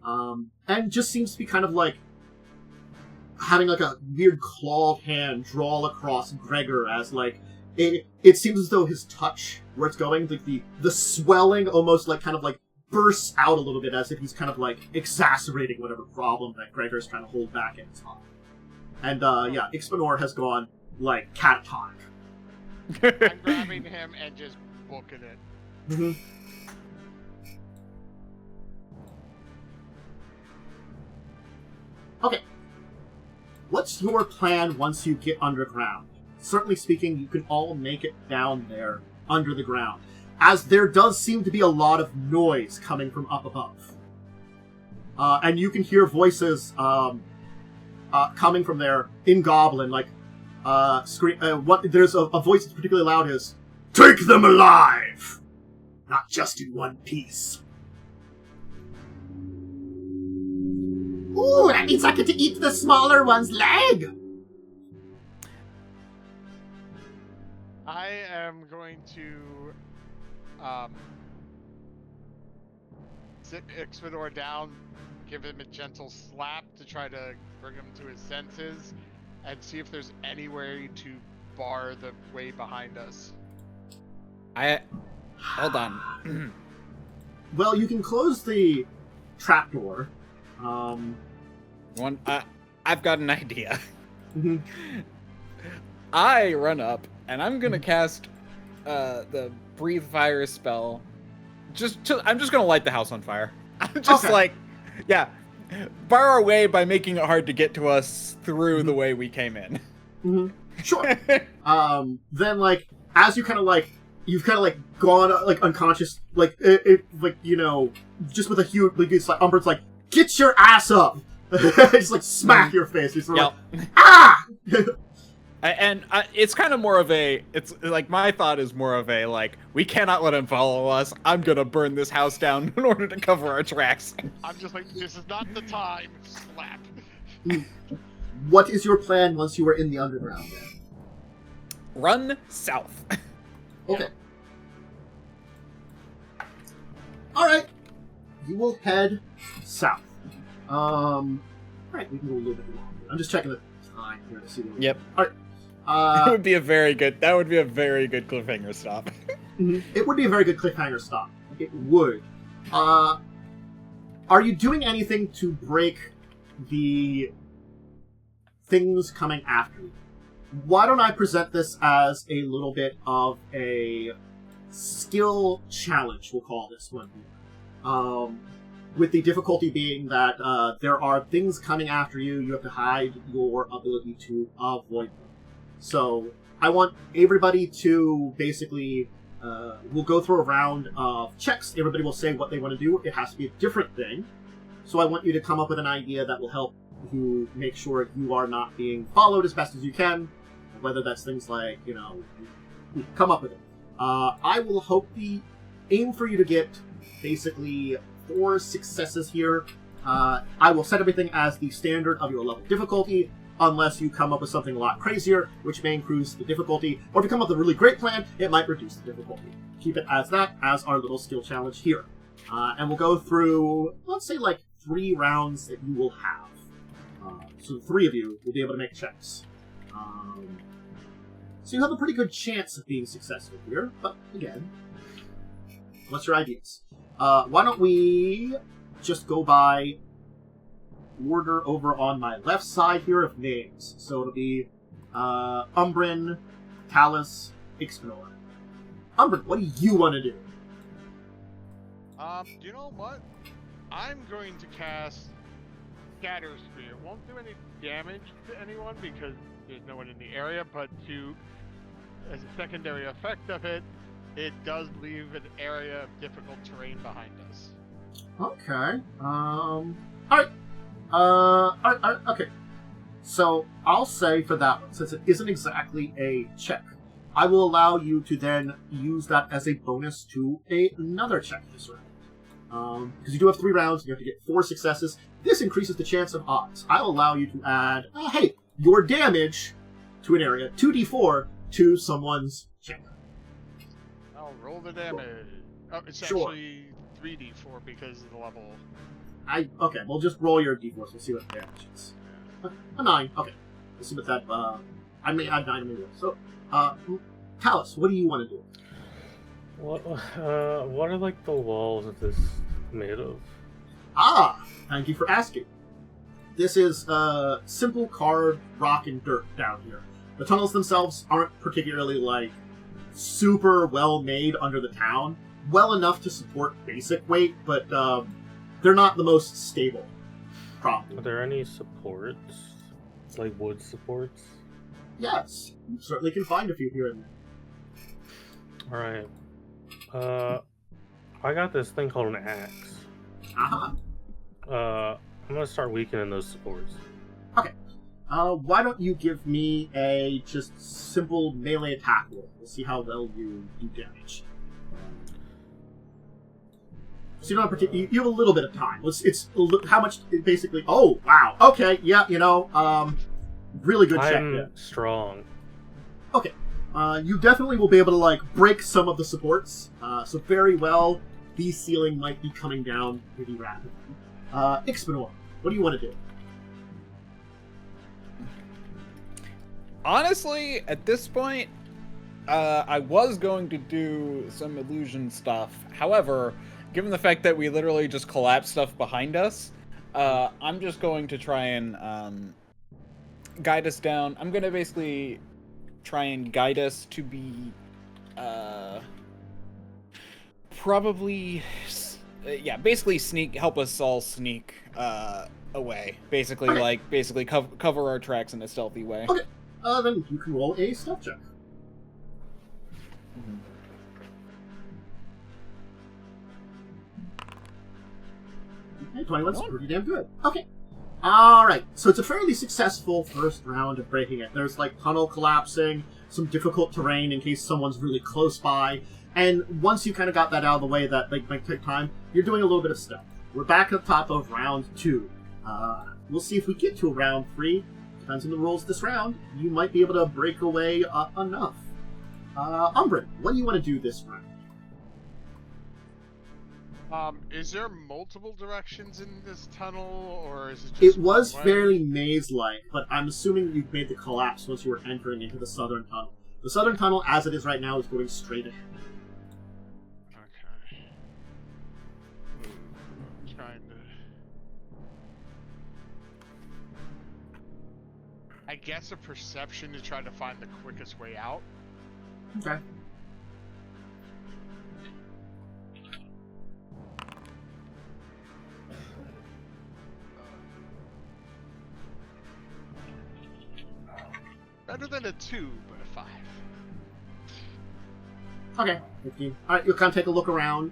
And just seems to be kind of like having like a weird clawed hand drawl across Gregor as like it seems as though his touch, where it's going, like the swelling almost like kind of like bursts out a little bit as if he's kind of like exacerbating whatever problem that Gregor's trying to hold back in his heart. And yeah, Ixbanor has gone like catatonic. I'm grabbing him and just booking it. Mm-hmm. Okay. What's your plan once you get underground? Certainly speaking, you can all make it down there under the ground, as there does seem to be a lot of noise coming from up above. And you can hear voices coming from there in Goblin, like, there's a voice that's particularly loud is, "Take them alive! Not just in one piece." Ooh, that means I get to eat the smaller one's leg! I am going to sit Ixbanor down, give him a gentle slap to try to bring him to his senses, and see if there's any way to bar the way behind us. Hold on. Well, you can close the trapdoor. I've got an idea. Mm-hmm. I run up and I'm gonna cast the breathe fire spell. I'm just gonna light the house on fire. I'm just Okay. bar our way by making it hard to get to us through the way we came in. Mm-hmm. Sure. Then, like, as you kind of like, you've kind of like gone like unconscious, like like you know, just with a huge, like, it's like Umbrin's like, "Get your ass up!" Just like smack your face. You're sort of like, ah! And it's kind of more of it's like my thought is more of a like, we cannot let him follow us. I'm gonna burn this house down in order to cover our tracks. I'm just like, this is not the time. Slap. What is your plan once you are in the underground then? Run south. Okay. Alright. You will head south. Alright, we can go a little bit longer. I'm just checking the time here to see what Yep. Alright. That would be a very good cliffhanger stop. It would be a very good cliffhanger stop. It would. Are you doing anything to break the things coming after you. Why don't I present this as a little bit of a skill challenge, we'll call this one. With the difficulty being that there are things coming after you, you have to hide your ability to avoid them. So I want everybody to basically, we'll go through a round of checks. Everybody will say what they want to do. It has to be a different thing. So I want you to come up with an idea that will help you make sure you are not being followed as best as you can. Whether that's things like, come up with it. I will aim for you to get basically 4 successes here. I will set everything as the standard of your level difficulty, unless you come up with something a lot crazier, which may increase the difficulty. Or if you come up with a really great plan, it might reduce the difficulty. Keep it as that, as our little skill challenge here. And we'll go through, let's say, 3 rounds that you will have. So the 3 of you will be able to make checks. So you have a pretty good chance of being successful here, but again, what's your ideas? Why don't we just go by order over on my left side here of names. So it'll be Umbrin, Talas, Ixbanor. Umbrin, what do you want to do? You know what? I'm going to cast Scatter Spear. It won't do any damage to anyone because there's no one in the area, but as a secondary effect of it, it does leave an area of difficult terrain behind us. Okay. Alright. Okay. So I'll say for that one, since it isn't exactly a check, I will allow you to then use that as a bonus to another check this round. Because you do have 3 rounds, you have to get 4 successes. This increases the chance of odds. I'll allow you to add, your damage to an area, 2d4 to someone's check. I'll roll the damage. Oh, it's Sure. actually 3d4 because of the level. Okay, we'll just roll your d4s. We'll see what the damage is. A 9. Okay. Let's see what that. I may add 9 to my roll. So, Talas, what do you want to do? What are the walls of this made of? Thank you for asking. This is simple carved rock and dirt down here. The tunnels themselves aren't particularly super well made under the town. Well enough to support basic weight, but they're not the most stable. Probably. Are there any supports? Wood supports? Yes. You certainly can find a few here and there. Alright. I got this thing called an axe. I'm gonna start weakening those supports. Okay. Why don't you give me a just simple melee attack roll? We'll see how well you do damage. So you don't have you have a little bit of time. It's how much basically. Oh wow. Okay. Yeah. Really good check. I'm strong. Okay. You definitely will be able to break some of the supports. So very well, the ceiling might be coming down pretty rapidly. Ixbanor, what do you want to do? Honestly, at this point, I was going to do some illusion stuff. However, given the fact that we literally just collapsed stuff behind us, I'm just going to try and guide us down. I'm going to basically try and guide us to be probably basically help us all sneak away. Basically, okay. Cover our tracks in a stealthy way. Okay. Then you can roll a stealth check. Mm-hmm. Okay, 21's pretty damn good. Okay. Alright, so it's a fairly successful first round of breaking it. There's tunnel collapsing, some difficult terrain in case someone's really close by, and once you kind of got that out of the way that might take time, you're doing a little bit of stealth. We're back at the top of round 2. We'll see if we get to round 3. Depends on the rules this round. You might be able to break away enough. Umbrin, what do you want to do this round? Is there multiple directions in this tunnel, or is it just It was one way? fairly maze-like, but I'm assuming you've made the collapse once you were entering into the southern tunnel. The southern tunnel, as it is right now, is going straight ahead. Okay. Trying to... I guess a perception to try to find the quickest way out. Okay. Better than a 2, but a 5. Okay. 15. Alright, you'll kind of take a look around,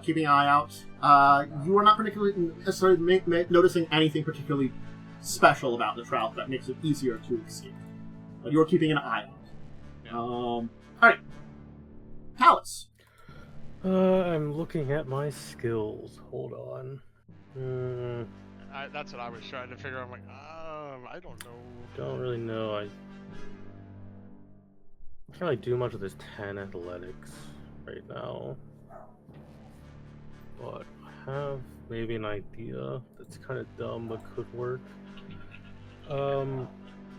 keeping an eye out. You are not particularly necessarily noticing anything particularly special about the trout that makes it easier to escape. But you're keeping an eye out. Yeah. Alright. Talas. I'm looking at my skills. Hold on. That's what I was trying to figure out. I'm like, I don't know. Don't really know. I can't really do much with this 10 athletics right now. But I have maybe an idea that's kind of dumb but could work.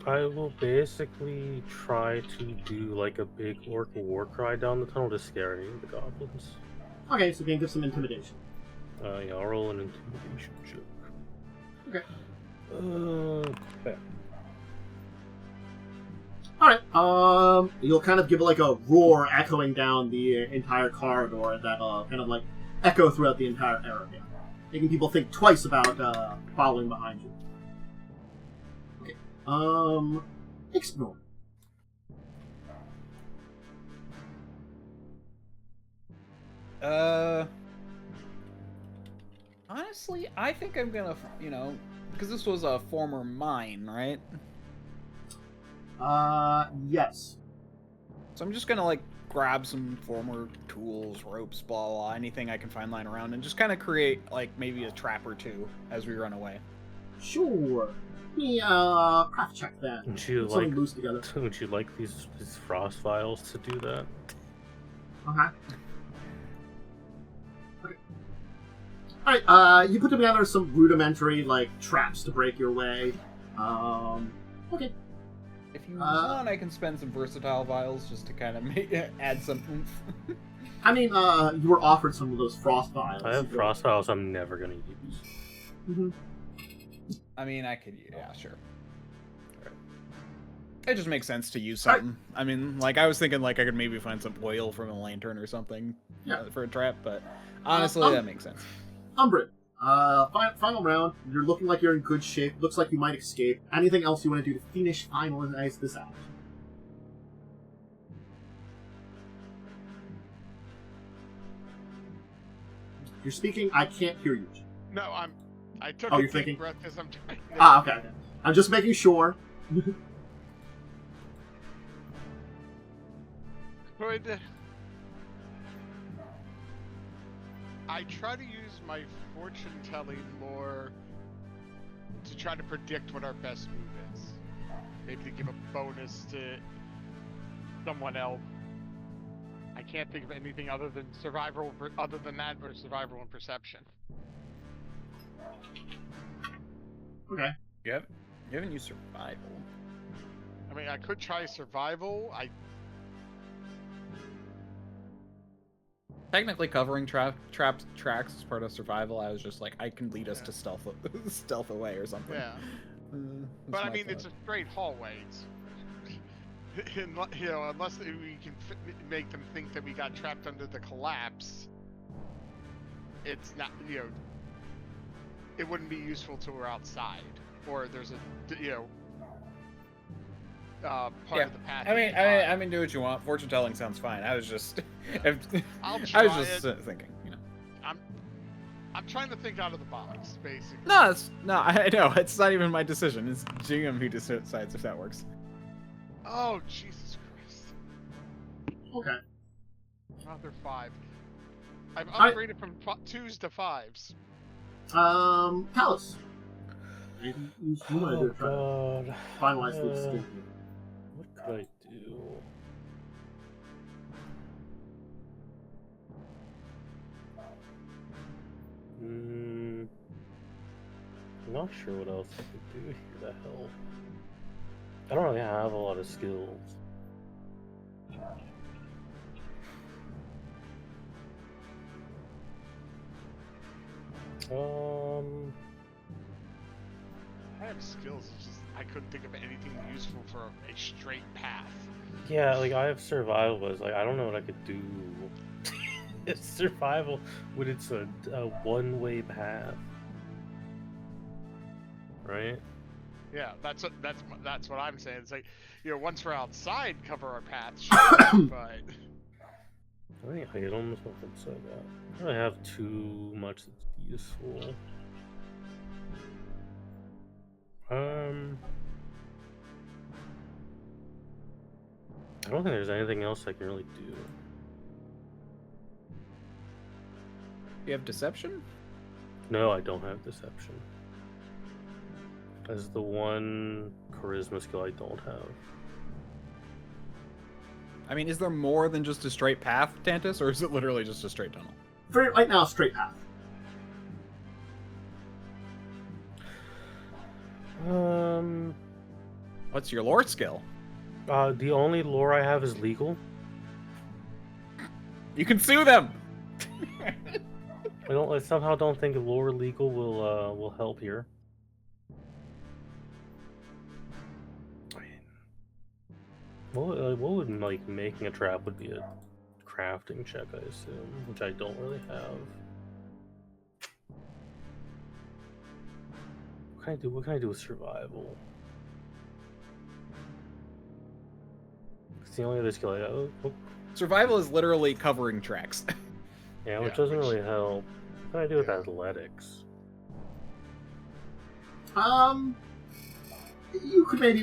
I will basically try to do like a big orc war cry down the tunnel to scare any of the goblins. Okay, so you can give some intimidation. Yeah, I'll roll an intimidation check. Okay. Okay. Alright, you'll kind of give like a roar echoing down the entire corridor that kind of like echo throughout the entire area, making people think twice about following behind you. Okay. Ixbanor. Honestly, I think I'm gonna, because this was a former mine, right? Yes. So I'm just gonna like grab some former tools, ropes, blah, blah, blah, anything I can find lying around, and just kind of create like maybe a trap or two as we run away. Sure. Let me craft check that. Would you Put something like? loose together. Would you like these frost vials to do that? Okay. Alright, you put together some rudimentary, like, traps to break your way. Okay. If you want, I can spend some versatile vials just to kind of add some oomph. I mean, you were offered some of those frost vials. I have frost vials I'm never gonna use. Mm-hmm. I mean, I could, yeah, sure. It just makes sense to use something. I mean, like, I was thinking, like, I could maybe find some oil from a lantern or something for a trap, but honestly, that makes sense. Umbrin, final round. You're looking like you're in good shape. Looks like you might escape. Anything else you want to do to finalize this out? You're speaking. I can't hear you. No, I took Oh, a you're deep thinking? breath as I'm trying to... Okay. I'm just making sure. I try to use my fortune telling more to try to predict what our best move is. Maybe to give a bonus to someone else. I can't think of anything other than survival, other than that, or survival and perception. Okay. You haven't used survival. I mean, I could try survival. Technically, covering trapped tracks is part of survival. I was just like, I can lead us to stealth away or something. Yeah. But I mean, it's a straight hallway. Unless we can make them think that we got trapped under the collapse, it's not. It wouldn't be useful till we're outside, or there's a part of the path. I mean, do what you want. Fortune telling sounds fine. I was just, I'll try. I was just thinking, I'm trying to think out of the box, basically. No, I know it's not even my decision. It's GM who decides if that works. Oh, Jesus Christ. Okay. Another 5. I've upgraded from 2s to 5s. Talas. You want to try to finalize the escape. What could I do? I'm not sure what else I could do here to help. I don't really have a lot of skills. I have skills, it's just I I couldn't think of anything useful for a straight path. Yeah, like I have survival, but it's like I don't know what I could do. It's survival when it's a one-way path, right? Yeah, that's what I'm saying. It's like, once we're outside, cover our path, sure, but Any items? What's like that? I don't really have too much that's useful. I don't think there's anything else I can really do. You have deception? No, I don't have deception. That's the one charisma skill I don't have. I mean, is there more than just a straight path, Tantus, or is it literally just a straight tunnel? Right now, straight path. What's your lore skill? The only lore I have is legal. You can sue them! I somehow don't think lore legal will help here. I mean, what would like making a trap would be a crafting check, I assume, which I don't really have. What can I do? What can I do with survival? It's the only other skill I have. Oh. Survival is literally covering tracks. Yeah, which doesn't really help. What can I do with athletics? You could maybe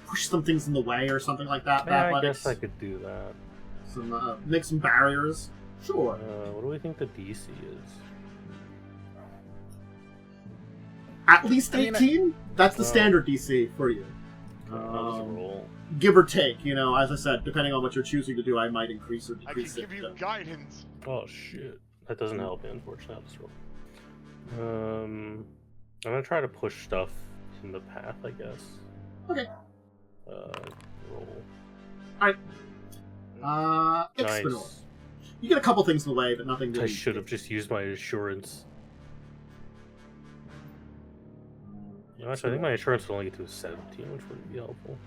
push some things in the way or something like that. Yeah, I athletics. guess I could do that. Make some barriers. Sure. What do we think the DC is? At least 18? That's the standard DC for you. How does it roll? Give or take, as I said, depending on what you're choosing to do, I might increase or I can decrease give you guidance. Oh shit. That doesn't help me, unfortunately. I'll just roll. I'm gonna try to push stuff in the path, I guess. Okay. Roll. Alright. Ixbanor. Nice. You get a couple things in the way, but nothing really. I should have just used my assurance. Actually, I think my assurance would only get to a 17, which wouldn't be helpful.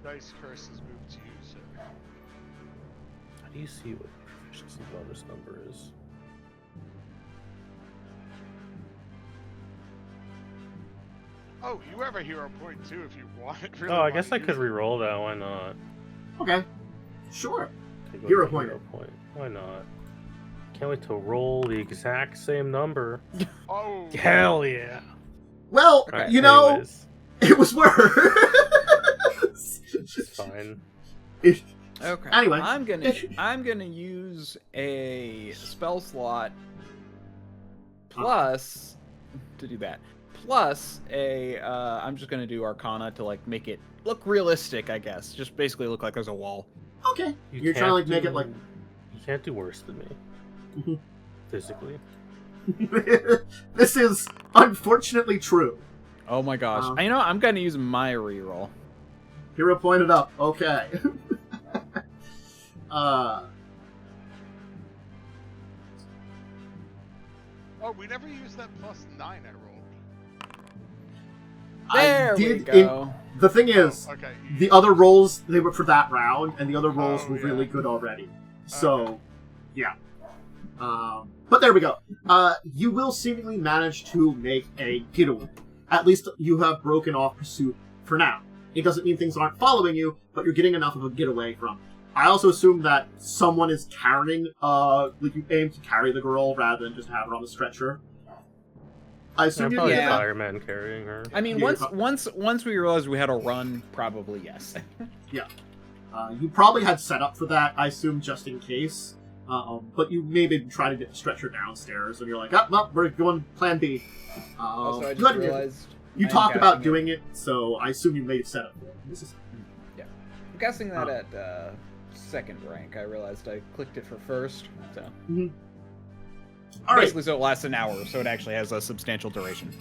Dice curse has moved to you, sir. How do you see what proficiency bonus number is? Oh, you have a hero point too if you want. Really I want guess to I could use it. re-roll that. Why not? Okay. Sure. Take a Hero hero point. point. Why not? Can't wait to roll the exact same number. Oh. Hell yeah! Well, Okay. Anyways, it was worse. it's fine. Okay. Anyway. I'm gonna use a spell slot plus to do that. Plus I'm just gonna do Arcana to make it look realistic, I guess. Just basically look like there's a wall. Okay. You You're trying to can't make it like. You can't do worse than me. Physically. This is unfortunately true. Oh my gosh. I'm gonna use my reroll. Hero pointed up. Okay. Oh, we never used that +9 I rolled. There I we did. go. The thing is, Okay. the other rolls they were for that round, and the other rolls Oh, were yeah. really good already. So, yeah. But there we go. You will seemingly manage to make a getaway. At least you have broken off pursuit for now. It doesn't mean things aren't following you, but you're getting enough of a getaway from it. I also assume that someone is carrying, you aim to carry the girl rather than just have her on the stretcher. I assume you're probably doing a that. fireman carrying her. I mean, Yeah, once we realized we had to run, probably yes. You probably had set up for that, I assume, just in case. But you maybe try to get the stretcher downstairs, and you're like, well, we're going plan B. Also, I you just realized you I am talked about casting doing it, so I assume you made a setup for it. This is I'm guessing that at second rank. I realized I clicked it for first. So all right. basically, so it lasts an hour, so it actually has a substantial duration.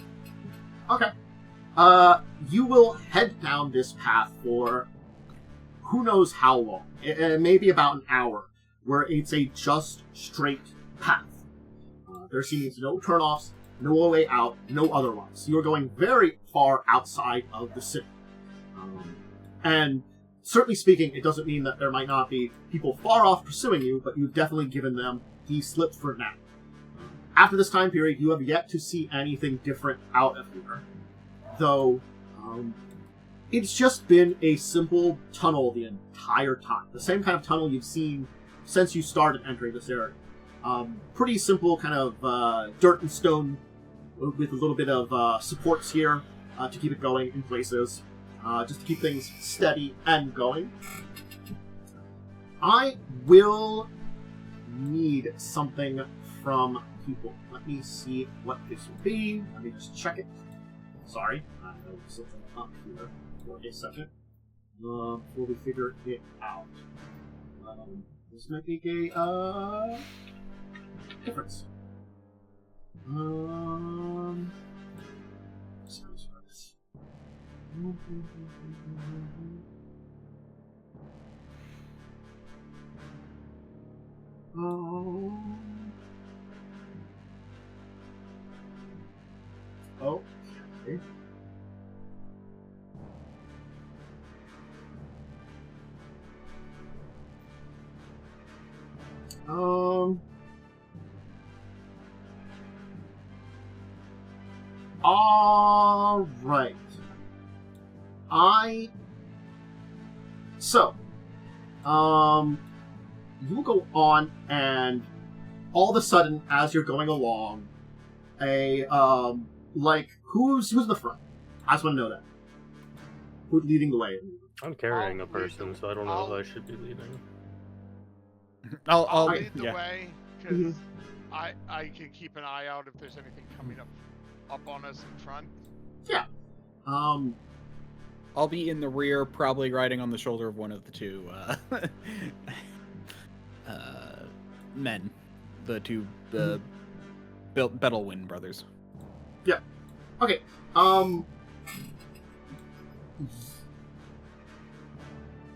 Okay. You will head down this path for who knows how long. Maybe about an hour, where it's a just straight path. There seems no turnoffs, no way out, no otherwise. You're going very far outside of the city. And certainly speaking, it doesn't mean that there might not be people far off pursuing you, but you've definitely given them the slip for now. After this time period, you have yet to see anything different out of here. Though, it's just been a simple tunnel the entire time. The same kind of tunnel you've seen since you started entering this area. Pretty simple kind of dirt and stone with a little bit of supports here to keep it going in places. Just to keep things steady and going. I will need something from people. Let me see what this will be. Let me just check it. Sorry, I have something up here for a second. Before we figure it out. This might make a difference. Okay. All right. You go on, and all of a sudden, as you're going along, who's in the front? I just want to know that. Who's leading the way? I'm carrying a person, so I don't know if I should be leading. I'll lead the yeah. way, because I can keep an eye out if there's anything coming up on us in front. Yeah. I'll be in the rear, probably riding on the shoulder of one of the two men, the two Bettelwin brothers. Yeah. Okay.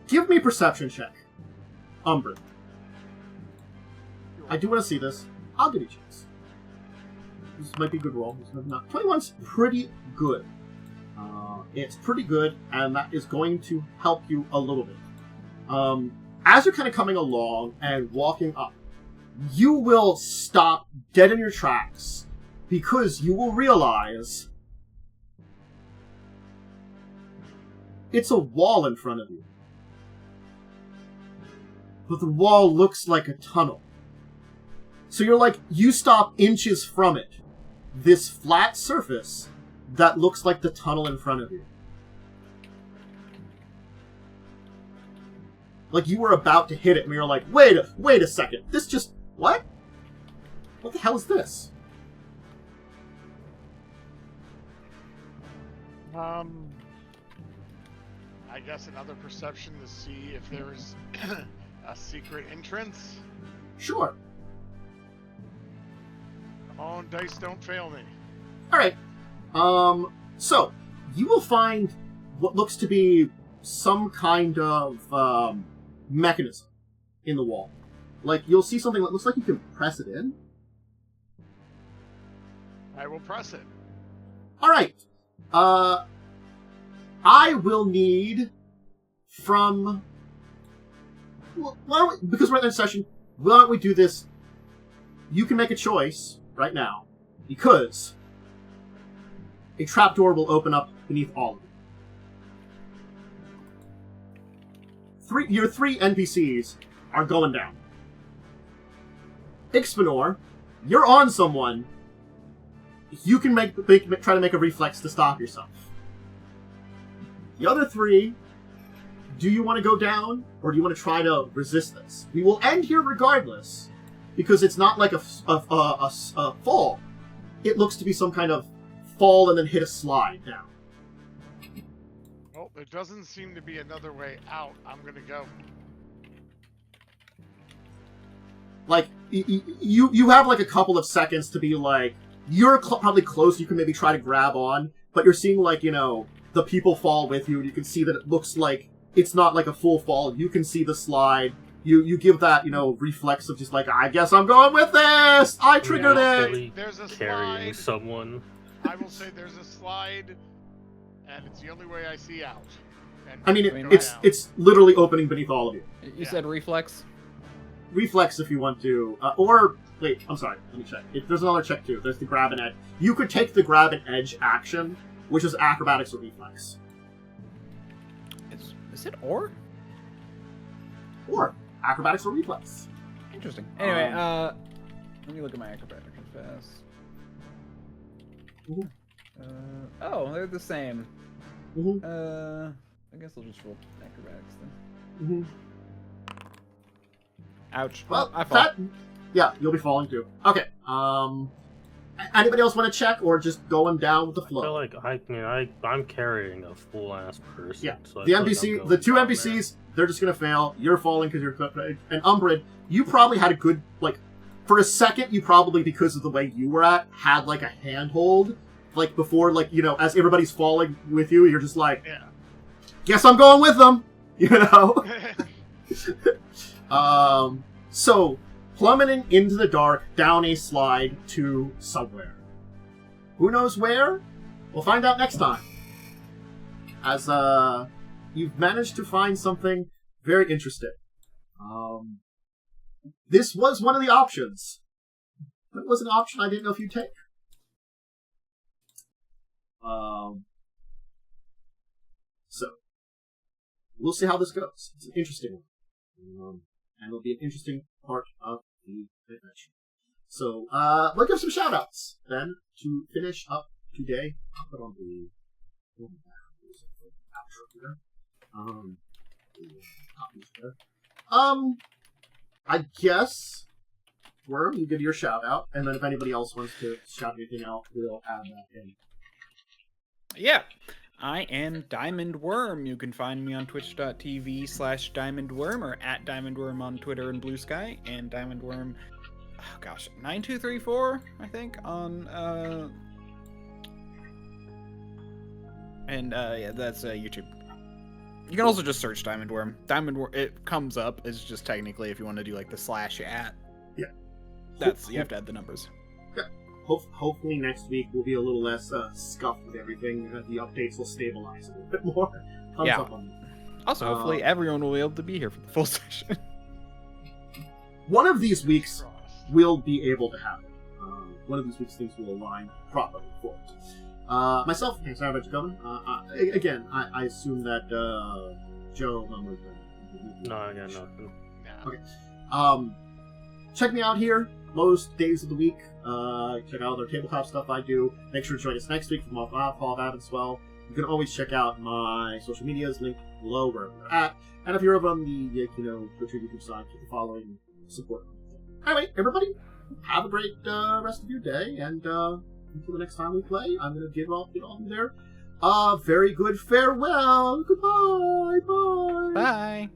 Give me a perception check, Umbrin. I do want to see this. I'll give you a chance. This might be a good roll. This might not. 21's pretty good. It's pretty good, and that is going to help you a little bit. As you're kind of coming along and walking up, you will stop dead in your tracks because you will realize it's a wall in front of you. But the wall looks like a tunnel. So you stop inches from it. This flat surface that looks like the tunnel in front of you. Like you were about to hit it, and you're like, wait a second. This just... What? What the hell is this? I guess another perception to see if there's a secret entrance. Sure. Come on, dice, don't fail me. Alright. So, you will find what looks to be some kind of, mechanism in the wall. Like, you'll see something that looks like you can press it in. I will press it. Alright. I will need from... Well, because we're in this session, why don't we do this? You can make a choice right now, because a trapdoor will open up beneath all of you. Your three NPCs are going down. Ixbanor, you're on someone. You can try to make a reflex to stop yourself. The other three, do you want to go down, or do you want to try to resist this? We will end here regardless, because it's not like a fall. It looks to be some kind of fall and then hit a slide down. Well, there doesn't seem to be another way out. I'm gonna go. Like, you have like a couple of seconds to be like, you're probably close, you can maybe try to grab on, but you're seeing like, the people fall with you, and you can see that it looks like it's not like a full fall. You can see the slide. You give that, reflex of just like, I guess I'm going with this! I triggered it! Really There's a carrying slide. someone. I will say there's a slide, and it's the only way I see out. And I mean, go it's down. it's literally opening beneath all of you. You said reflex? Reflex if you want to, or wait, I'm sorry, let me check. There's another check too. There's the grab and edge. You could take the grab and edge action, which is acrobatics or reflex. Is it or? Or acrobatics or reflex. Interesting. Anyway, let me look at my acrobatics fast. Mhm. Oh, they're the same. Mm-hmm. I guess I'll just roll acrobatics then. Mm-hmm. Ouch. Well, I fall. yeah, you'll be falling too. Okay. Anybody else want to check, or just going down with the I feel flow? like I'm carrying a full ass person. Yeah. So I The feel like NPC, I'm the going two down NPCs, they're just gonna fail. You're falling because you're and Umbrin, you probably had a good for a second. You probably, because of the way you were at, had like a handhold, before, as everybody's falling with you, you're just like, Yeah. guess I'm going with them, So plummeting into the dark down a slide to somewhere. Who knows where? We'll find out next time. As you've managed to find something very interesting. This was one of the options. It was an option I didn't know if you'd take. So we'll see how this goes. It's an interesting one. And it'll be an interesting part of the adventure. So, we'll give some shout-outs, then, to finish up today. I'll put on the outro here. I guess, Wyrm, you give your shout-out, and then if anybody else wants to shout anything out, we'll add that in. Yeah. I am Diamond Wyrm. You can find me on twitch.tv/DiamondWyrm or at DiamondWyrm on Twitter and Blue Sky, and DiamondWyrm, 9234, I think, on, yeah, that's YouTube. You can also just search Diamond Wyrm. Diamond Wyrm, it comes up. It's just technically if you want to do, the /@ Yeah. You have to add the numbers. Yeah. Hopefully next week will be a little less scuffed with everything. The updates will stabilize a little bit more. Yeah. Also, hopefully everyone will be able to be here for the full session. One of these weeks we'll be able to have it. One of these weeks things will align properly for it. Myself, thanks for Dracovin. Again, I assume that Joe... No, I got nothing. Okay. Check me out here most days of the week. Check out other tabletop stuff I do. Make sure to join us next week for Fall of Avanswell. You can always check out my social medias, linked below wherever we're at. And if you're over on the Twitter, YouTube side, keep following, support. Anyway, everybody, have a great rest of your day, and until the next time we play, I'm going to get all of there. Very good farewell. Goodbye. Bye. Bye.